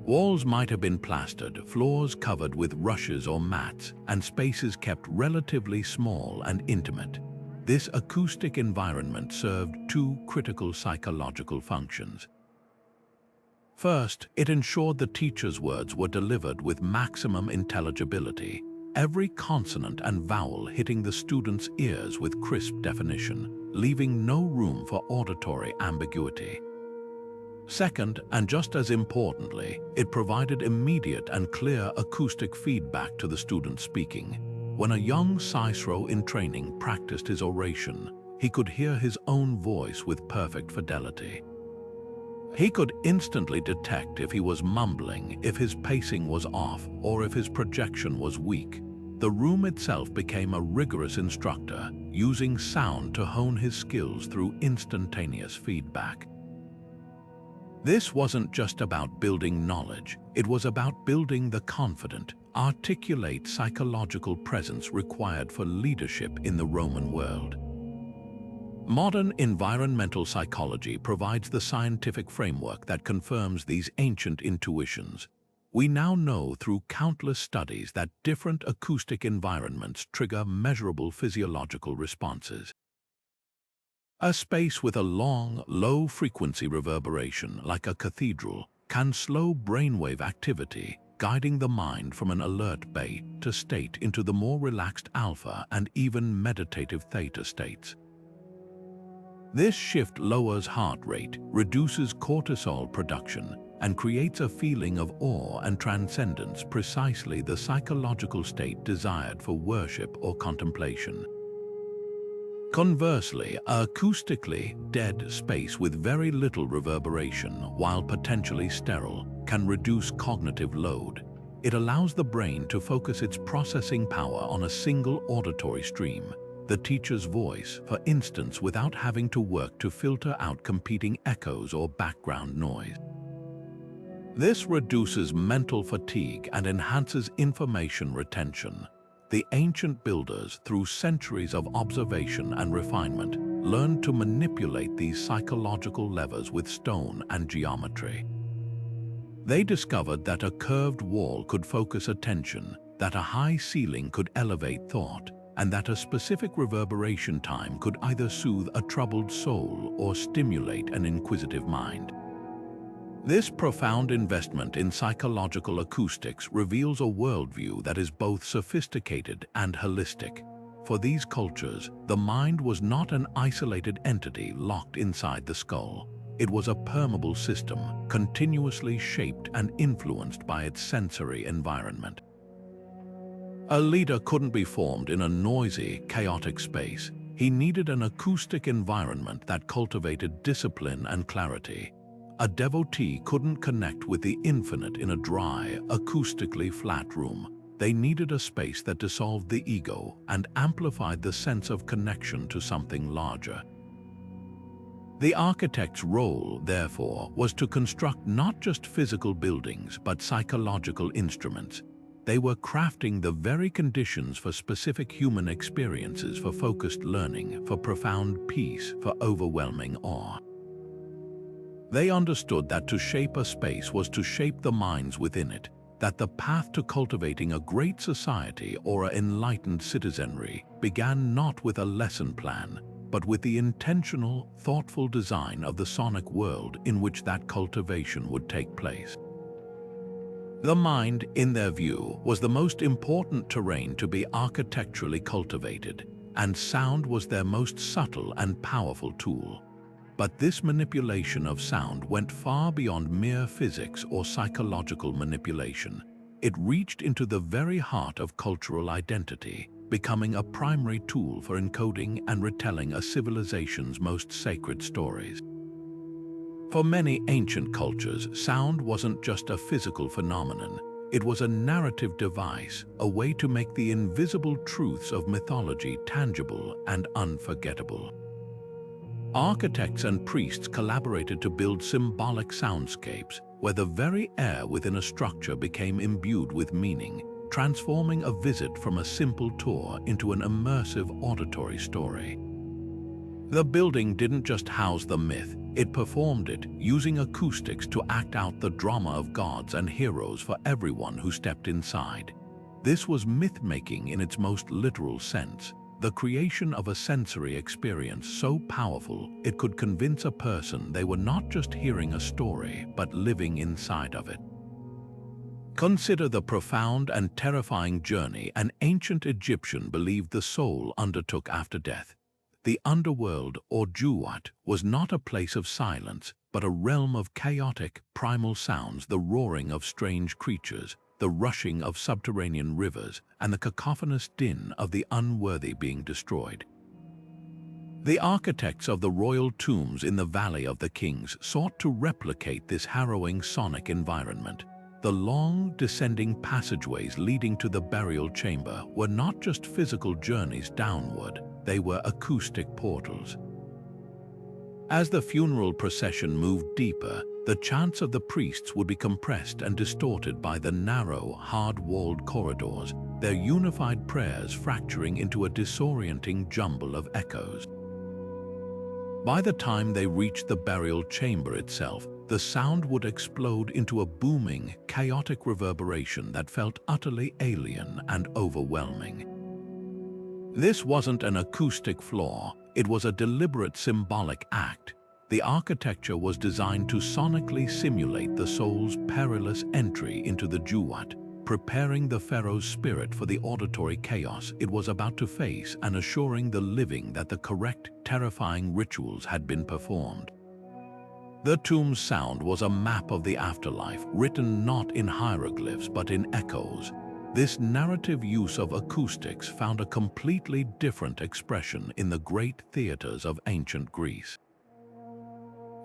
Walls might have been plastered, floors covered with rushes or mats, and spaces kept relatively small and intimate. This acoustic environment served two critical psychological functions. First, it ensured the teacher's words were delivered with maximum intelligibility, every consonant and vowel hitting the student's ears with crisp definition, leaving no room for auditory ambiguity. Second, and just as importantly, it provided immediate and clear acoustic feedback to the student speaking. When a young Cicero in training practiced his oration, he could hear his own voice with perfect fidelity. He could instantly detect if he was mumbling, if his pacing was off, or if his projection was weak. The room itself became a rigorous instructor, using sound to hone his skills through instantaneous feedback. This wasn't just about building knowledge, it was about building the confident, articulate psychological presence required for leadership in the Roman world. Modern environmental psychology provides the scientific framework that confirms these ancient intuitions. We now know through countless studies that different acoustic environments trigger measurable physiological responses. A space with a long, low-frequency reverberation, like a cathedral, can slow brainwave activity, guiding the mind from an alert beta state into the more relaxed alpha and even meditative theta states. This shift lowers heart rate, reduces cortisol production, and creates a feeling of awe and transcendence, precisely the psychological state desired for worship or contemplation. Conversely, an acoustically dead space with very little reverberation, while potentially sterile, can reduce cognitive load. It allows the brain to focus its processing power on a single auditory stream, the teacher's voice, for instance, without having to work to filter out competing echoes or background noise. This reduces mental fatigue and enhances information retention. The ancient builders, through centuries of observation and refinement, learned to manipulate these psychological levers with stone and geometry. They discovered that a curved wall could focus attention, that a high ceiling could elevate thought, and that a specific reverberation time could either soothe a troubled soul or stimulate an inquisitive mind. This profound investment in psychological acoustics reveals a worldview that is both sophisticated and holistic. For these cultures, the mind was not an isolated entity locked inside the skull. It was a permeable system, continuously shaped and influenced by its sensory environment. A leader couldn't be formed in a noisy, chaotic space. He needed an acoustic environment that cultivated discipline and clarity. A devotee couldn't connect with the infinite in a dry, acoustically flat room. They needed a space that dissolved the ego and amplified the sense of connection to something larger. The architect's role, therefore, was to construct not just physical buildings but psychological instruments. They were crafting the very conditions for specific human experiences, for focused learning, for profound peace, for overwhelming awe. They understood that to shape a space was to shape the minds within it, that the path to cultivating a great society or an enlightened citizenry began not with a lesson plan, but with the intentional, thoughtful design of the sonic world in which that cultivation would take place. The mind, in their view, was the most important terrain to be architecturally cultivated, and sound was their most subtle and powerful tool. But this manipulation of sound went far beyond mere physics or psychological manipulation. It reached into the very heart of cultural identity, becoming a primary tool for encoding and retelling a civilization's most sacred stories. For many ancient cultures, sound wasn't just a physical phenomenon. It was a narrative device, a way to make the invisible truths of mythology tangible and unforgettable. Architects and priests collaborated to build symbolic soundscapes, where the very air within a structure became imbued with meaning, transforming a visit from a simple tour into an immersive auditory story. The building didn't just house the myth, it performed it, using acoustics to act out the drama of gods and heroes for everyone who stepped inside. This was myth-making in its most literal sense, the creation of a sensory experience so powerful it could convince a person they were not just hearing a story, but living inside of it. Consider the profound and terrifying journey an ancient Egyptian believed the soul undertook after death. The underworld, or Juwat, was not a place of silence, but a realm of chaotic, primal sounds, the roaring of strange creatures, the rushing of subterranean rivers, and the cacophonous din of the unworthy being destroyed. The architects of the royal tombs in the Valley of the Kings sought to replicate this harrowing sonic environment. The long, descending passageways leading to the burial chamber were not just physical journeys downward, they were acoustic portals. As the funeral procession moved deeper, the chants of the priests would be compressed and distorted by the narrow, hard-walled corridors, their unified prayers fracturing into a disorienting jumble of echoes. By the time they reached the burial chamber itself, the sound would explode into a booming, chaotic reverberation that felt utterly alien and overwhelming. This wasn't an acoustic flaw, it was a deliberate symbolic act. The architecture was designed to sonically simulate the soul's perilous entry into the Juwat, preparing the pharaoh's spirit for the auditory chaos it was about to face and assuring the living that the correct, terrifying rituals had been performed. The tomb's sound was a map of the afterlife, written not in hieroglyphs but in echoes. This narrative use of acoustics found a completely different expression in the great theaters of ancient Greece.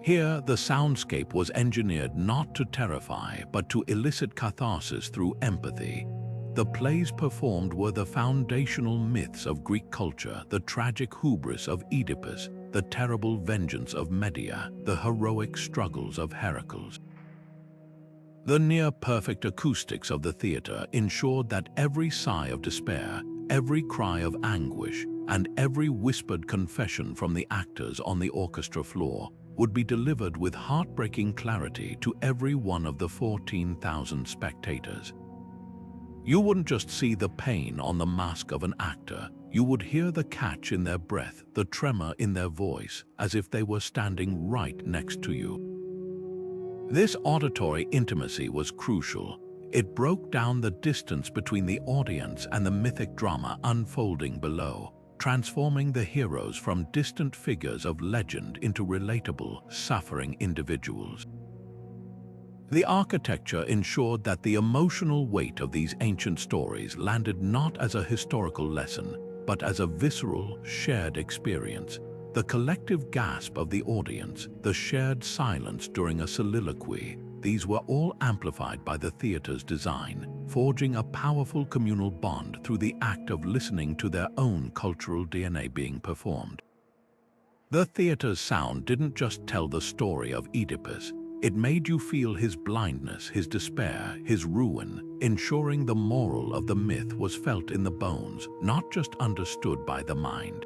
Here, the soundscape was engineered not to terrify, but to elicit catharsis through empathy. The plays performed were the foundational myths of Greek culture, the tragic hubris of Oedipus, the terrible vengeance of Medea, the heroic struggles of Heracles. The near-perfect acoustics of the theater ensured that every sigh of despair, every cry of anguish, and every whispered confession from the actors on the orchestra floor would be delivered with heartbreaking clarity to every one of the 14,000 spectators. You wouldn't just see the pain on the mask of an actor, you would hear the catch in their breath, the tremor in their voice, as if they were standing right next to you. This auditory intimacy was crucial. It broke down the distance between the audience and the mythic drama unfolding below, transforming the heroes from distant figures of legend into relatable, suffering individuals. The architecture ensured that the emotional weight of these ancient stories landed not as a historical lesson, but as a visceral, shared experience. The collective gasp of the audience, the shared silence during a soliloquy, these were all amplified by the theater's design, forging a powerful communal bond through the act of listening to their own cultural DNA being performed. The theater's sound didn't just tell the story of Oedipus, it made you feel his blindness, his despair, his ruin, ensuring the moral of the myth was felt in the bones, not just understood by the mind.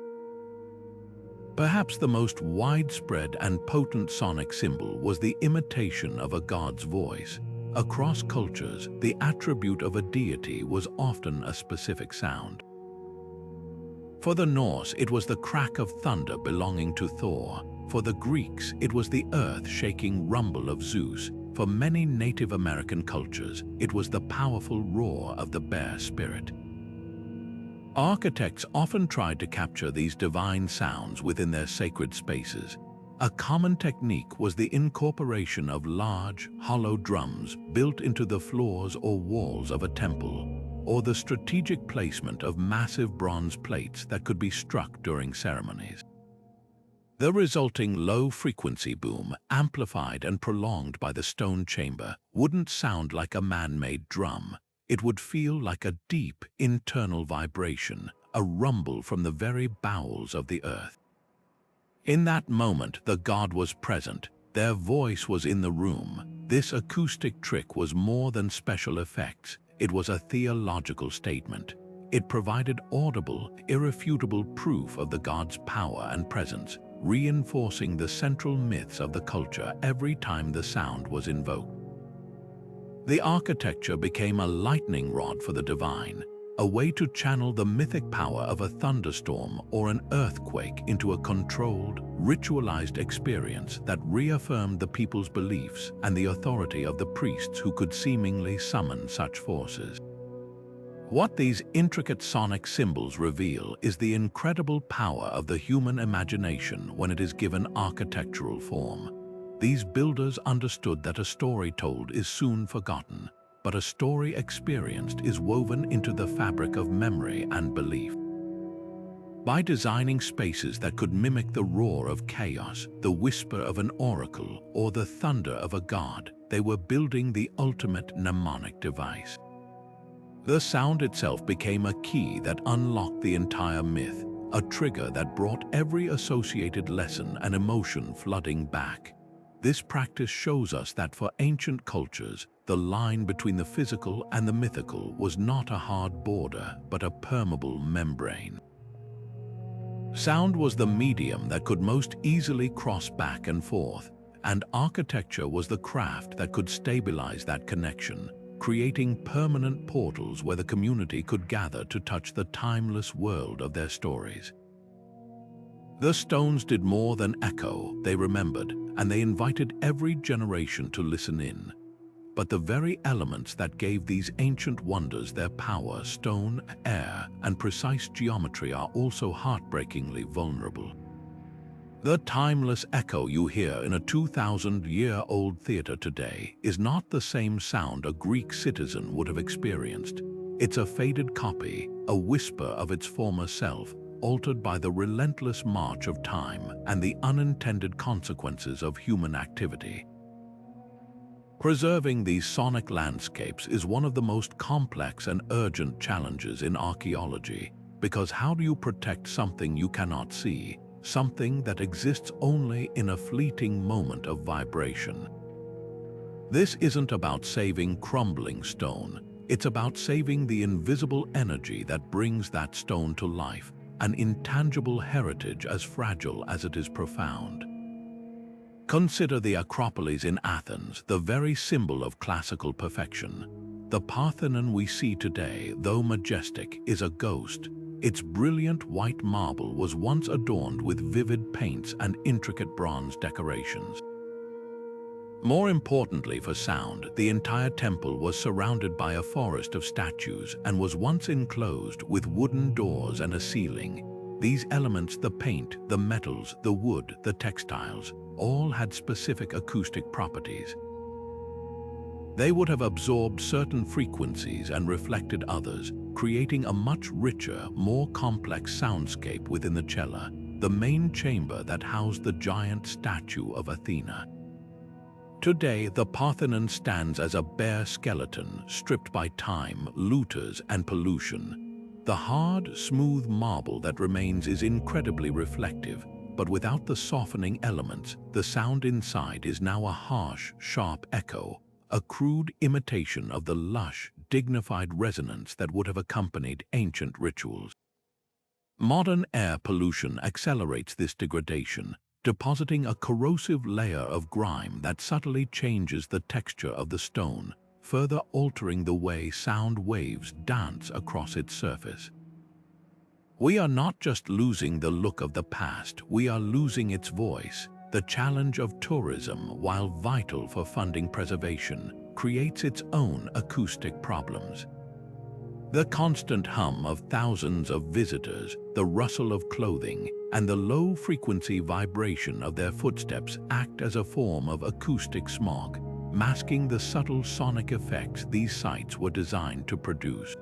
Perhaps the most widespread and potent sonic symbol was the imitation of a god's voice. Across cultures, the attribute of a deity was often a specific sound. For the Norse, it was the crack of thunder belonging to Thor. For the Greeks, it was the earth-shaking rumble of Zeus. For many Native American cultures, it was the powerful roar of the bear spirit. Architects often tried to capture these divine sounds within their sacred spaces. A common technique was the incorporation of large, hollow drums built into the floors or walls of a temple, or the strategic placement of massive bronze plates that could be struck during ceremonies. The resulting low-frequency boom, amplified and prolonged by the stone chamber, wouldn't sound like a man-made drum. It would feel like a deep, internal vibration, a rumble from the very bowels of the earth. In that moment, the god was present. Their voice was in the room. This acoustic trick was more than special effects. It was a theological statement. It provided audible, irrefutable proof of the god's power and presence, reinforcing the central myths of the culture every time the sound was invoked. The architecture became a lightning rod for the divine, a way to channel the mythic power of a thunderstorm or an earthquake into a controlled, ritualized experience that reaffirmed the people's beliefs and the authority of the priests who could seemingly summon such forces. What these intricate sonic symbols reveal is the incredible power of the human imagination when it is given architectural form. These builders understood that a story told is soon forgotten, but a story experienced is woven into the fabric of memory and belief. By designing spaces that could mimic the roar of chaos, the whisper of an oracle, or the thunder of a god, they were building the ultimate mnemonic device. The sound itself became a key that unlocked the entire myth, a trigger that brought every associated lesson and emotion flooding back. This practice shows us that for ancient cultures, the line between the physical and the mythical was not a hard border, but a permeable membrane. Sound was the medium that could most easily cross back and forth, and architecture was the craft that could stabilize that connection, creating permanent portals where the community could gather to touch the timeless world of their stories. The stones did more than echo, they remembered, and they invited every generation to listen in. But the very elements that gave these ancient wonders their power, stone, air, and precise geometry, are also heartbreakingly vulnerable. The timeless echo you hear in a 2,000-year-old theater today is not the same sound a Greek citizen would have experienced. It's a faded copy, a whisper of its former self, altered by the relentless march of time and the unintended consequences of human activity. Preserving these sonic landscapes is one of the most complex and urgent challenges in archaeology, because how do you protect something you cannot see, something that exists only in a fleeting moment of vibration? This isn't about saving crumbling stone, it's about saving the invisible energy that brings that stone to life, an intangible heritage as fragile as it is profound. Consider the Acropolis in Athens, the very symbol of classical perfection. The Parthenon we see today, though majestic, is a ghost. Its brilliant white marble was once adorned with vivid paints and intricate bronze decorations. More importantly for sound, the entire temple was surrounded by a forest of statues and was once enclosed with wooden doors and a ceiling. These elements, the paint, the metals, the wood, the textiles, all had specific acoustic properties. They would have absorbed certain frequencies and reflected others, creating a much richer, more complex soundscape within the cella, the main chamber that housed the giant statue of Athena. Today, the Parthenon stands as a bare skeleton, stripped by time, looters, and pollution. The hard, smooth marble that remains is incredibly reflective, but without the softening elements, the sound inside is now a harsh, sharp echo, a crude imitation of the lush, dignified resonance that would have accompanied ancient rituals. Modern air pollution accelerates this degradation, depositing a corrosive layer of grime that subtly changes the texture of the stone, further altering the way sound waves dance across its surface. We are not just losing the look of the past, we are losing its voice. The challenge of tourism, while vital for funding preservation, creates its own acoustic problems. The constant hum of thousands of visitors, the rustle of clothing, and the low-frequency vibration of their footsteps act as a form of acoustic smog, masking the subtle sonic effects these sites were designed to produce.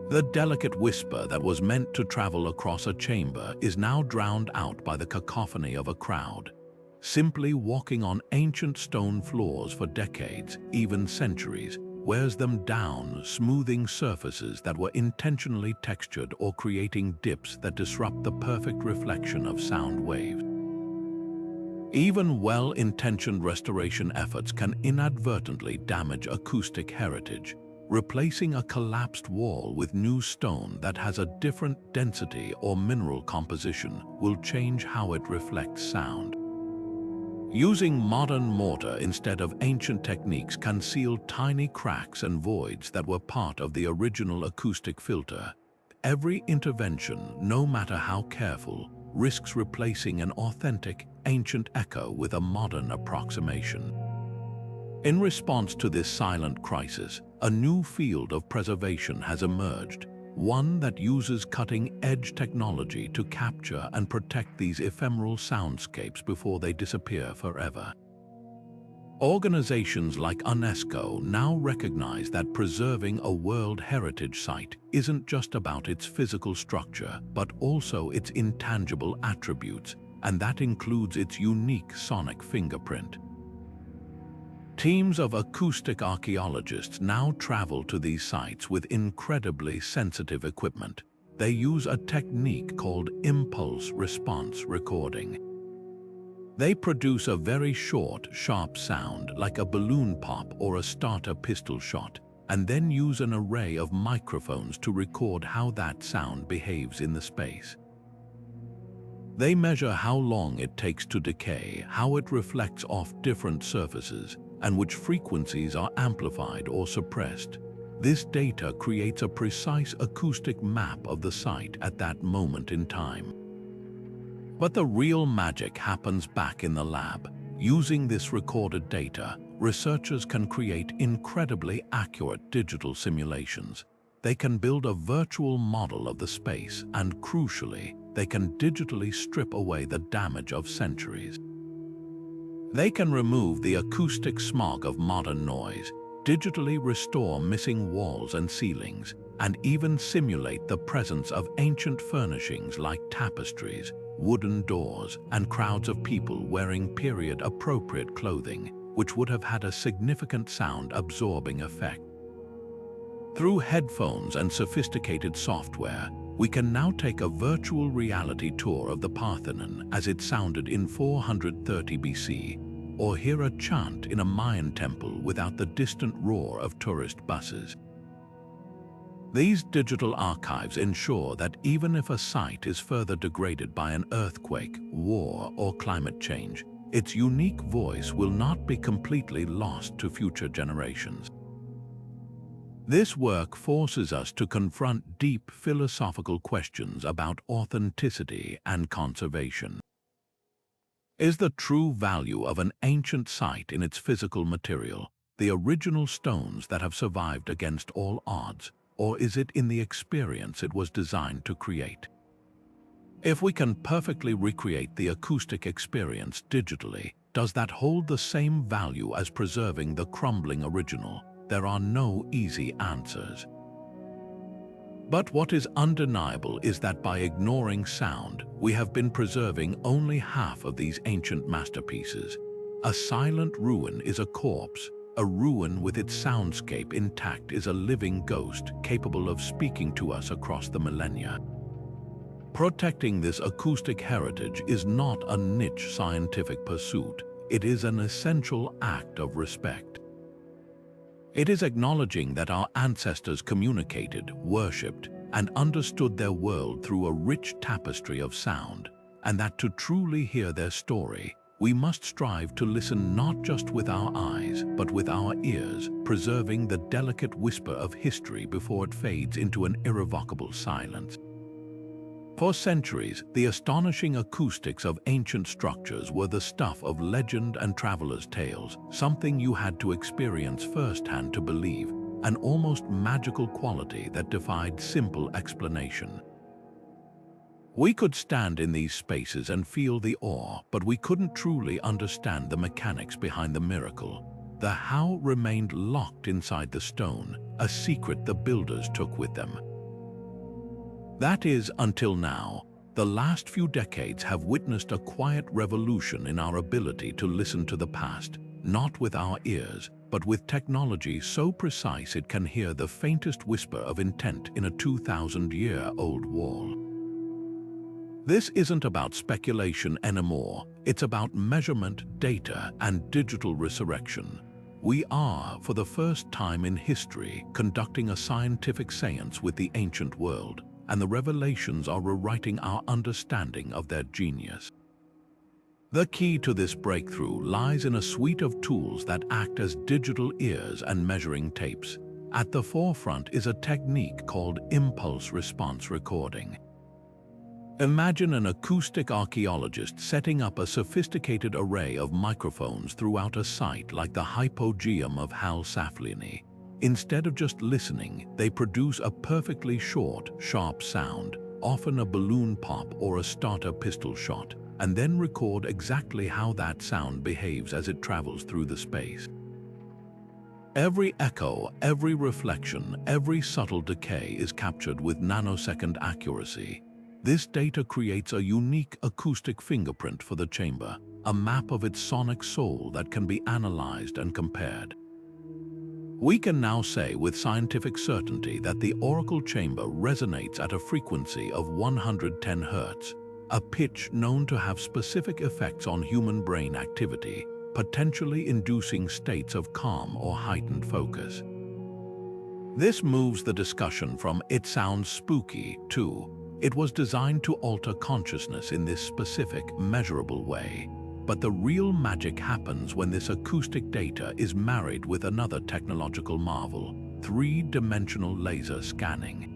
The delicate whisper that was meant to travel across a chamber is now drowned out by the cacophony of a crowd. Simply walking on ancient stone floors for decades, even centuries, wears them down, smoothing surfaces that were intentionally textured or creating dips that disrupt the perfect reflection of sound waves. Even well-intentioned restoration efforts can inadvertently damage acoustic heritage. Replacing a collapsed wall with new stone that has a different density or mineral composition will change how it reflects sound. Using modern mortar instead of ancient techniques can seal tiny cracks and voids that were part of the original acoustic filter. Every intervention, no matter how careful, risks replacing an authentic, ancient echo with a modern approximation. In response to this silent crisis, a new field of preservation has emerged, one that uses cutting-edge technology to capture and protect these ephemeral soundscapes before they disappear forever. Organizations like UNESCO now recognize that preserving a World Heritage Site isn't just about its physical structure, but also its intangible attributes, and that includes its unique sonic fingerprint. Teams of acoustic archaeologists now travel to these sites with incredibly sensitive equipment. They use a technique called impulse response recording. They produce a very short, sharp sound like a balloon pop or a starter pistol shot, and then use an array of microphones to record how that sound behaves in the space. They measure how long it takes to decay, how it reflects off different surfaces, and which frequencies are amplified or suppressed. This data creates a precise acoustic map of the site at that moment in time. But the real magic happens back in the lab. Using this recorded data, researchers can create incredibly accurate digital simulations. They can build a virtual model of the space, and crucially, they can digitally strip away the damage of centuries. They can remove the acoustic smog of modern noise, digitally restore missing walls and ceilings, and even simulate the presence of ancient furnishings like tapestries, wooden doors, and crowds of people wearing period-appropriate clothing, which would have had a significant sound-absorbing effect. Through headphones and sophisticated software, we can now take a virtual reality tour of the Parthenon as it sounded in 430 BC, or hear a chant in a Mayan temple without the distant roar of tourist buses. These digital archives ensure that even if a site is further degraded by an earthquake, war, or climate change, its unique voice will not be completely lost to future generations. This work forces us to confront deep philosophical questions about authenticity and conservation. Is the true value of an ancient site in its physical material, the original stones that have survived against all odds, or is it in the experience it was designed to create? If we can perfectly recreate the acoustic experience digitally, does that hold the same value as preserving the crumbling original? There are no easy answers. But what is undeniable is that by ignoring sound, we have been preserving only half of these ancient masterpieces. A silent ruin is a corpse. A ruin with its soundscape intact is a living ghost capable of speaking to us across the millennia. Protecting this acoustic heritage is not a niche scientific pursuit. It is an essential act of respect. It is acknowledging that our ancestors communicated, worshipped, and understood their world through a rich tapestry of sound, and that to truly hear their story, we must strive to listen not just with our eyes, but with our ears, preserving the delicate whisper of history before it fades into an irrevocable silence. For centuries, the astonishing acoustics of ancient structures were the stuff of legend and travelers' tales, something you had to experience firsthand to believe, an almost magical quality that defied simple explanation. We could stand in these spaces and feel the awe, but we couldn't truly understand the mechanics behind the miracle. The how remained locked inside the stone, a secret the builders took with them. That is, until now. The last few decades have witnessed a quiet revolution in our ability to listen to the past, not with our ears, but with technology so precise it can hear the faintest whisper of intent in a 2,000-year-old wall. This isn't about speculation anymore, it's about measurement, data, and digital resurrection. We are, for the first time in history, conducting a scientific seance with the ancient world, and the revelations are rewriting our understanding of their genius. The key to this breakthrough lies in a suite of tools that act as digital ears and measuring tapes. At the forefront is a technique called impulse response recording. Imagine an acoustic archaeologist setting up a sophisticated array of microphones throughout a site like the Hypogeum of Hal-Saflini. Instead of just listening, they produce a perfectly short, sharp sound, often a balloon pop or a starter pistol shot, and then record exactly how that sound behaves as it travels through the space. Every echo, every reflection, every subtle decay is captured with nanosecond accuracy. This data creates a unique acoustic fingerprint for the chamber, a map of its sonic soul that can be analyzed and compared. We can now say with scientific certainty that the oracle chamber resonates at a frequency of 110 Hz, a pitch known to have specific effects on human brain activity, potentially inducing states of calm or heightened focus. This moves the discussion from "it sounds spooky" to "it was designed to alter consciousness in this specific, measurable way." But the real magic happens when this acoustic data is married with another technological marvel: three-dimensional laser scanning.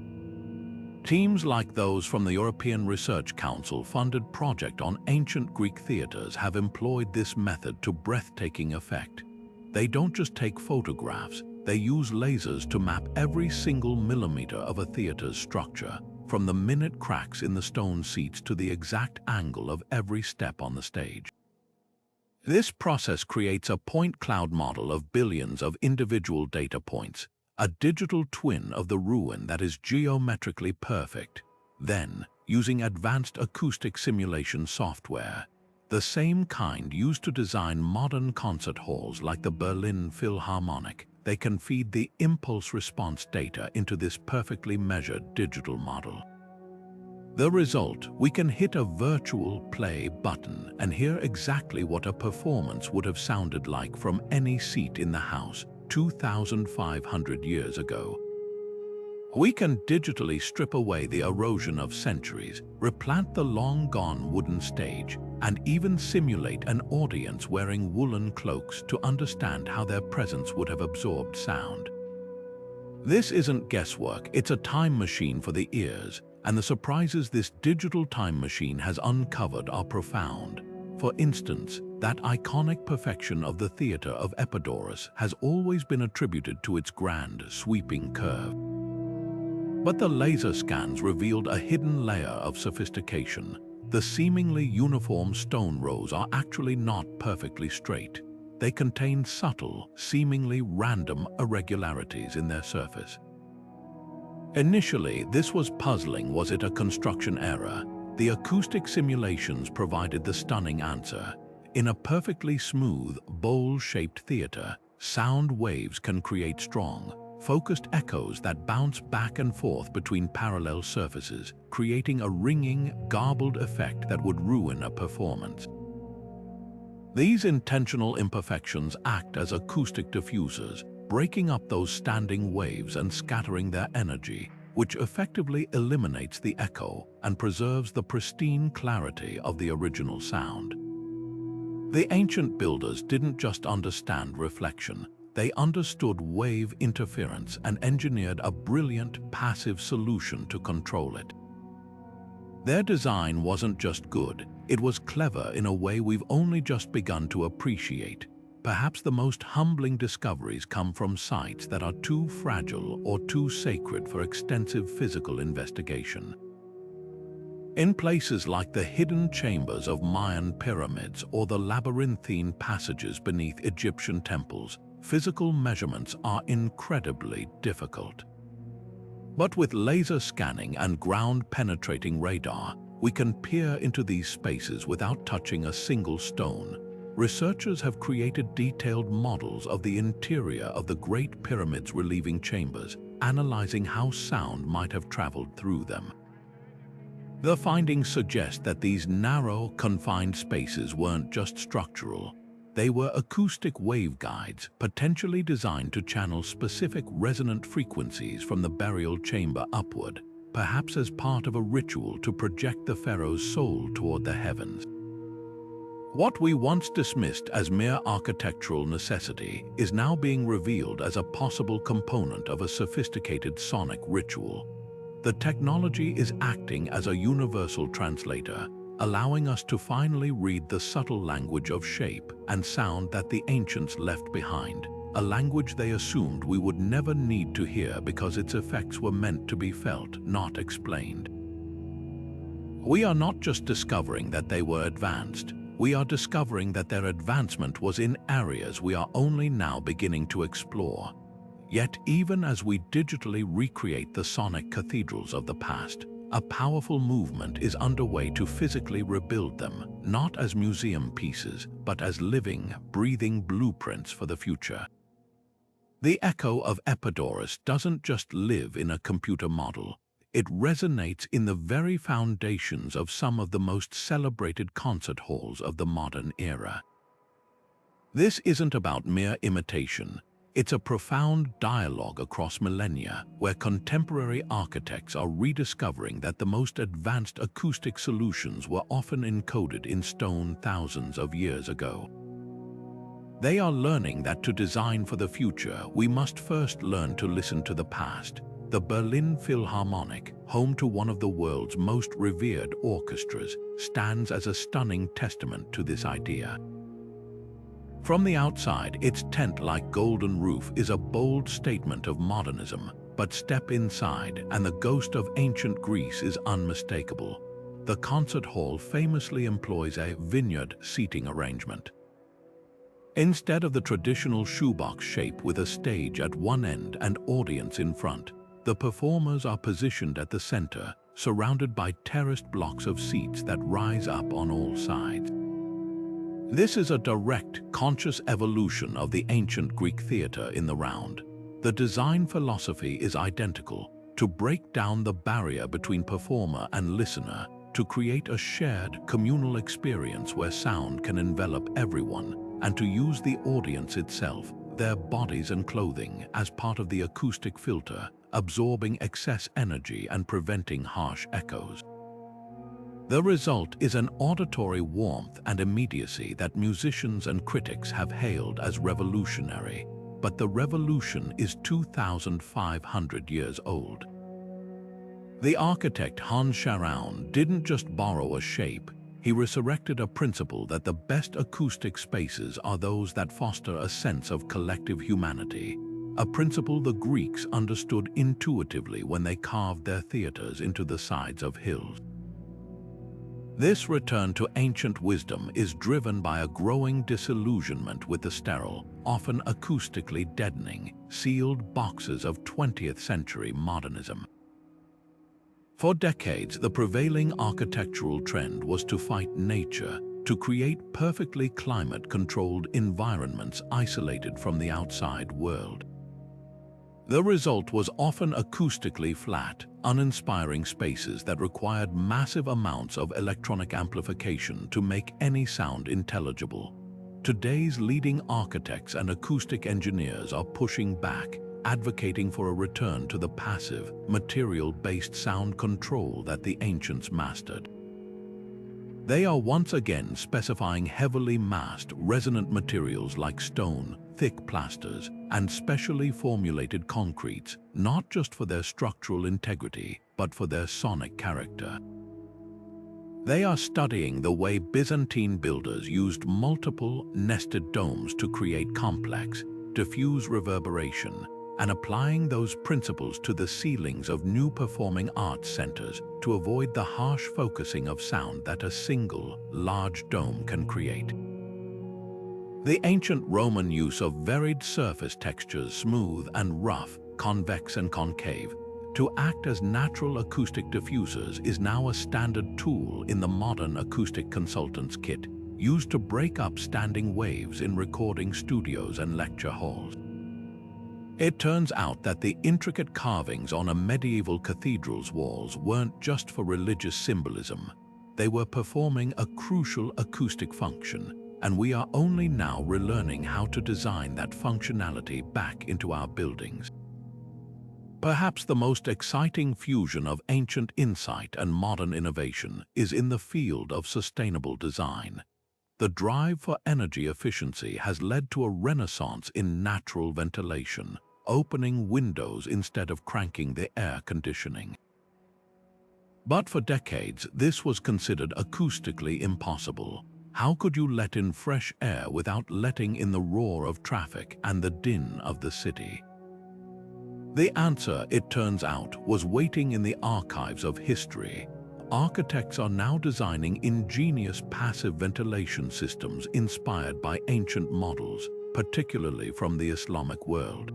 Teams like those from the European Research Council-funded project on ancient Greek theaters have employed this method to breathtaking effect. They don't just take photographs, they use lasers to map every single millimeter of a theater's structure, from the minute cracks in the stone seats to the exact angle of every step on the stage. This process creates a point cloud model of billions of individual data points, a digital twin of the ruin that is geometrically perfect. Then, using advanced acoustic simulation software, the same kind used to design modern concert halls like the Berlin Philharmonic, they can feed the impulse response data into this perfectly measured digital model. The result, we can hit a virtual play button and hear exactly what a performance would have sounded like from any seat in the house 2,500 years ago. We can digitally strip away the erosion of centuries, replant the long-gone wooden stage, and even simulate an audience wearing woolen cloaks to understand how their presence would have absorbed sound. This isn't guesswork, it's a time machine for the ears, and the surprises this digital time machine has uncovered are profound. For instance, that iconic perfection of the theater of Epidaurus has always been attributed to its grand, sweeping curve. But the laser scans revealed a hidden layer of sophistication. The seemingly uniform stone rows are actually not perfectly straight. They contain subtle, seemingly random irregularities in their surface. Initially, this was puzzling. Was it a construction error? The acoustic simulations provided the stunning answer. In a perfectly smooth, bowl-shaped theater, sound waves can create strong, focused echoes that bounce back and forth between parallel surfaces, creating a ringing, garbled effect that would ruin a performance. These intentional imperfections act as acoustic diffusers, breaking up those standing waves and scattering their energy, which effectively eliminates the echo and preserves the pristine clarity of the original sound. The ancient builders didn't just understand reflection, they understood wave interference and engineered a brilliant passive solution to control it. Their design wasn't just good, it was clever in a way we've only just begun to appreciate. Perhaps the most humbling discoveries come from sites that are too fragile or too sacred for extensive physical investigation. In places like the hidden chambers of Mayan pyramids or the labyrinthine passages beneath Egyptian temples, physical measurements are incredibly difficult. But with laser scanning and ground-penetrating radar, we can peer into these spaces without touching a single stone. Researchers have created detailed models of the interior of the Great Pyramid's relieving chambers, analyzing how sound might have traveled through them. The findings suggest that these narrow, confined spaces weren't just structural. They were acoustic waveguides, potentially designed to channel specific resonant frequencies from the burial chamber upward, perhaps as part of a ritual to project the pharaoh's soul toward the heavens. What we once dismissed as mere architectural necessity is now being revealed as a possible component of a sophisticated sonic ritual. The technology is acting as a universal translator, allowing us to finally read the subtle language of shape and sound that the ancients left behind, a language they assumed we would never need to hear because its effects were meant to be felt, not explained. We are not just discovering that they were advanced, we are discovering that their advancement was in areas we are only now beginning to explore. Yet even as we digitally recreate the sonic cathedrals of the past, a powerful movement is underway to physically rebuild them, not as museum pieces, but as living, breathing blueprints for the future. The echo of Epidaurus doesn't just live in a computer model, it resonates in the very foundations of some of the most celebrated concert halls of the modern era. This isn't about mere imitation. It's a profound dialogue across millennia where contemporary architects are rediscovering that the most advanced acoustic solutions were often encoded in stone thousands of years ago. They are learning that to design for the future, we must first learn to listen to the past. The Berlin Philharmonic, home to one of the world's most revered orchestras, stands as a stunning testament to this idea. From the outside, its tent-like golden roof is a bold statement of modernism, but step inside and the ghost of ancient Greece is unmistakable. The concert hall famously employs a vineyard seating arrangement. Instead of the traditional shoebox shape with a stage at one end and audience in front, the performers are positioned at the center, surrounded by terraced blocks of seats that rise up on all sides. This is a direct, conscious evolution of the ancient Greek theater in the round. The design philosophy is identical: to break down the barrier between performer and listener, to create a shared, communal experience where sound can envelop everyone, and to use the audience itself, their bodies and clothing, as part of the acoustic filter, absorbing excess energy and preventing harsh echoes. The result is an auditory warmth and immediacy that musicians and critics have hailed as revolutionary, but the revolution is 2,500 years old. The architect Hans Scharoun didn't just borrow a shape, he resurrected a principle that the best acoustic spaces are those that foster a sense of collective humanity, a principle the Greeks understood intuitively when they carved their theaters into the sides of hills. This return to ancient wisdom is driven by a growing disillusionment with the sterile, often acoustically deadening, sealed boxes of 20th century modernism. For decades, the prevailing architectural trend was to fight nature, to create perfectly climate-controlled environments isolated from the outside world. The result was often acoustically flat, uninspiring spaces that required massive amounts of electronic amplification to make any sound intelligible. Today's leading architects and acoustic engineers are pushing back, advocating for a return to the passive, material-based sound control that the ancients mastered. They are once again specifying heavily massed, resonant materials like stone, thick plasters, and specially formulated concretes, not just for their structural integrity, but for their sonic character. They are studying the way Byzantine builders used multiple, nested domes to create complex, diffuse reverberation, and applying those principles to the ceilings of new performing arts centers to avoid the harsh focusing of sound that a single, large dome can create. The ancient Roman use of varied surface textures, smooth and rough, convex and concave, to act as natural acoustic diffusers is now a standard tool in the modern acoustic consultant's kit, used to break up standing waves in recording studios and lecture halls. It turns out that the intricate carvings on a medieval cathedral's walls weren't just for religious symbolism. They were performing a crucial acoustic function, and we are only now relearning how to design that functionality back into our buildings. Perhaps the most exciting fusion of ancient insight and modern innovation is in the field of sustainable design. The drive for energy efficiency has led to a renaissance in natural ventilation, opening windows instead of cranking the air conditioning. But for decades, this was considered acoustically impossible. How could you let in fresh air without letting in the roar of traffic and the din of the city? The answer, it turns out, was waiting in the archives of history. Architects are now designing ingenious passive ventilation systems inspired by ancient models, particularly from the Islamic world.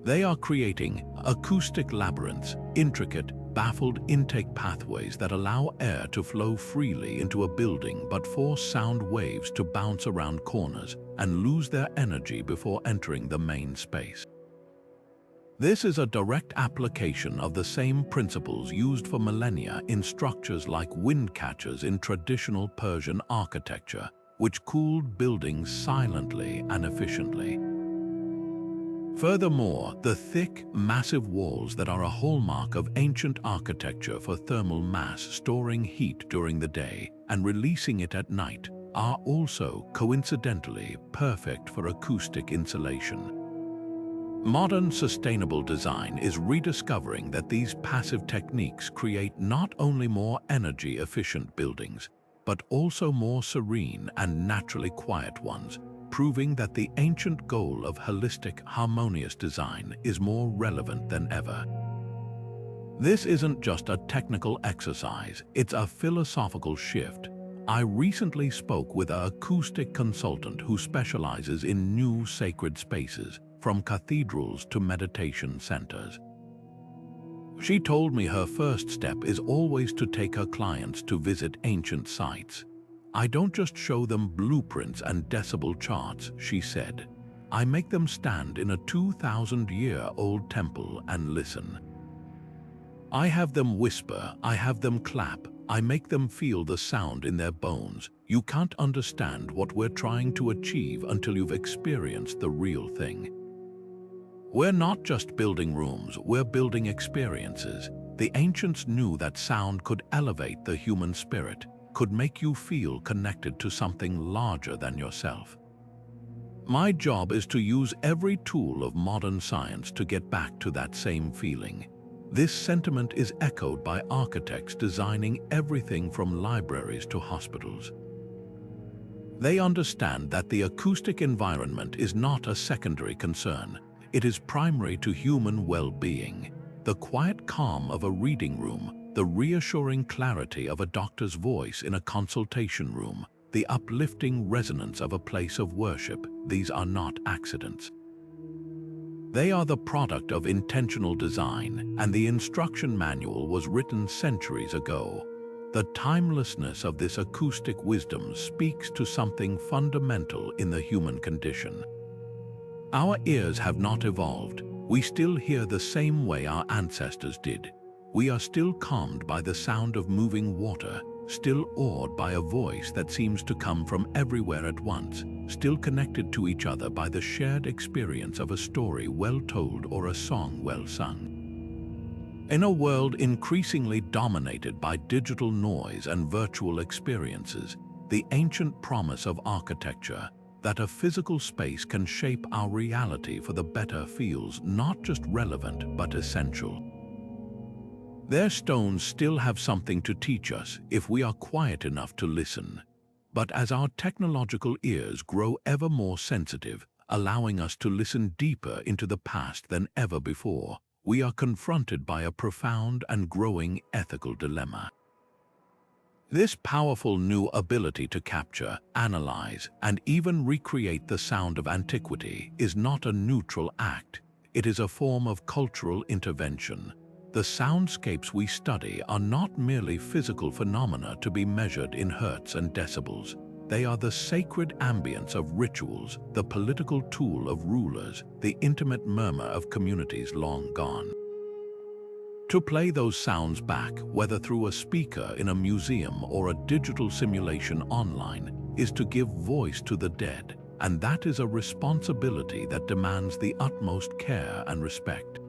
They are creating acoustic labyrinths, intricate, baffled intake pathways that allow air to flow freely into a building but force sound waves to bounce around corners and lose their energy before entering the main space. This is a direct application of the same principles used for millennia in structures like wind catchers in traditional Persian architecture, which cooled buildings silently and efficiently. Furthermore, the thick, massive walls that are a hallmark of ancient architecture for thermal mass storing heat during the day and releasing it at night are also, coincidentally, perfect for acoustic insulation. Modern sustainable design is rediscovering that these passive techniques create not only more energy-efficient buildings, but also more serene and naturally quiet ones, proving that the ancient goal of holistic, harmonious design is more relevant than ever. This isn't just a technical exercise, it's a philosophical shift. I recently spoke with an acoustic consultant who specializes in new sacred spaces, from cathedrals to meditation centers. She told me her first step is always to take her clients to visit ancient sites. I don't just show them blueprints and decibel charts, she said. I make them stand in a 2,000-year-old temple and listen. I have them whisper, I have them clap, I make them feel the sound in their bones. You can't understand what we're trying to achieve until you've experienced the real thing. We're not just building rooms, we're building experiences. The ancients knew that sound could elevate the human spirit, could make you feel connected to something larger than yourself. My job is to use every tool of modern science to get back to that same feeling. This sentiment is echoed by architects designing everything from libraries to hospitals. They understand that the acoustic environment is not a secondary concern. It is primary to human well-being. The quiet calm of a reading room, the reassuring clarity of a doctor's voice in a consultation room, the uplifting resonance of a place of worship, these are not accidents. They are the product of intentional design, and the instruction manual was written centuries ago. The timelessness of this acoustic wisdom speaks to something fundamental in the human condition. Our ears have not evolved. We still hear the same way our ancestors did. We are still calmed by the sound of moving water, still awed by a voice that seems to come from everywhere at once, still connected to each other by the shared experience of a story well told or a song well sung. In a world increasingly dominated by digital noise and virtual experiences, the ancient promise of architecture, that a physical space can shape our reality for the better, feels not just relevant but essential. Their stones still have something to teach us if we are quiet enough to listen. But as our technological ears grow ever more sensitive, allowing us to listen deeper into the past than ever before, we are confronted by a profound and growing ethical dilemma. This powerful new ability to capture, analyze, and even recreate the sound of antiquity is not a neutral act. It is a form of cultural intervention. The soundscapes we study are not merely physical phenomena to be measured in hertz and decibels. They are the sacred ambience of rituals, the political tool of rulers, the intimate murmur of communities long gone. To play those sounds back, whether through a speaker in a museum or a digital simulation online, is to give voice to the dead, and that is a responsibility that demands the utmost care and respect.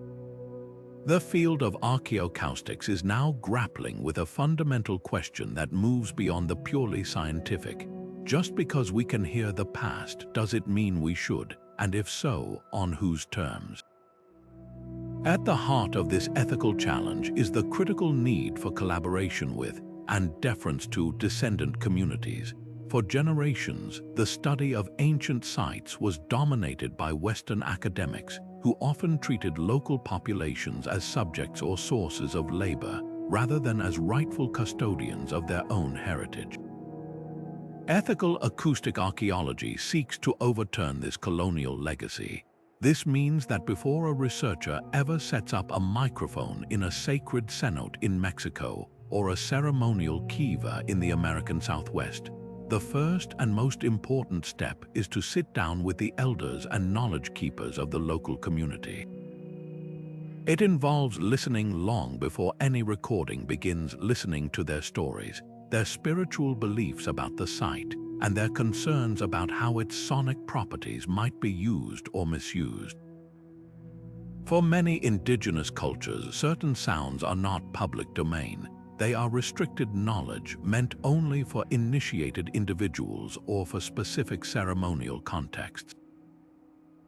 The field of archaeoacoustics is now grappling with a fundamental question that moves beyond the purely scientific. Just because we can hear the past, does it mean we should? And if so, on whose terms? At the heart of this ethical challenge is the critical need for collaboration with and deference to descendant communities. For generations, the study of ancient sites was dominated by Western academics who often treated local populations as subjects or sources of labor, rather than as rightful custodians of their own heritage. Ethical acoustic archaeology seeks to overturn this colonial legacy. This means that before a researcher ever sets up a microphone in a sacred cenote in Mexico or a ceremonial kiva in the American Southwest, the first and most important step is to sit down with the elders and knowledge keepers of the local community. It involves listening long before any recording begins, listening to their stories, their spiritual beliefs about the site, and their concerns about how its sonic properties might be used or misused. For many indigenous cultures, certain sounds are not public domain. They are restricted knowledge meant only for initiated individuals or for specific ceremonial contexts.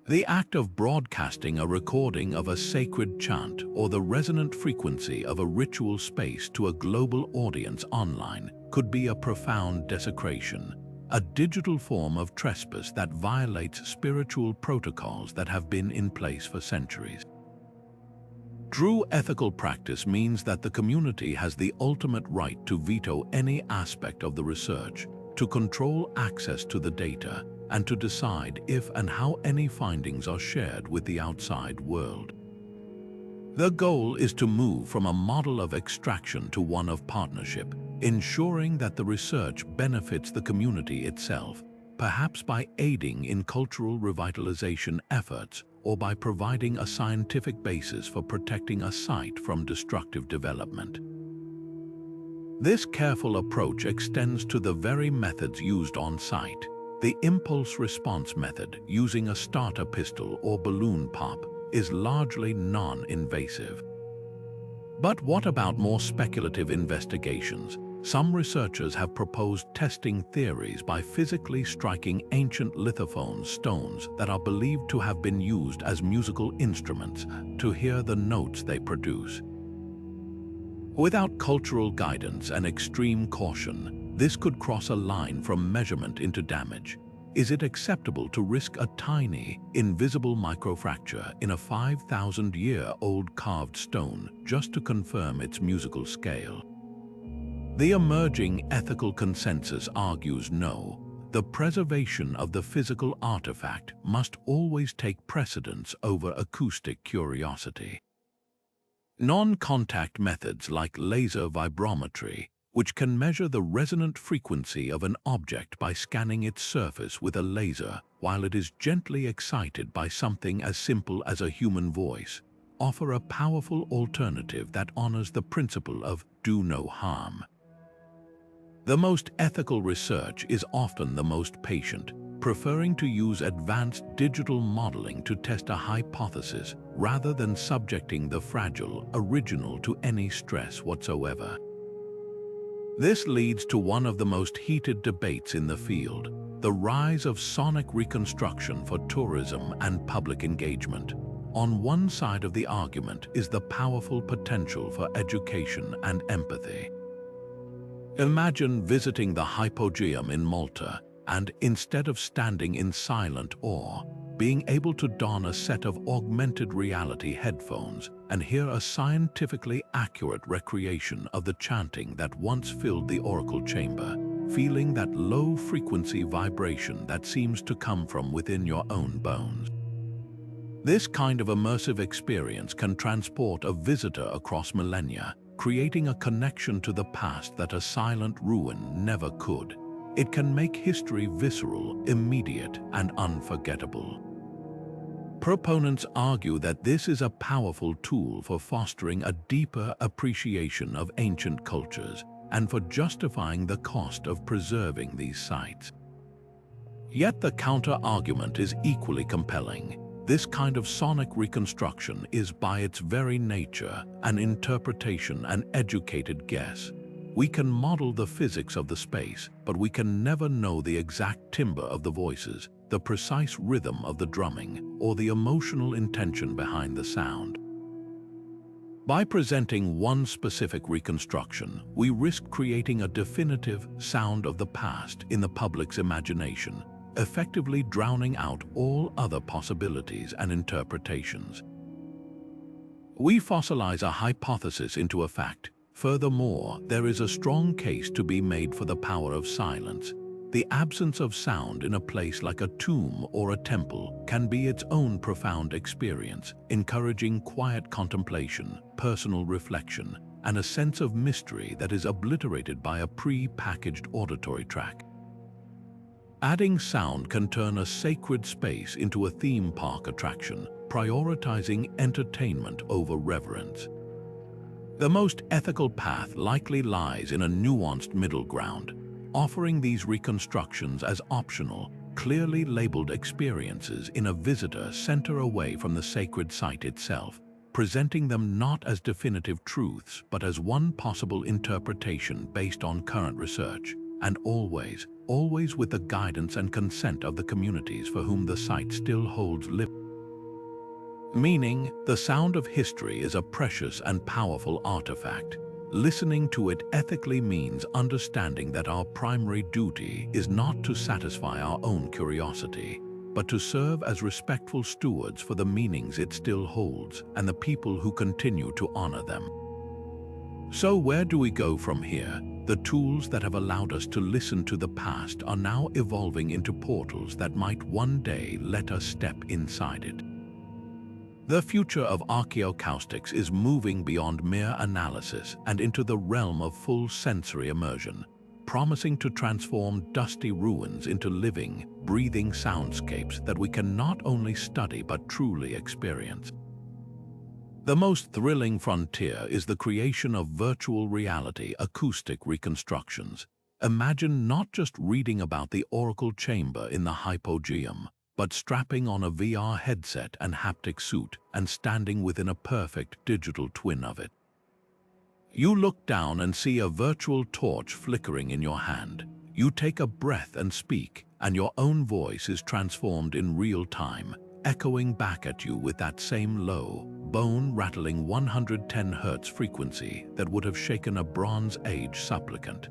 The act of broadcasting a recording of a sacred chant or the resonant frequency of a ritual space to a global audience online could be a profound desecration, a digital form of trespass that violates spiritual protocols that have been in place for centuries. True ethical practice means that the community has the ultimate right to veto any aspect of the research, to control access to the data, and to decide if and how any findings are shared with the outside world. The goal is to move from a model of extraction to one of partnership, ensuring that the research benefits the community itself, perhaps by aiding in cultural revitalization efforts or by providing a scientific basis for protecting a site from destructive development. This careful approach extends to the very methods used on site. The impulse response method, using a starter pistol or balloon pop, is largely non-invasive. But what about more speculative investigations? Some researchers have proposed testing theories by physically striking ancient lithophone stones that are believed to have been used as musical instruments to hear the notes they produce. Without cultural guidance and extreme caution, this could cross a line from measurement into damage. Is it acceptable to risk a tiny, invisible microfracture in a 5,000-year-old carved stone just to confirm its musical scale? The emerging ethical consensus argues no. The preservation of the physical artifact must always take precedence over acoustic curiosity. Non-contact methods like laser vibrometry, which can measure the resonant frequency of an object by scanning its surface with a laser while it is gently excited by something as simple as a human voice, offer a powerful alternative that honors the principle of do no harm. The most ethical research is often the most patient. preferring to use advanced digital modeling to test a hypothesis rather than subjecting the fragile original to any stress whatsoever. This leads to one of the most heated debates in the field: the rise of sonic reconstruction for tourism and public engagement. On one side of the argument is the powerful potential for education and empathy. Imagine visiting the Hypogeum in Malta and, instead of standing in silent awe, being able to don a set of augmented reality headphones and hear a scientifically accurate recreation of the chanting that once filled the oracle chamber, feeling that low-frequency vibration that seems to come from within your own bones. This kind of immersive experience can transport a visitor across millennia, creating a connection to the past that a silent ruin never could. It can make history visceral, immediate, and unforgettable. Proponents argue that this is a powerful tool for fostering a deeper appreciation of ancient cultures and for justifying the cost of preserving these sites. Yet the counter-argument is equally compelling. This kind of sonic reconstruction is by its very nature an interpretation and educated guess. We can model the physics of the space, but we can never know the exact timbre of the voices, the precise rhythm of the drumming, or the emotional intention behind the sound. By presenting one specific reconstruction, we risk creating a definitive sound of the past in the public's imagination, effectively drowning out all other possibilities and interpretations. We fossilize a hypothesis into a fact. Furthermore, there is a strong case to be made for the power of silence. The absence of sound in a place like a tomb or a temple can be its own profound experience, encouraging quiet contemplation, personal reflection, and a sense of mystery that is obliterated by a pre-packaged auditory track. Adding sound can turn a sacred space into a theme park attraction, prioritizing entertainment over reverence. The most ethical path likely lies in a nuanced middle ground, offering these reconstructions as optional, clearly labeled experiences in a visitor center away from the sacred site itself, presenting them not as definitive truths but as one possible interpretation based on current research, and always with the guidance and consent of the communities for whom the site still holds living. Meaning, the sound of history is a precious and powerful artifact. Listening to it ethically means understanding that our primary duty is not to satisfy our own curiosity, but to serve as respectful stewards for the meanings it still holds and the people who continue to honor them. So where do we go from here? The tools that have allowed us to listen to the past are now evolving into portals that might one day let us step inside it. The future of archaeoacoustics is moving beyond mere analysis and into the realm of full sensory immersion, promising to transform dusty ruins into living, breathing soundscapes that we can not only study but truly experience. The most thrilling frontier is the creation of virtual reality acoustic reconstructions. Imagine not just reading about the oracle chamber in the Hypogeum, but strapping on a VR headset and haptic suit and standing within a perfect digital twin of it. You look down and see a virtual torch flickering in your hand. You take a breath and speak, and your own voice is transformed in real time, echoing back at you with that same low, bone-rattling 110 Hz frequency that would have shaken a Bronze Age supplicant.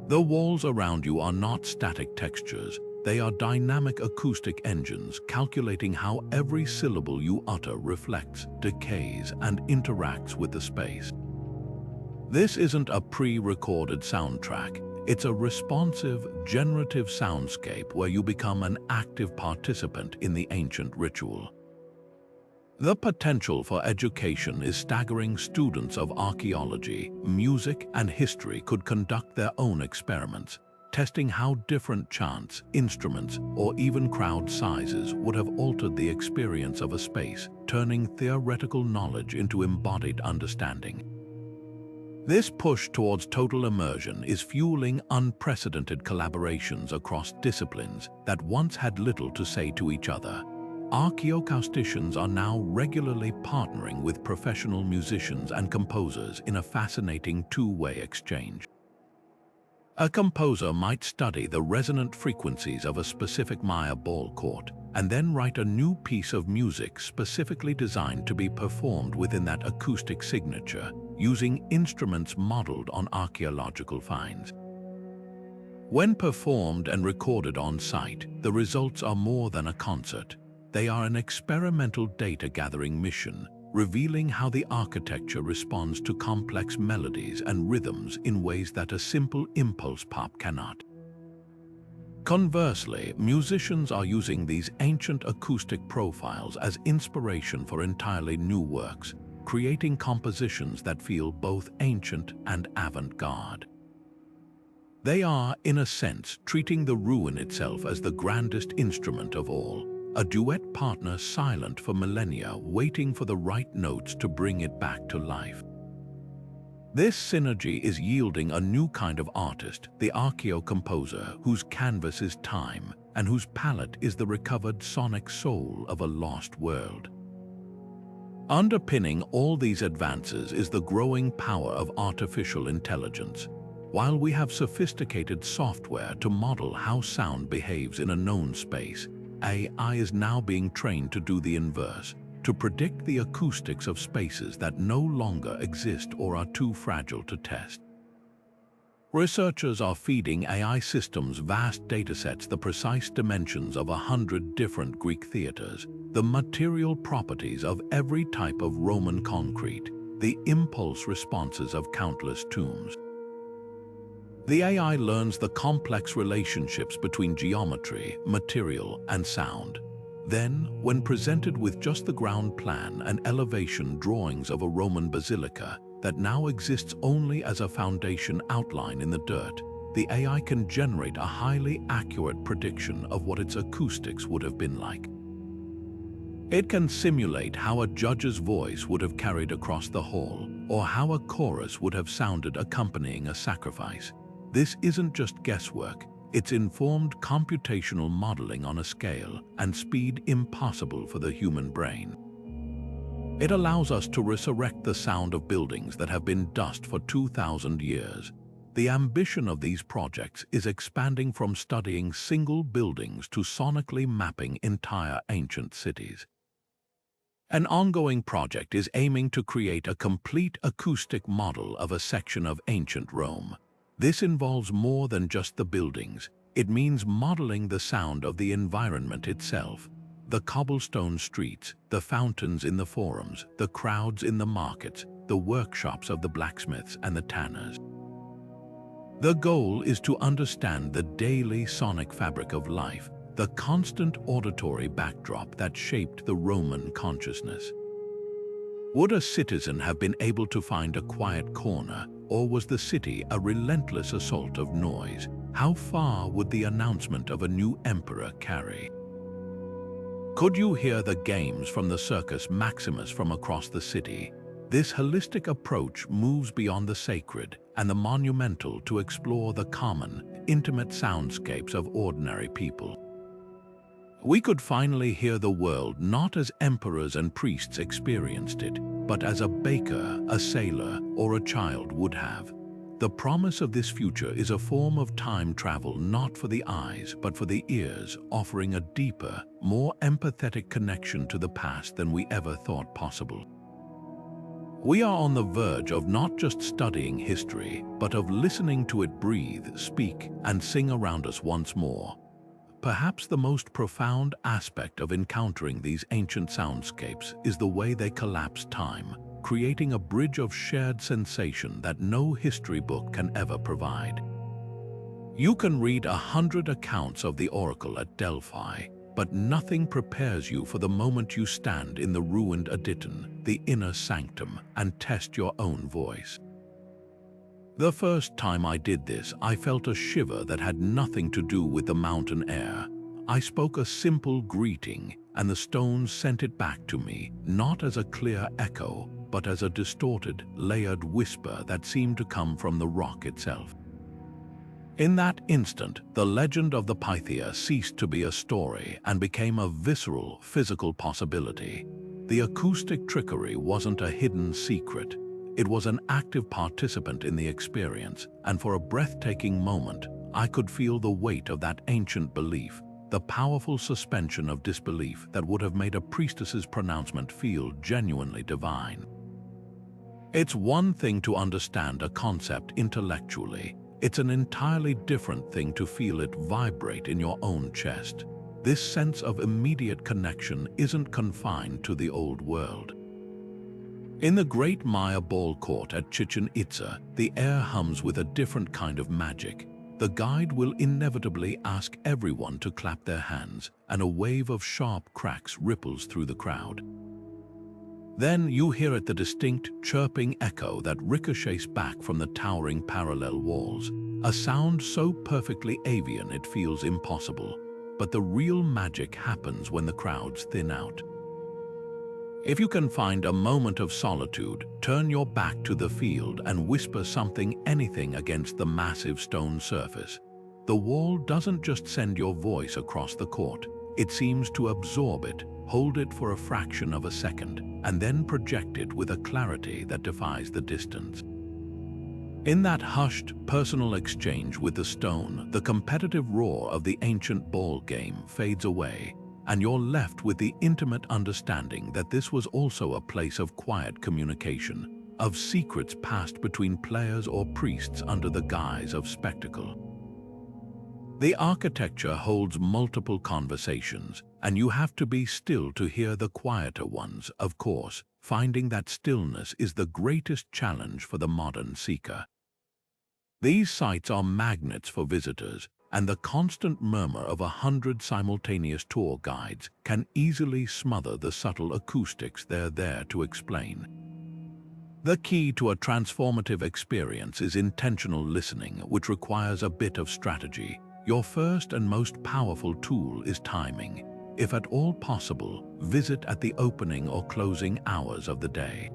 The walls around you are not static textures. They are dynamic acoustic engines calculating how every syllable you utter reflects, decays, and interacts with the space. This isn't a pre-recorded soundtrack. It's a responsive, generative soundscape where you become an active participant in the ancient ritual. The potential for education is staggering. Students of archaeology, music, and history could conduct their own experiments, testing how different chants, instruments, or even crowd sizes would have altered the experience of a space, turning theoretical knowledge into embodied understanding. This push towards total immersion is fueling unprecedented collaborations across disciplines that once had little to say to each other. Archaeoacousticians are now regularly partnering with professional musicians and composers in a fascinating two-way exchange. A composer might study the resonant frequencies of a specific Maya ball court and then write a new piece of music specifically designed to be performed within that acoustic signature, using instruments modeled on archaeological finds. When performed and recorded on site, the results are more than a concert. They are an experimental data-gathering mission, revealing how the architecture responds to complex melodies and rhythms in ways that a simple impulse pop cannot. Conversely, musicians are using these ancient acoustic profiles as inspiration for entirely new works, creating compositions that feel both ancient and avant-garde. They are, in a sense, treating the ruin itself as the grandest instrument of all, a duet partner silent for millennia, waiting for the right notes to bring it back to life. This synergy is yielding a new kind of artist, the archaeocomposer, whose canvas is time and whose palette is the recovered sonic soul of a lost world. Underpinning all these advances is the growing power of artificial intelligence. While we have sophisticated software to model how sound behaves in a known space, AI is now being trained to do the inverse, to predict the acoustics of spaces that no longer exist or are too fragile to test. Researchers are feeding AI systems vast datasets, the precise dimensions of 100 different Greek theaters, the material properties of every type of Roman concrete, the impulse responses of countless tombs. The AI learns the complex relationships between geometry, material, and sound. Then, when presented with just the ground plan and elevation drawings of a Roman basilica that now exists only as a foundation outline in the dirt, the AI can generate a highly accurate prediction of what its acoustics would have been like. It can simulate how a judge's voice would have carried across the hall, or how a chorus would have sounded accompanying a sacrifice. This isn't just guesswork, it's informed computational modeling on a scale and speed impossible for the human brain. It allows us to resurrect the sound of buildings that have been dust for 2,000 years. The ambition of these projects is expanding from studying single buildings to sonically mapping entire ancient cities. An ongoing project is aiming to create a complete acoustic model of a section of ancient Rome. This involves more than just the buildings. It means modeling the sound of the environment itself. The cobblestone streets, the fountains in the forums, the crowds in the markets, the workshops of the blacksmiths and the tanners. The goal is to understand the daily sonic fabric of life, the constant auditory backdrop that shaped the Roman consciousness. Would a citizen have been able to find a quiet corner, or was the city a relentless assault of noise? How far would the announcement of a new emperor carry? Could you hear the games from the Circus Maximus from across the city? This holistic approach moves beyond the sacred and the monumental to explore the common, intimate soundscapes of ordinary people. We could finally hear the world not as emperors and priests experienced it, but as a baker, a sailor, or a child would have. The promise of this future is a form of time travel not for the eyes, but for the ears, offering a deeper, more empathetic connection to the past than we ever thought possible. We are on the verge of not just studying history, but of listening to it breathe, speak, and sing around us once more. Perhaps the most profound aspect of encountering these ancient soundscapes is the way they collapse time, creating a bridge of shared sensation that no history book can ever provide. You can read 100 accounts of the oracle at Delphi, but nothing prepares you for the moment you stand in the ruined Aditon, the inner sanctum, and test your own voice. The first time I did this, I felt a shiver that had nothing to do with the mountain air. I spoke a simple greeting, and the stones sent it back to me, not as a clear echo, but as a distorted, layered whisper that seemed to come from the rock itself. In that instant, the legend of the Pythia ceased to be a story and became a visceral, physical possibility. The acoustic trickery wasn't a hidden secret. It was an active participant in the experience, and for a breathtaking moment, I could feel the weight of that ancient belief, the powerful suspension of disbelief that would have made a priestess's pronouncement feel genuinely divine. It's one thing to understand a concept intellectually. It's an entirely different thing to feel it vibrate in your own chest. This sense of immediate connection isn't confined to the old world. In the great Maya ball court at Chichen Itza, the air hums with a different kind of magic. The guide will inevitably ask everyone to clap their hands, and a wave of sharp cracks ripples through the crowd. Then you hear it, the distinct, chirping echo that ricochets back from the towering parallel walls, a sound so perfectly avian it feels impossible. But the real magic happens when the crowds thin out. If you can find a moment of solitude, turn your back to the field and whisper anything against the massive stone surface. The wall doesn't just send your voice across the court, it seems to absorb it, hold it for a fraction of a second, and then project it with a clarity that defies the distance. In that hushed, personal exchange with the stone, the competitive roar of the ancient ball game fades away, and you're left with the intimate understanding that this was also a place of quiet communication, of secrets passed between players or priests under the guise of spectacle. The architecture holds multiple conversations, and you have to be still to hear the quieter ones, of course. Finding that stillness is the greatest challenge for the modern seeker. These sites are magnets for visitors, and the constant murmur of 100 simultaneous tour guides can easily smother the subtle acoustics they're there to explain. The key to a transformative experience is intentional listening, which requires a bit of strategy. Your first and most powerful tool is timing. If at all possible, visit at the opening or closing hours of the day.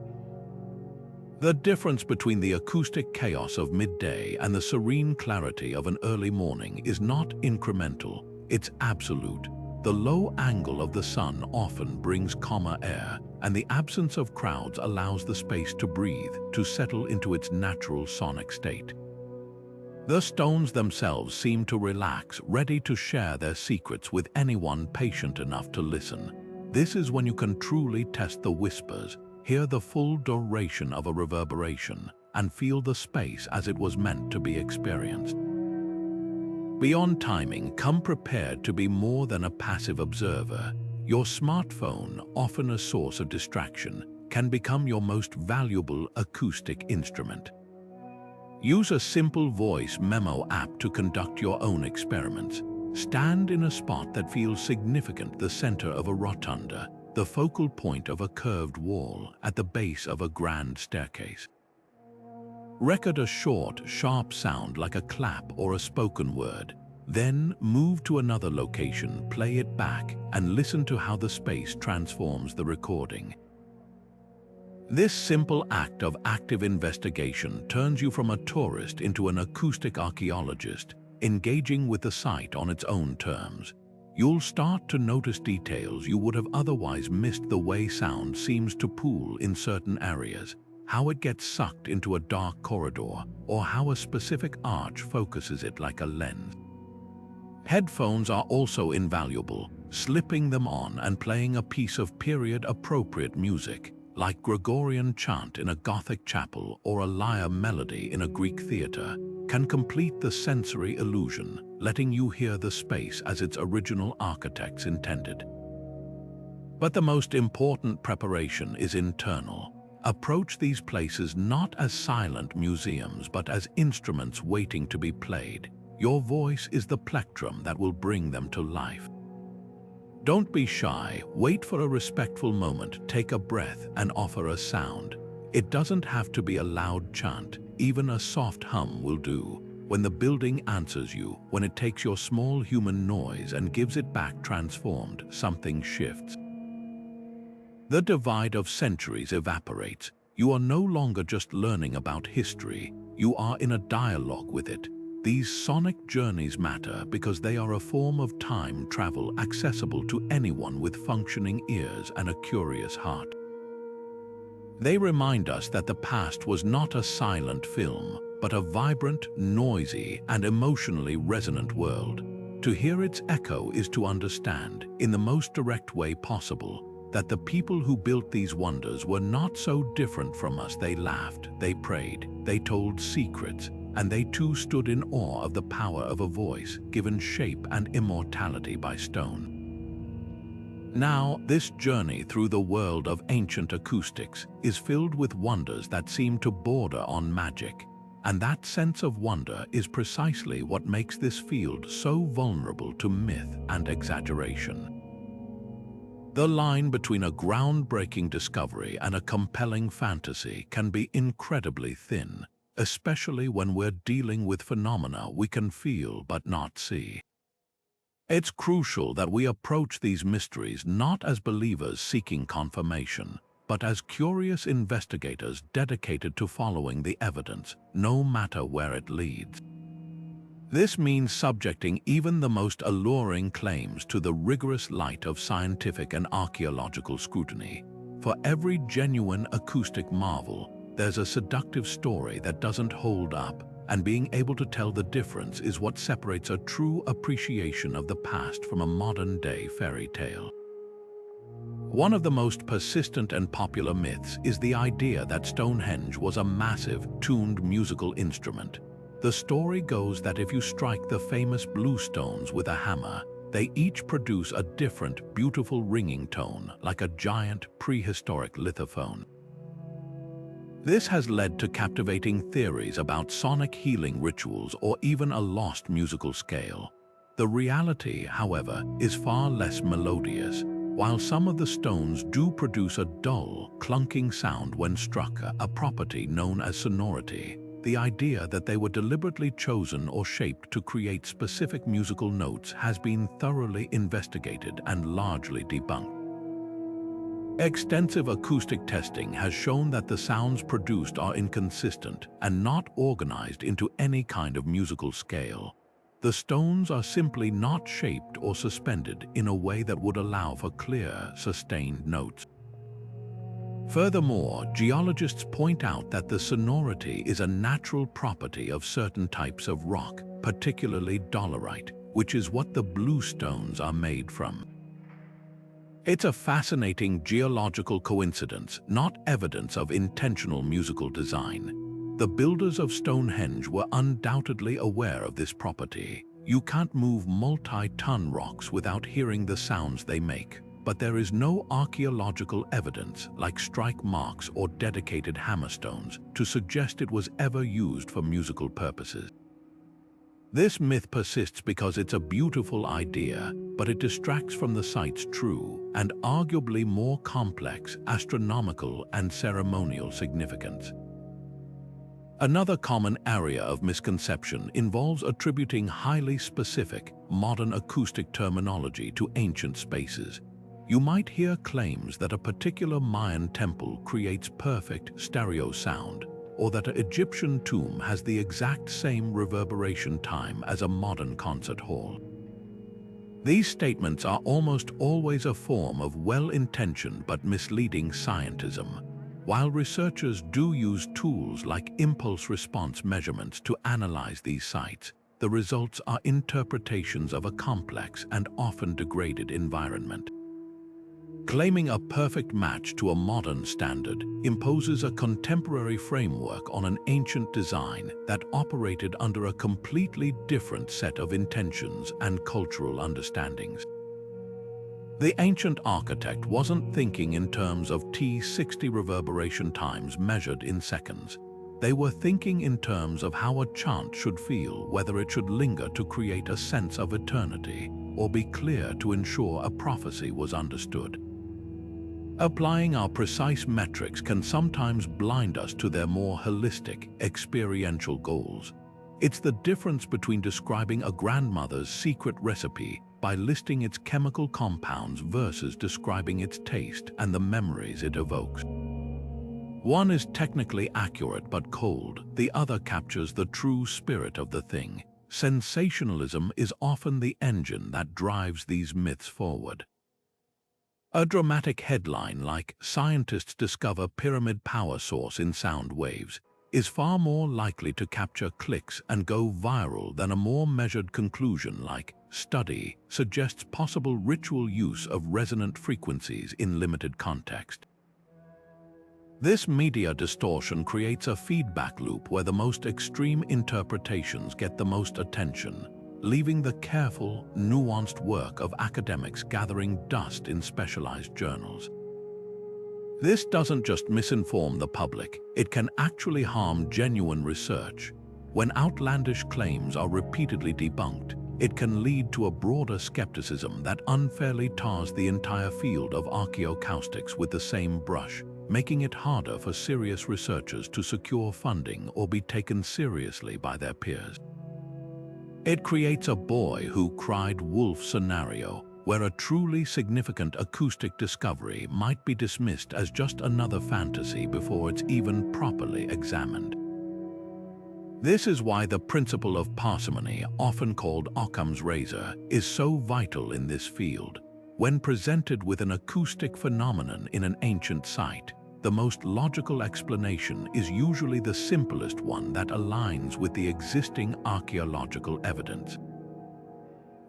The difference between the acoustic chaos of midday and the serene clarity of an early morning is not incremental, it's absolute. The low angle of the sun often brings calmer air, and the absence of crowds allows the space to breathe, to settle into its natural sonic state. The stones themselves seem to relax, ready to share their secrets with anyone patient enough to listen. This is when you can truly test the whispers, hear the full duration of a reverberation, and feel the space as it was meant to be experienced. Beyond timing, come prepared to be more than a passive observer. Your smartphone, often a source of distraction, can become your most valuable acoustic instrument. Use a simple voice memo app to conduct your own experiments. Stand in a spot that feels significant, the center of a rotunda, the focal point of a curved wall, at the base of a grand staircase. Record a short, sharp sound like a clap or a spoken word. Then move to another location, play it back, and listen to how the space transforms the recording. This simple act of active investigation turns you from a tourist into an acoustic archaeologist, engaging with the site on its own terms. You'll start to notice details you would have otherwise missed, the way sound seems to pool in certain areas, how it gets sucked into a dark corridor, or how a specific arch focuses it like a lens. Headphones are also invaluable. Slipping them on and playing a piece of period-appropriate music, like Gregorian chant in a Gothic chapel or a lyre melody in a Greek theater, can complete the sensory illusion, letting you hear the space as its original architects intended. But the most important preparation is internal. Approach these places not as silent museums, but as instruments waiting to be played. Your voice is the plectrum that will bring them to life. Don't be shy, wait for a respectful moment, take a breath, and offer a sound. It doesn't have to be a loud chant, even a soft hum will do. When the building answers you, when it takes your small human noise and gives it back transformed, something shifts. The divide of centuries evaporates. You are no longer just learning about history, you are in a dialogue with it. These sonic journeys matter because they are a form of time travel accessible to anyone with functioning ears and a curious heart. They remind us that the past was not a silent film, but a vibrant, noisy, and emotionally resonant world. To hear its echo is to understand, in the most direct way possible, that the people who built these wonders were not so different from us. They laughed, they prayed, they told secrets, and they too stood in awe of the power of a voice given shape and immortality by stone. Now, this journey through the world of ancient acoustics is filled with wonders that seem to border on magic, and that sense of wonder is precisely what makes this field so vulnerable to myth and exaggeration. The line between a groundbreaking discovery and a compelling fantasy can be incredibly thin, especially when we're dealing with phenomena we can feel but not see. It's crucial that we approach these mysteries not as believers seeking confirmation, but as curious investigators dedicated to following the evidence, no matter where it leads. This means subjecting even the most alluring claims to the rigorous light of scientific and archaeological scrutiny. For every genuine acoustic marvel, there's a seductive story that doesn't hold up, and being able to tell the difference is what separates a true appreciation of the past from a modern-day fairy tale. One of the most persistent and popular myths is the idea that Stonehenge was a massive, tuned musical instrument. The story goes that if you strike the famous blue stones with a hammer, they each produce a different, beautiful ringing tone, like a giant, prehistoric lithophone. This has led to captivating theories about sonic healing rituals or even a lost musical scale. The reality, however, is far less melodious. While some of the stones do produce a dull, clunking sound when struck, a property known as sonority, the idea that they were deliberately chosen or shaped to create specific musical notes has been thoroughly investigated and largely debunked. Extensive acoustic testing has shown that the sounds produced are inconsistent and not organized into any kind of musical scale. The stones are simply not shaped or suspended in a way that would allow for clear, sustained notes. Furthermore, geologists point out that the sonority is a natural property of certain types of rock, particularly dolerite, which is what the blue stones are made from. It's a fascinating geological coincidence, not evidence of intentional musical design. The builders of Stonehenge were undoubtedly aware of this property. You can't move multi-ton rocks without hearing the sounds they make, but there is no archaeological evidence, like strike marks or dedicated hammerstones, to suggest it was ever used for musical purposes. This myth persists because it's a beautiful idea, but it distracts from the site's true and arguably more complex astronomical and ceremonial significance. Another common area of misconception involves attributing highly specific, modern acoustic terminology to ancient spaces. You might hear claims that a particular Mayan temple creates perfect stereo sound, or that an Egyptian tomb has the exact same reverberation time as a modern concert hall. These statements are almost always a form of well-intentioned but misleading scientism. While researchers do use tools like impulse response measurements to analyze these sites, the results are interpretations of a complex and often degraded environment. Claiming a perfect match to a modern standard imposes a contemporary framework on an ancient design that operated under a completely different set of intentions and cultural understandings. The ancient architect wasn't thinking in terms of T60 reverberation times measured in seconds. They were thinking in terms of how a chant should feel, whether it should linger to create a sense of eternity or be clear to ensure a prophecy was understood. Applying our precise metrics can sometimes blind us to their more holistic, experiential goals. It's the difference between describing a grandmother's secret recipe by listing its chemical compounds versus describing its taste and the memories it evokes. One is technically accurate but cold, the other captures the true spirit of the thing. Sensationalism is often the engine that drives these myths forward. A dramatic headline like "Scientists discover pyramid power source in sound waves" is far more likely to capture clicks and go viral than a more measured conclusion like "Study suggests possible ritual use of resonant frequencies in limited context." This media distortion creates a feedback loop where the most extreme interpretations get the most attention, leaving the careful, nuanced work of academics gathering dust in specialized journals. This doesn't just misinform the public, it can actually harm genuine research. When outlandish claims are repeatedly debunked, it can lead to a broader skepticism that unfairly tars the entire field of archaeoacoustics with the same brush, making it harder for serious researchers to secure funding or be taken seriously by their peers. It creates a boy who cried wolf scenario, where a truly significant acoustic discovery might be dismissed as just another fantasy before it's even properly examined. This is why the principle of parsimony, often called Occam's razor, is so vital in this field. When presented with an acoustic phenomenon in an ancient site, the most logical explanation is usually the simplest one that aligns with the existing archaeological evidence.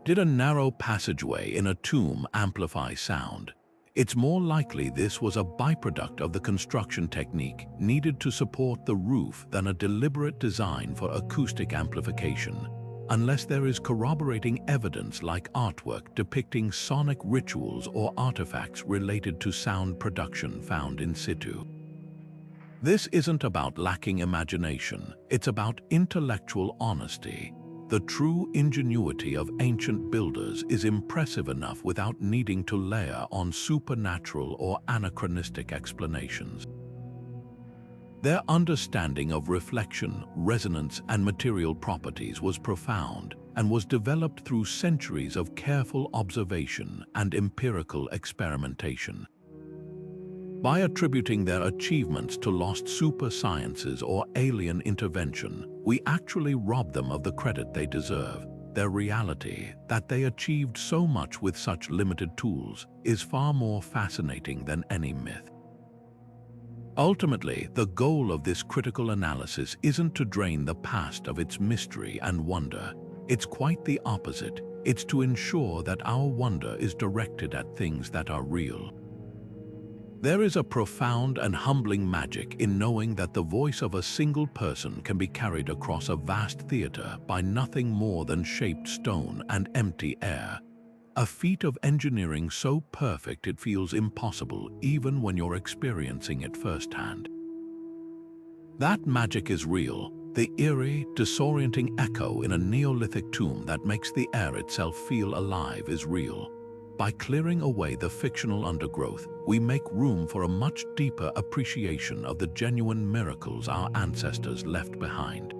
Did a narrow passageway in a tomb amplify sound? It's more likely this was a byproduct of the construction technique needed to support the roof than a deliberate design for acoustic amplification, unless there is corroborating evidence like artwork depicting sonic rituals or artifacts related to sound production found in situ. This isn't about lacking imagination, it's about intellectual honesty. The true ingenuity of ancient builders is impressive enough without needing to layer on supernatural or anachronistic explanations. Their understanding of reflection, resonance, and material properties was profound and was developed through centuries of careful observation and empirical experimentation. By attributing their achievements to lost super sciences or alien intervention, we actually rob them of the credit they deserve. Their reality, that they achieved so much with such limited tools, is far more fascinating than any myth. Ultimately, the goal of this critical analysis isn't to drain the past of its mystery and wonder. It's quite the opposite. It's to ensure that our wonder is directed at things that are real. There is a profound and humbling magic in knowing that the voice of a single person can be carried across a vast theater by nothing more than shaped stone and empty air. A feat of engineering so perfect it feels impossible even when you're experiencing it firsthand. That magic is real, the eerie, disorienting echo in a Neolithic tomb that makes the air itself feel alive is real. By clearing away the fictional undergrowth, we make room for a much deeper appreciation of the genuine miracles our ancestors left behind.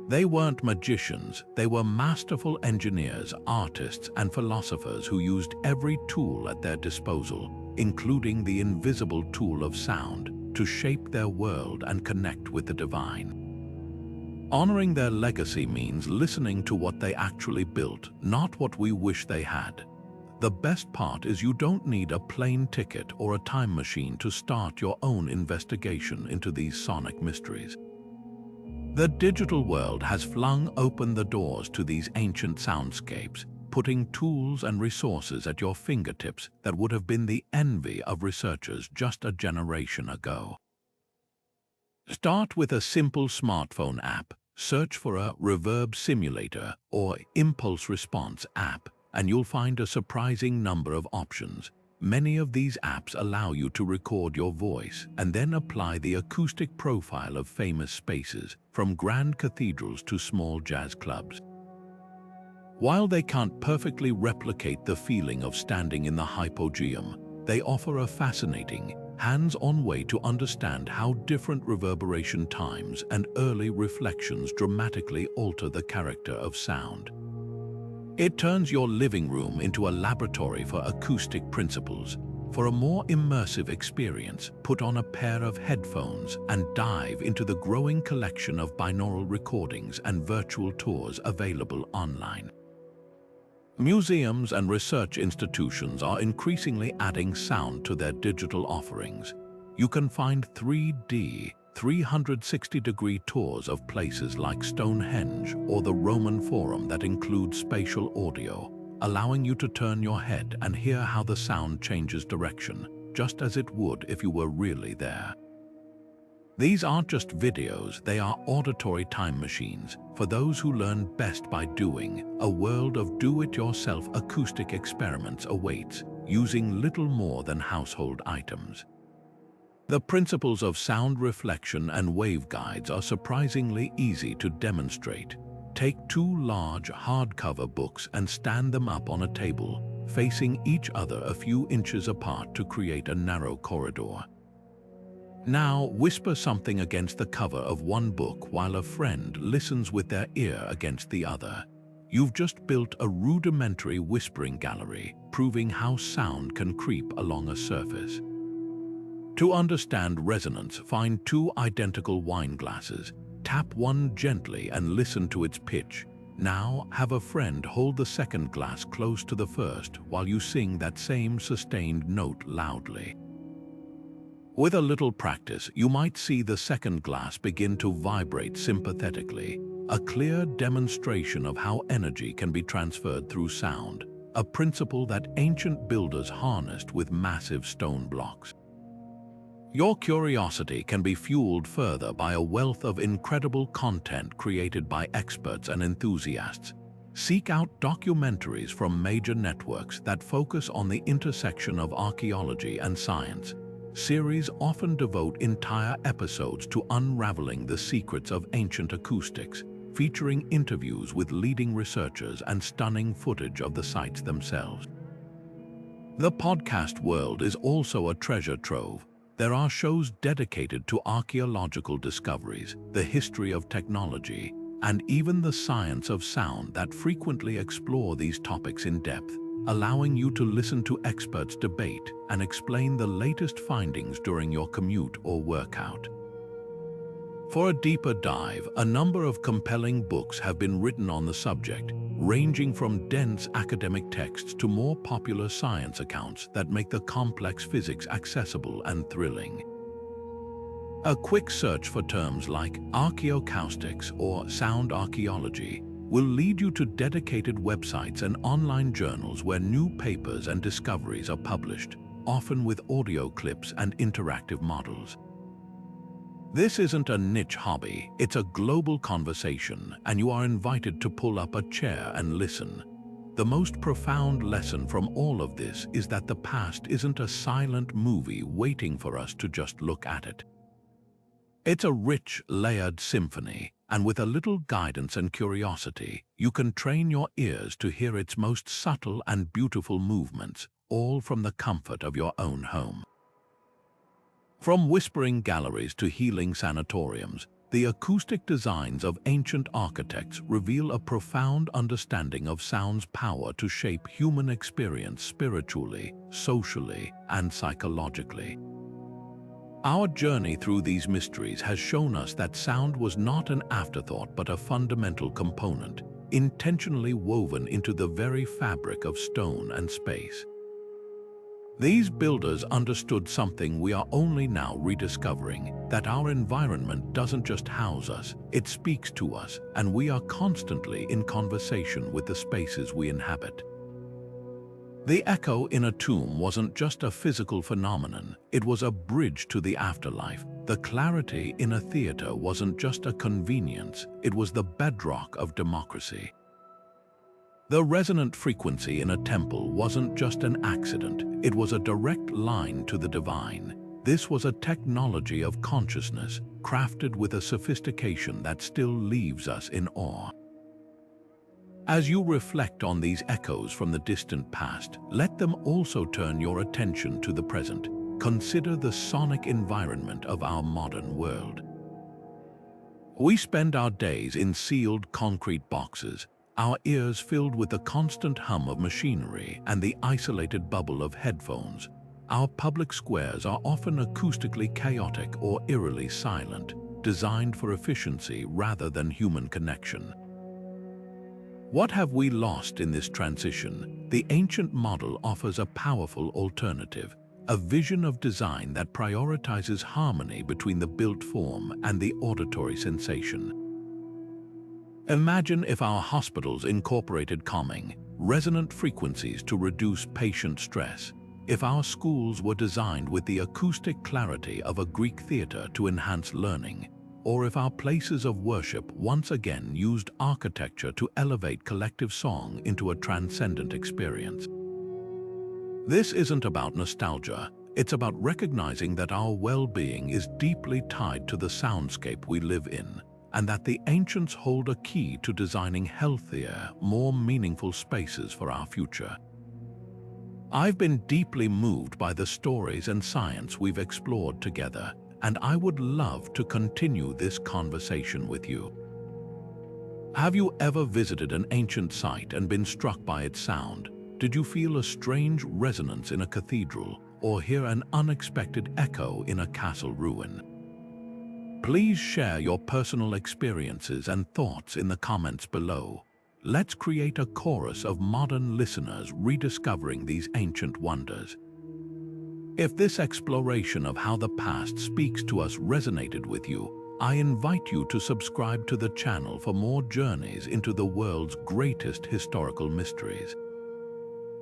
They weren't magicians, they were masterful engineers, artists, and philosophers who used every tool at their disposal, including the invisible tool of sound, to shape their world and connect with the divine. Honoring their legacy means listening to what they actually built, not what we wish they had. The best part is you don't need a plane ticket or a time machine to start your own investigation into these sonic mysteries. The digital world has flung open the doors to these ancient soundscapes, putting tools and resources at your fingertips that would have been the envy of researchers just a generation ago. Start with a simple smartphone app, search for a reverb simulator or impulse response app, and you'll find a surprising number of options. Many of these apps allow you to record your voice and then apply the acoustic profile of famous spaces, from grand cathedrals to small jazz clubs. While they can't perfectly replicate the feeling of standing in the Hypogeum, they offer a fascinating, hands-on way to understand how different reverberation times and early reflections dramatically alter the character of sound. It turns your living room into a laboratory for acoustic principles, For a more immersive experience, put on a pair of headphones and dive into the growing collection of binaural recordings and virtual tours available online. Museums and research institutions are increasingly adding sound to their digital offerings. You can find 3D, 360-degree tours of places like Stonehenge or the Roman Forum that include spatial audio, allowing you to turn your head and hear how the sound changes direction, just as it would if you were really there. These aren't just videos, they are auditory time machines for those who learn best by doing. A world of do-it-yourself acoustic experiments awaits, using little more than household items. The principles of sound reflection and waveguides are surprisingly easy to demonstrate. Take two large hardcover books and stand them up on a table, facing each other a few inches apart to create a narrow corridor. Now whisper something against the cover of one book while a friend listens with their ear against the other. You've just built a rudimentary whispering gallery, proving how sound can creep along a surface. To understand resonance, find two identical wine glasses. Tap one gently and listen to its pitch. Now have a friend hold the second glass close to the first while you sing that same sustained note loudly. With a little practice, you might see the second glass begin to vibrate sympathetically, a clear demonstration of how energy can be transferred through sound, a principle that ancient builders harnessed with massive stone blocks. Your curiosity can be fueled further by a wealth of incredible content created by experts and enthusiasts. Seek out documentaries from major networks that focus on the intersection of archaeology and science. Series often devote entire episodes to unraveling the secrets of ancient acoustics, featuring interviews with leading researchers and stunning footage of the sites themselves. The podcast world is also a treasure trove. There are shows dedicated to archaeological discoveries, the history of technology, and even the science of sound that frequently explore these topics in depth, allowing you to listen to experts debate and explain the latest findings during your commute or workout. For a deeper dive, a number of compelling books have been written on the subject, ranging from dense academic texts to more popular science accounts that make the complex physics accessible and thrilling. A quick search for terms like archaeoacoustics or sound archaeology will lead you to dedicated websites and online journals where new papers and discoveries are published, often with audio clips and interactive models. This isn't a niche hobby, it's a global conversation, and you are invited to pull up a chair and listen. The most profound lesson from all of this is that the past isn't a silent movie waiting for us to just look at it. It's a rich, layered symphony, and with a little guidance and curiosity, you can train your ears to hear its most subtle and beautiful movements, all from the comfort of your own home. From whispering galleries to healing sanatoriums, the acoustic designs of ancient architects reveal a profound understanding of sound's power to shape human experience spiritually, socially, and psychologically. Our journey through these mysteries has shown us that sound was not an afterthought but a fundamental component, intentionally woven into the very fabric of stone and space. These builders understood something we are only now rediscovering, that our environment doesn't just house us, it speaks to us, and we are constantly in conversation with the spaces we inhabit. The echo in a tomb wasn't just a physical phenomenon, it was a bridge to the afterlife. The clarity in a theater wasn't just a convenience, it was the bedrock of democracy. The resonant frequency in a temple wasn't just an accident, it was a direct line to the divine. This was a technology of consciousness, crafted with a sophistication that still leaves us in awe. As you reflect on these echoes from the distant past, let them also turn your attention to the present. Consider the sonic environment of our modern world. We spend our days in sealed concrete boxes, our ears filled with the constant hum of machinery and the isolated bubble of headphones. Our public squares are often acoustically chaotic or eerily silent, designed for efficiency rather than human connection. What have we lost in this transition? The ancient model offers a powerful alternative, a vision of design that prioritizes harmony between the built form and the auditory sensation. Imagine if our hospitals incorporated calming, resonant frequencies to reduce patient stress, if our schools were designed with the acoustic clarity of a Greek theater to enhance learning, or if our places of worship once again used architecture to elevate collective song into a transcendent experience. This isn't about nostalgia, it's about recognizing that our well-being is deeply tied to the soundscape we live in, and that the ancients hold a key to designing healthier, more meaningful spaces for our future. I've been deeply moved by the stories and science we've explored together, and I would love to continue this conversation with you. Have you ever visited an ancient site and been struck by its sound? Did you feel a strange resonance in a cathedral or hear an unexpected echo in a castle ruin? Please share your personal experiences and thoughts in the comments below. Let's create a chorus of modern listeners rediscovering these ancient wonders. If this exploration of how the past speaks to us resonated with you, I invite you to subscribe to the channel for more journeys into the world's greatest historical mysteries.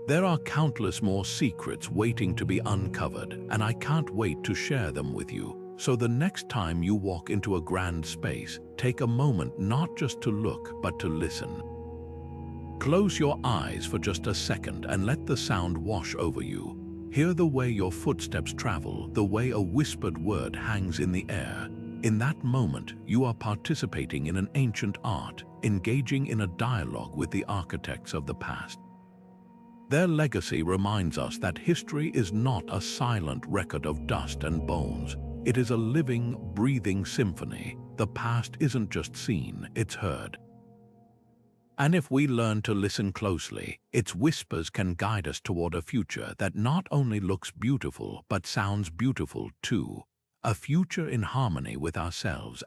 There are countless more secrets waiting to be uncovered, and I can't wait to share them with you. So the next time you walk into a grand space, take a moment not just to look, but to listen. Close your eyes for just a second and let the sound wash over you. Hear the way your footsteps travel, the way a whispered word hangs in the air. In that moment, you are participating in an ancient art, engaging in a dialogue with the architects of the past. Their legacy reminds us that history is not a silent record of dust and bones. It is a living, breathing symphony. The past isn't just seen, it's heard. And if we learn to listen closely, its whispers can guide us toward a future that not only looks beautiful, but sounds beautiful too. A future in harmony with ourselves